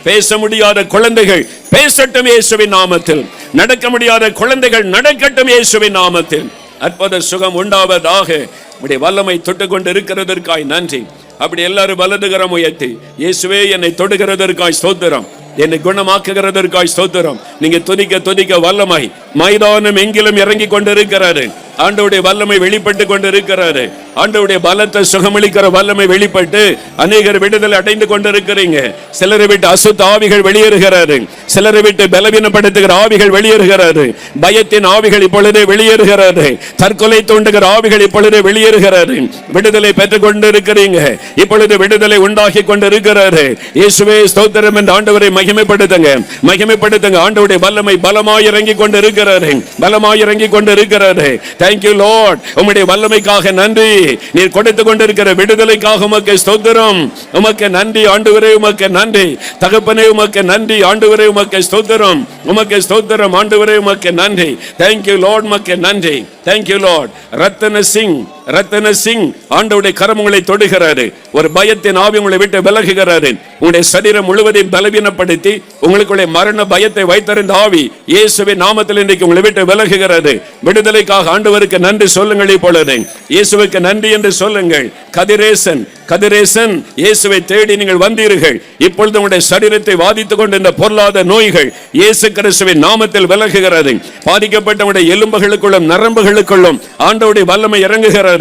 பேச முடியாத குழந்தைகள் பேசட்டும் இயேசுவின் நாமத்தில். நடக்க முடியாத குழந்தைகள் நடக்கட்டும் இயேசுவின் நாமத்தில். அற்புத சுகம் உண்டாவதாக. உடைய வல்லமை தொட்டு கொண்டு இருக்கிறதற்காய் நன்றி. அப்படி எல்லாரும் வலதுகரம் உயர்த்தி இயேசுவே என்னை தொடுகிறதற்காய் ஸ்தோத்திரம், என்னை குணமாக்குகிறதற்காய் ஸ்தோத்திரம். நீங்க துதிக்க துதிக்க வல்லமை மைதானம் எங்கிலும் இறங்கி கொண்டிருக்கிறாரு. ஆண்டவருடைய வல்லமை வெளிப்பட்டு கொண்டிருக்கிறாரு. ஆண்டவருடைய பலத்தை சுகமளிக்கிற வல்லமை வெளிப்பட்டு அநேகர் விடுதலை அடைந்து கொண்டிருக்கிறீங்க. சிலரை விட்டு அசுத்த ஆவிகள் வெளியேறுகிறாரு, சிலரை விட்டு பலவீனப்படுத்துகிற ஆவிகள் வெளியேறுகிறாரு, பயத்தின் ஆவிகள் இப்பொழுதே வெளியேறுகிறாரு, தற்கொலை தூண்டுகிற ஆவிகள் இப்பொழுதே வெளியேறுகிறாரு. விடுதலை பெற்றுக் கொண்டிருக்கிறீங்க. இப்பொழுது விடுதலை உண்டாகி கொண்டிருக்கிறாரு. இயேசுவே ஸ்தோத்திரம் என்று ஆண்டவரை மகிமைப்படுத்துங்க, மகிமைப்படுத்துங்க. ஆண்டவருடைய வல்லமை பலமாய் இறங்கி கொண்டிருக்கிறாரு, பலமாய் இறங்கி கொண்டிருக்கிறாரு. Thank you Lord. உம்முடைய வல்லமைக்காக நன்றி. நீர் கொடுத்து கொண்டிருக்கிற விடுதலைக்காக உமக்கு ஸ்தோத்திரம். உமக்கு நன்றி ஆண்டவரே, உமக்கு நன்றி தகப்பனே, உமக்கு நன்றி ஆண்டவரே, உமக்கு ஸ்தோத்திரம், உமக்கு ஸ்தோத்திரம் ஆண்டவரே, உமக்கு நன்றி. Thank you Lord, உமக்கு நன்றி. Thank you Lord. ரத்தன சிங், ரத்தன சிங் ஆண்டவருடைய கரம் உங்களை தொடுகிறாரு. ஒரு பயத்தின் ஆவி உங்களை விட்டு விலகுகிறாரு. உங்களுடைய சரீரம் முழுவதையும் பலவீனப்படுத்தி உங்களுக்குள்ளே மரண பயத்தை வைத்திருந்த ஆவி இயேசுவின் நாமத்தில் இன்றைக்கு உங்களை விட்டு விலகுகிறது. விடுதலைக்காக ஆண்டவருக்கு நன்றி சொல்லுங்கள். இப்பொழுது இயேசுவுக்கு நன்றி என்று சொல்லுங்கள். கதிரேசன், கதிரேசன், இயேசுவை தேடி நீங்கள் வந்தீர்கள். இப்பொழுது உங்களுடைய சரீரத்தை வாதித்துக் கொண்டிருந்த பொருளாத நோய்கள் இயேசு கிறிஸ்துவின் நாமத்தில் விலகுகிறது. பாதிக்கப்பட்டவருடைய எலும்புகளுக்குள்ளும் நரம்புகளுக்குள்ளும் ஆண்டவருடைய வல்லமை இறங்குகிறது.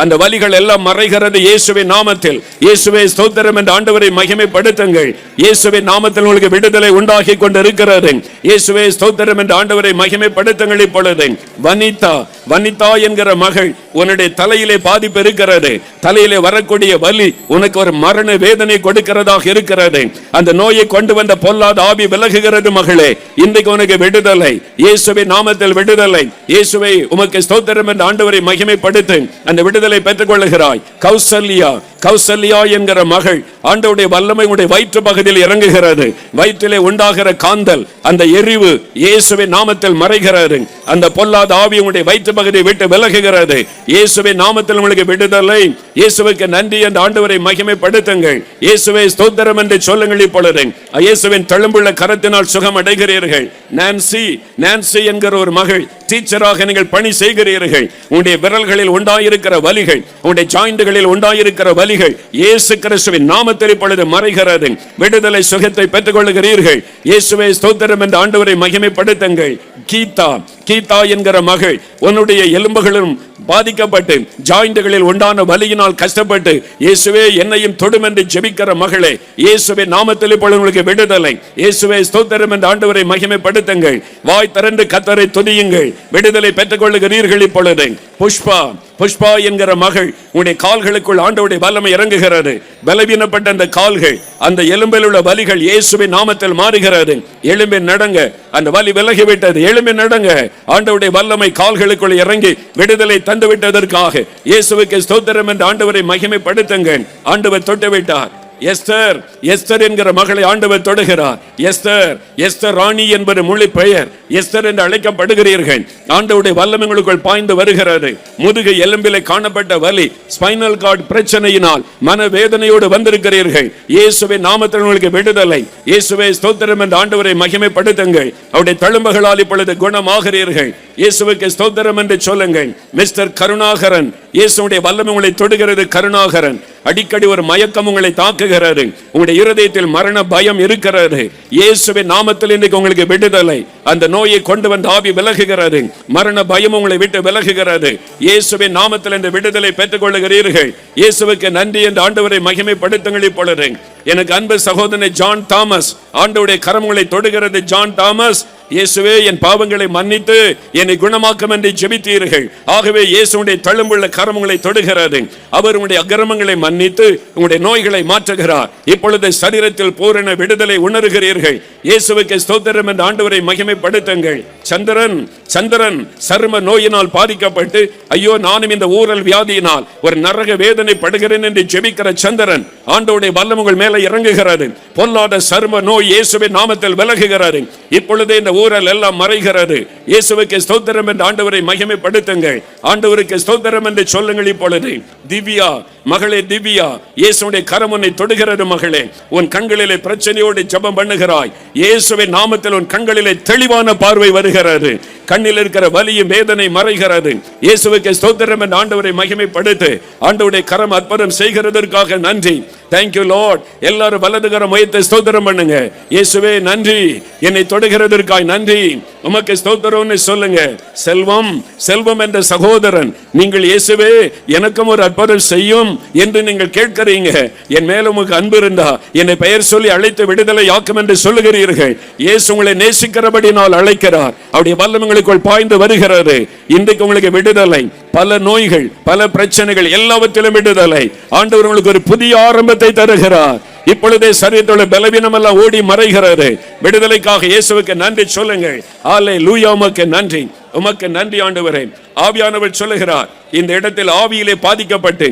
அந்த வலிகள் எல்லாம் மறைகிறது இயேசுவின் நாமத்தில். இயேசுவே ஸ்தோத்திரம் என்று ஆண்டவரை மகிமைப்படுத்துங்கள். இயேசுவின் நாமத்தில் உங்களுக்கு விடுதலை உண்டாகி கொண்டிருக்கிறது. இயேசுவே ஸ்தோத்திரம் என்று ஆண்டவரை மகிமைப்படுத்துங்கள். இப்பொழுது வனிதா, வனிதா என்கிற மகள், உன்னுடைய தலையிலே பாதிப்பு இருக்கிறது. தலையிலே வரக்கூடிய வலி உனக்கு ஒரு மரண வேதனை கொடுக்கிறதாக இருக்கிறது. அந்த நோயை கொண்டு வந்த பொல்லாத ஆவி விலகுகிறது மகளே. இன்றைக்கு உனக்கு விடுதலை, இயேசுவின் நாமத்தில் விடுதலை. இயேசுவை உமக்கு ஸ்தோத்திரம் என்று ஆண்டவரை மகிமைப்படுத்து அந்த விடுதலை பெற்றுக் கொள்ளுகிறாய். கௌசல்யா, கௌசல்யா என்கிற மகள், ஆண்டவருடைய வல்லமை உடைய வயிற்று பகுதியில் இறங்குகிறது. வயிற்றிலே உண்டாகிற காந்தல், அந்த எரிவு இயேசுவின் நாமத்தில் மறைகிறது. அந்த பொல்லாத ஆவி உடைய வயிற்று பகுதியை விட்டு விலகுகிறது. இயேசுவின் நாமத்தில் உங்களுக்கு விடுதலை. இயேசுவுக்கு நன்றி என்று ஆண்டவரை மகிமைப்படுத்துங்கள். இயேசுவை ஸ்தோத்திரம் என்று சொல்லுங்கள். இப்பொழுது இயேசுவின் தழும்புள்ள கரத்தினால் சுகம் அடைகிறீர்கள். நான்சி, நான்சி என்கிற ஒரு மகள், டீச்சராக நீங்கள் பணி செய்கிறீர்கள். உங்களுடைய விரல்களில் உண்டாயிருக்கிற வலிகள், உங்களுடைய ஜாயிண்டுகளில் உண்டாயிருக்கிற வலிகள் இயேசு கிறிஸ்துவின் நாமத்தில் இப்பொழுது மறைகிறது. விடுதலை சுகத்தை பெற்றுக் கொள்ளுகிறீர்கள். இயேசுவை ஸ்தோத்திரம் என்று ஆண்டவரை மகிமைப்படுத்துங்கள். கீதா, கீதா என்கிற மகள், உன்னுடைய எலும்புகளும் பாதிக்கப்பட்டு ஜாயிண்டுகளில் உண்டான வலியினால் கஷ்டப்பட்டு இயேசுவே என்னையும் தொடும் என்று ஜெபிக்கிற மகளே, இயேசுவின் நாமத்தில் இப்பொழுது உங்களுக்கு விடுதலை. இயேசுவை ஸ்தோத்திரம் என்று ஆண்டவரை மகிமைப்படுத்துங்கள். வாய் திறந்து கர்த்தரை துதியுங்கள். விடுதலை பெற்றுக் கொள்ளுகிறீர்கள். இப்பொழுது புஷ்பா, புஷ்பா என்கிற மகள், உன்னுடைய கால்களுக்குள் ஆண்டவருடைய வல்லமை இறங்குகிறது. பலவீனப்பட்ட அந்த கால்கள், அந்த எலும்பில் உள்ள வலிகள் இயேசுவின் நாமத்தில் மாறுகிறது. எலும்பி நடங்க, அந்த வலி விலகிவிட்டது. எலும்பி நடங்க. ஆண்டவருடைய வல்லமை கால்களுக்குள் இறங்கி விடுதலை தந்து விட்டதற்காக இயேசுவுக்கு ஸ்தோத்திரம் என்று ஆண்டவரை மகிமைப்படுத்துங்கள். ஆண்டவர் தொட்டு விட்டார். எஸ்தர், எஸ்தர் என்கிற மகளை ஆண்டவர் தொடுகிறார். எஸ்தர், எஸ்தர் ராணி என்பது மொழி பெயர். எஸ்தர் என்று அழைக்கப்படுகிறீர்கள். ஆண்டவருடைய வல்லமை உங்களுக்குள் பாய்ந்து வருகிறது. முதுகு எலும்பிலே காணப்பட்ட வலி, ஸ்பைனல் கார்டு பிரச்சனையினால் மனவேதனையோடு வந்திருக்கிறீர்கள். இயேசுவின் நாமத்தில் உங்களுக்கு விடுதலை. இயேசுவை ஸ்தோத்திரம் என்று ஆண்டவரை மகிமைப்படுத்துங்கள். அவருடைய தழும்புகளால் இப்பொழுது குணமாகிறீர்கள். இயேசுவுக்கு ஸ்தோத்திரம் என்று சொல்லுங்கள். மிஸ்டர் கருணாகரன், இயேசுடைய வல்லமை உங்களை தொடுகிறது. கருணாகரன், அடிக்கடி ஒரு மயக்கம் உங்களை தாக்குகிறது. உங்களுடைய இருதயத்தில் மரண பயம் இருக்கிறது. இயேசுவின் நாமத்தில் இன்றைக்கு உங்களுக்கு விடுதலை. அந்த நோயை கொண்டு வந்த ஆவி விலகுகிறது. மரண பயம் உங்களை விட்டு விலகுகிறது. இயேசுவின் நாமத்தில் இந்த விடுதலை பெற்றுக் கொள்ளுகிறீர்கள். இயேசுவுக்கு நன்றி என்று ஆண்டவரை மகிமைப்படுத்துங்கள். இப்பொழுது எனக்கு அன்பு சகோதரன் ஜான் தாமஸ், ஆண்டவருடைய கரம் உங்களை தொடுகிறது. ஜான் தாமஸ், இயேசுவே என் பாவங்களை மன்னித்து என்னை குணமாக்கும் என்று ஜெபித்தீர்கள். ஆகவே இயேசுடைய தழும்புள்ள கரம் உங்களை தொடுகிறது. அவர் உங்களுடைய அக்கிரமங்களை மன்னித்து உங்களுடைய நோய்களை மாற்றுகிறார். இப்பொழுது சரீரத்தில் பூரண விடுதலை உணர்கிறீர்கள். இயேசுவுக்கு ஸ்தோத்திரம் என்று ஆண்டவரை மகிமைப்படுத்துங்கள். சந்திரன், சந்திரன் சரும நோயினால் பாதிக்கப்பட்டு ஐயோ நானும் இந்த ஊரல் வியாதியினால் ஒரு நரக வேதனை படுகிறேன் என்று ஜெபிக்கிற சந்திரன், ஆண்டவருடைய வல்லம் உங்கள் மேல இறங்குகிறது. பொல்லாத சரும நோய் இயேசுவின் நாமத்தில் விலகுகிறது. இப்பொழுது இந்த ஊரல் எல்லாம் மறைகிறது. இயேசுவுக்கு ஸ்தோத்திரம் என்று ஆண்டவரை மகிமைப்படுத்துங்கள். ஆண்டவருக்கு ஸ்தோத்திரம் என்று சொல்லுங்கள். இப்பொழுது திவ்யா, மகளே திவ்யா, இயேசுடைய கரம் உன்னை தொடுகிறது. மகளே, உன் கண்களிலே பிரச்சனையோடு ஜெபம் பண்ணுகிறாய். இயேசுவின் நாமத்தில் உன் கண்களிலே தெளிவான பார்வை வருகிறது. கண்ணில் இருக்கிற வலியும் வேதனை மறைகிறது. இயேசுவுக்கு ஸ்தோத்திரம் என்று ஆண்டவரை மகிமைப்படுத்து. ஆண்டவருடைய கரம் அற்புதம் செய்கிறதற்காக நன்றி. Thank you Lord. எல்லாரும் வலதுகரம் உயர்த்தி ஸ்தோத்திரம் பண்ணுங்க. இயேசுவே நன்றி, என்னை தொடுகிறதற்காய் நன்றி, உமக்கு ஸ்தோத்திரம்னு சொல்லுங்க. செல்வம் செல்வம் என்ற சகோதரன், நீங்கள் இயேசுவே எனக்கும் ஒரு அற்புதம் செய்யும் என்று நீங்கள் கேட்கிறீங்க. என் மேல உமக்கு அன்பு இருந்தா என்னை பெயர் சொல்லி அழைத்து விடுதலை ஆக்கும் என்று சொல்லுகிறீர்கள். இயேசு உங்களை நேசிக்கிறபடி நான் அழைக்கிறார். அவருடைய வல்லமை உங்களுக்குள் பாய்ந்து வருகிறது. இன்றைக்கு உங்களுக்கு விடுதலை, பல நோய்கள், பல பிரச்சனைகள் எல்லாவற்றிலும் விடுதலை. ஆண்டவர் உங்களுக்கு ஒரு புதிய ஆரம்பத்தை தருகிறார். இப்பொழுதே சரீரத்தோட பலவீனம் எல்லாம் ஓடி மறைகிறது. விடுதலைக்காக இயேசுவுக்கு நன்றி சொல்லுங்கள். அல்லேலூயா, உமக்கு நன்றி, உமக்கு நன்றி ஆண்டவரே. ஆவியானவர் சொல்லுகிறார், இந்த இடத்தில் ஆவியிலே பாதிக்கப்பட்டு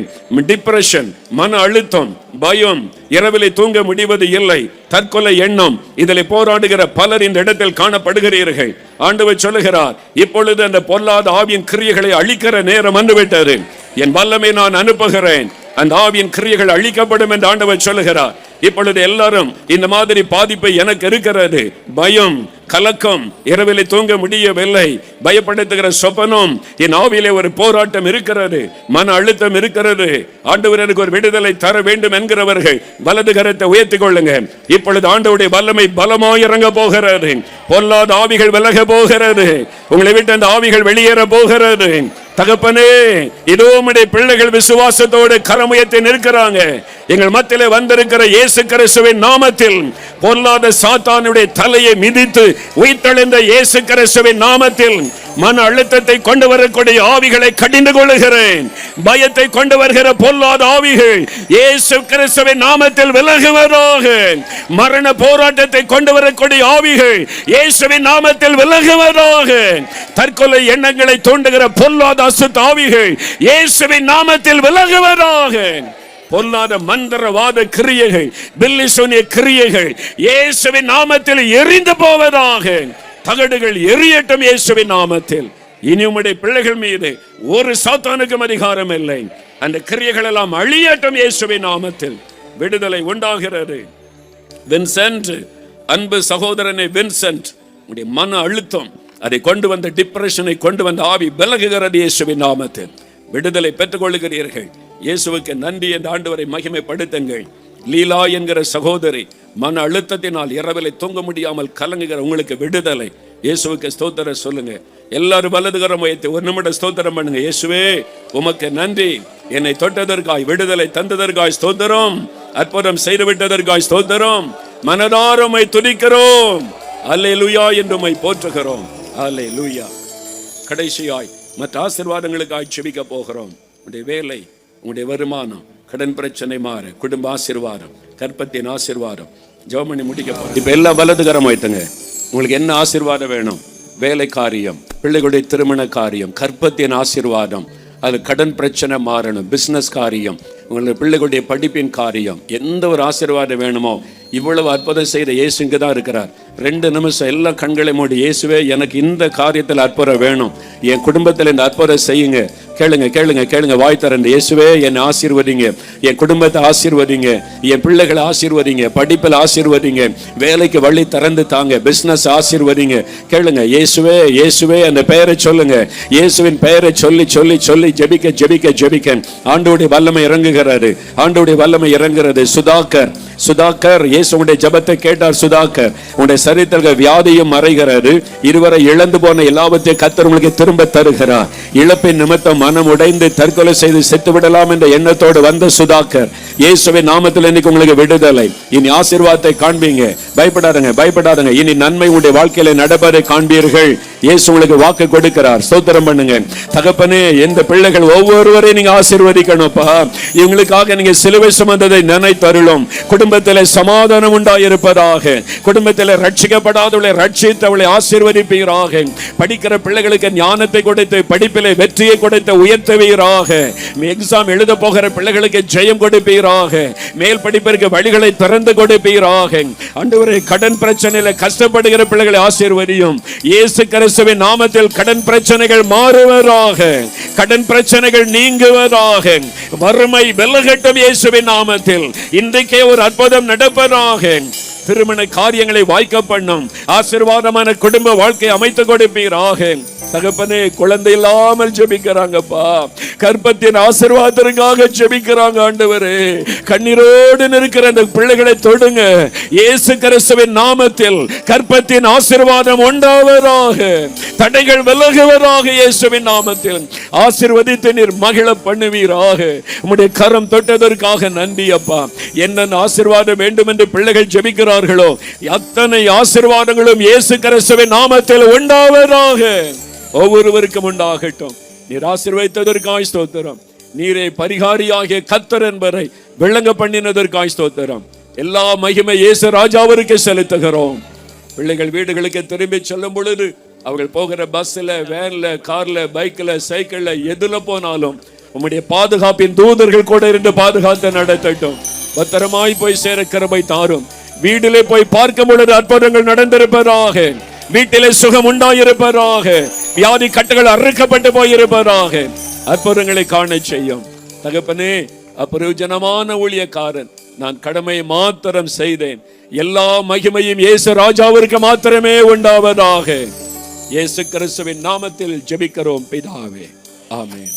டிப்ரெஷன், மன அழுத்தம், பயம், இரவிலே தூங்க முடிவது இல்லை, தற்கொலை எண்ணம், இதில் போராடுகிற பலர் இந்த இடத்தில் காணப்படுகிறீர்கள். ஆண்டவர் சொல்லுகிறார், இப்பொழுது அந்த பொல்லாத ஆவியின் கிரியைகளை அழிக்கிற நேரம் வந்துவிட்டது. என் வல்லமை நான் அனுப்புகிறேன், அந்த ஆவியின் கிரியைகள் அழிக்கப்படும் என்று ஆண்டவர் சொல்லுகிறார். இப்பொழுது எல்லாரும் இந்த மாதிரி பாதிப்பு எனக்கு இருக்கிறது. பயம், கலக்கம், இரவிலே தூங்க முடியவில்லை, பயப்படுத்துகிற சொப்பனம், என் ஆவியிலே ஒரு போராட்டம் இருக்கிறது, மன அழுத்தம் இருக்கிறது, ஆண்டவர் எனக்கு ஒரு விடுதலை தர வேண்டும் என்கிறவர்கள் வலது கரத்தை உயர்த்திக் கொள்ளுங்க. இப்பொழுது ஆண்டவருடைய வல்லமை பலமாய் இறங்க போகிறது. பொல்லாத ஆவிகள் விலக போகிறது. உங்களை விட்டு அந்த ஆவிகள் வெளியேற போகிறது. தகப்பனே, இதோ உம்முடைய பிள்ளைகள் விசுவாசத்தோடு கரமுயர்த்தி நிற்கிறாங்க. எங்கள் மத்தியிலே வந்திருக்கிற இயேசு கிறிஸ்துவின் நாமத்தில் பொல்லாத சாத்தானுடைய தலையை மிதித்து உயிர்த்தெழுந்த இயேசு கிறிஸ்துவின் நாமத்தில் மன அழுத்தத்தை கொண்டு வரக்கூடிய ஆவிகளை கடிந்து கொள்ளுகிறேன். பயத்தை கொண்டு வருகிற பொல்லாத ஆவிகள் இயேசு கிறிஸ்துவின் நாமத்தில் விலகுவதாக. மரண போராட்டத்தை கொண்டு வரக்கூடிய ஆவிகள் இயேசுவின் நாமத்தில் விலகுவதாக. தற்கொலை எண்ணங்களை தூண்டுகிற பொல்லாத அசுத்த ஆவிகள் இயேசுவின் நாமத்தில் விலகுவதாக. பொல்லாத மந்திரவாத கிரியைகள், பில்லிசூனிய கிரியைகள் இயேசுவின் நாமத்தில் எரிந்து போவதாக. தகடுகள் எரியட்டும் இயேசுவின் நாமத்தில். இனி உம்முடைய பிள்ளைகள் மீது ஒரு சாத்தானுக்கும் அதிகாரம் இல்லை. அந்த கிரியைகள் எல்லாம் அழியட்டும் இயேசுவின் நாமத்தில். விடுதலை உண்டாகிறது. வின்சென்ட், அன்பு சகோதரனே வின்சென்ட், உடைய மன அழுத்தம், அதை கொண்டு வந்த டிப்ரெஷனை கொண்டு வந்த ஆவி விலகுகிறது இயேசுவின் நாமத்தில். விடுதலை பெற்றுக் கொள்ளுகிறீர்கள். இயேசுவுக்கு நன்றி என்ற ஆண்டவரை மகிமைப்படுத்துங்கள். லீலா என்கிற சகோதரி, மன அழுத்தத்தினால் இரவிலே தூங்க முடியாமல் கலங்குகிற உங்களுக்கு விடுதலை. இயேசுவுக்கு ஸ்தோத்திரம் சொல்லுங்க. எல்லாரும் வலதுகரம் உயர்த்தி ஒரு நிமிடம் ஸ்தோத்திரம் பண்ணுங்க. இயேசுவே உமக்கு நன்றி, என்னை தொட்டதற்காய், விடுதலை தந்ததற்காய் ஸ்தோத்திரம், அற்புதம் செய்து விட்டதற்காய் ஸ்தோத்திரம், மனதார உம்மை துதிக்கிறோம். அல்லேலூயா என்று உம்மை போற்றுகிறோம். அல்லேலூயா. கடைசியாய் மற்ற ஆசீர்வாதங்களுக்காய் செபிக்க போகிறோம். உங்களுடைய வேலை, உங்களுடைய வருமானம், கடன் பிரச்சனை மாற, குடும்ப ஆசீர்வாதம், கற்பத்தின் ஆசீர்வாதம், ஜெபம் பண்ணி முடிக்க போறோம். இப்ப எல்லாம் வலதுகரம் வைத்துங்க. உங்களுக்கு என்ன ஆசீர்வாதம் வேணும்? வேலை காரியம், பிள்ளைகளுடைய திருமண காரியம், கற்பத்தின் ஆசீர்வாதம், அது கடன் பிரச்சனை மாறணும், பிசினஸ் காரியம், உங்களுடைய பிள்ளைகளுடைய படிப்பின் காரியம், எந்த ஒரு ஆசீர்வாதம் வேணுமோ இவ்வளவு அற்புதம் செய்த இயேசு இங்கே தான் இருக்கிறார். 2 நிமிஷம் எல்லாம் கண்களை மூடி, இயேசுவே எனக்கு இந்த காரியத்தில் அற்புதம் வேணும், என் குடும்பத்தில் இந்த அற்புதம் செய்யுங்க. கேளுங்க கேளுங்க கேளுங்க, வாய் திறந்து. இயேசுவே என்னை ஆசீர்வதிங்க, என் குடும்பத்தை ஆசீர்வதிங்க, என் பிள்ளைகளை ஆசீர்வதிங்க, படிப்பில் ஆசீர்வதிங்க, வேலைக்கு வழி திறந்து தாங்க, பிசினஸ் ஆசீர்வதிங்க. கேளுங்க, இயேசுவே இயேசுவே அந்த பெயரை சொல்லுங்க. இயேசுவின் பெயரை சொல்லி சொல்லி சொல்லி ஜெபிக்க ஜெபிக்க ஜெபிக்க ஆண்டவருடைய வல்லமை இறங்குகிறது. ஆண்டவருடைய வல்லமை இறங்குகிறது. சுதாகர், சுதாகர், இயேசுடைய ஜெபத்தை கேட்டார். சுதாகர், உங்களுடைய சரீரத்தில் வியாதியும் மறைகிறது. இதுவரை இழந்து போன எல்லாவற்றையும் கர்த்தர் உங்களுக்கு திரும்ப தருகிறார். இழப்பின் நிமித்தம் மனம் உடைந்து தற்கொலை செய்து செத்து விடலாம் என்ற எண்ணத்தோடு வந்த சுதாகர், இயேசுவின் நாமத்தில் இன்னைக்கு உங்களுக்கு விடுதலை. இனி ஆசீர்வாதத்தை காண்பீங்க. பயப்படாதங்க பயப்படாதங்க. இனி நன்மை உங்களுடைய வாழ்க்கையில நடைபெற காண்பீர்கள். இயேசு உங்களுக்கு வாக்கு கொடுக்கிறார். ஸ்தோத்திரம் பண்ணுங்க. தகப்பனே, எந்த பிள்ளைகள் ஒவ்வொருவரையும் நீங்க ஆசீர்வதிக்கணும்ப்பா. இவங்களுக்காக நீங்க சிலுவை சுமந்ததை நினைத்தருளும். குடும்பத்தில் சமாதானம் உண்டாயிருப்பதாக. குடும்பத்தில் ரட்சிக்கப்படாதவளை ரட்சித்தவளை ஆசீர்வதிப்பீராக. படிக்கிற பிள்ளைகளுக்கு ஞானத்தை கொடுத்து படிப்பிலே வெற்றியை கொடுத்து உயர்த்துவீராக. எக்ஸாம் எழுத போகிற பிள்ளைகளுக்கு ஜெயம் கொடுப்பீராக. மேல் படிப்பிற்கு வழிகளை திறந்து கொடுப்பீராக. ஆண்டவரே, கடன் பிரச்சனையில கஷ்டப்படுகிற பிள்ளைகளை ஆசீர்வதியும். இயேசு கிறிஸ்துவின் நாமத்தில் கடன் பிரச்சனைகள் மாறுவதாக. கடன் பிரச்சனைகள் நீங்குவதாக. வறுமை விலகட்டும் இயேசுவின் நாமத்தில். இன்றைக்கே ஒரு அற்புதம் நடப்பதாக. திருமண காரியங்களை வாய்க்க பண்ணும். ஆசீர்வாதமான குடும்ப வாழ்க்கை அமைத்து கொடுப்பீராக. தகப்பனே, குழந்தை இல்லாமல் ஜெபிக்கிறாங்கப்பா, கர்ப்பத்தின் ஆசீர்வாதத்திற்காக ஜெபிக்கிறாங்க. ஆண்டவரே, கண்ணீரோடு இருக்கிற அந்த பிள்ளைகளை தொடுங்க. இயேசு கிறிஸ்துவின் நாமத்தில் கர்ப்பத்தின் ஆசீர்வாதம் உண்டாவதாக, தடைகள் விலகுவதாக. இயேசுவின் நாமத்தில் ஆசீர்வதித்து நீர் மகிழ பண்ணுவீராக. உம்முடைய கரம் தொட்டதற்காக நன்றி அப்பா. என்ன ஆசீர்வாதம் வேண்டும் என்று பிள்ளைகள் ஜெபிக்கிறார்களோ அத்தனை ஆசீர்வாதங்களும் இயேசு கிறிஸ்துவின் நாமத்தில் உண்டாவதாக. ஒவ்வொருவருக்கும் உண்டாகட்டும். நீர் ஆசீர்வதித்ததற்காய் ஸ்தோத்திரம். நீரே பரிகாரியாகிய கர்த்தர் என்பதை விளங்க பண்ணினதற்காய் ஸ்தோத்திரம். எல்லா மகிமை இயேசு ராஜாவிற்கு செலுத்துகிறோம். பிள்ளைகள் வீடுகளுக்கு திரும்பி செல்லும் பொழுது அவர்கள் போகிற பஸ்ல, வேன்ல, கார்ல, பைக்ல, சைக்கிள்ல, எதுல போனாலும் உம்முடைய பாதுகாப்பின் தூதர்கள் கூட இருந்து பாதுகாத்து நடத்தட்டும். பத்திரமாய் போய் சேர கிருபை தாரும். வீட்டிலே போய் பார்க்கும் பொழுது அற்புதங்கள் நடந்திருப்பதாக. வீட்டிலே சுகம் உண்டாயிருப்பதாக. வியாதி கட்டுகள் அறுக்கப்பட்டு போயிருப்பதாக. அற்புதங்களை காண செய்யும் தகப்பனே. அப்பிரயோஜனமான ஊழியக்காரன் நான் கடமையை மாத்திரம் செய்தேன். எல்லா மகிமையும் இயேசு ராஜாவிற்கு மாத்திரமே உண்டாவதாக. இயேசு கிறிஸ்துவின் நாமத்தில் ஜெபிக்கிறோம் பிதாவே, ஆமென்.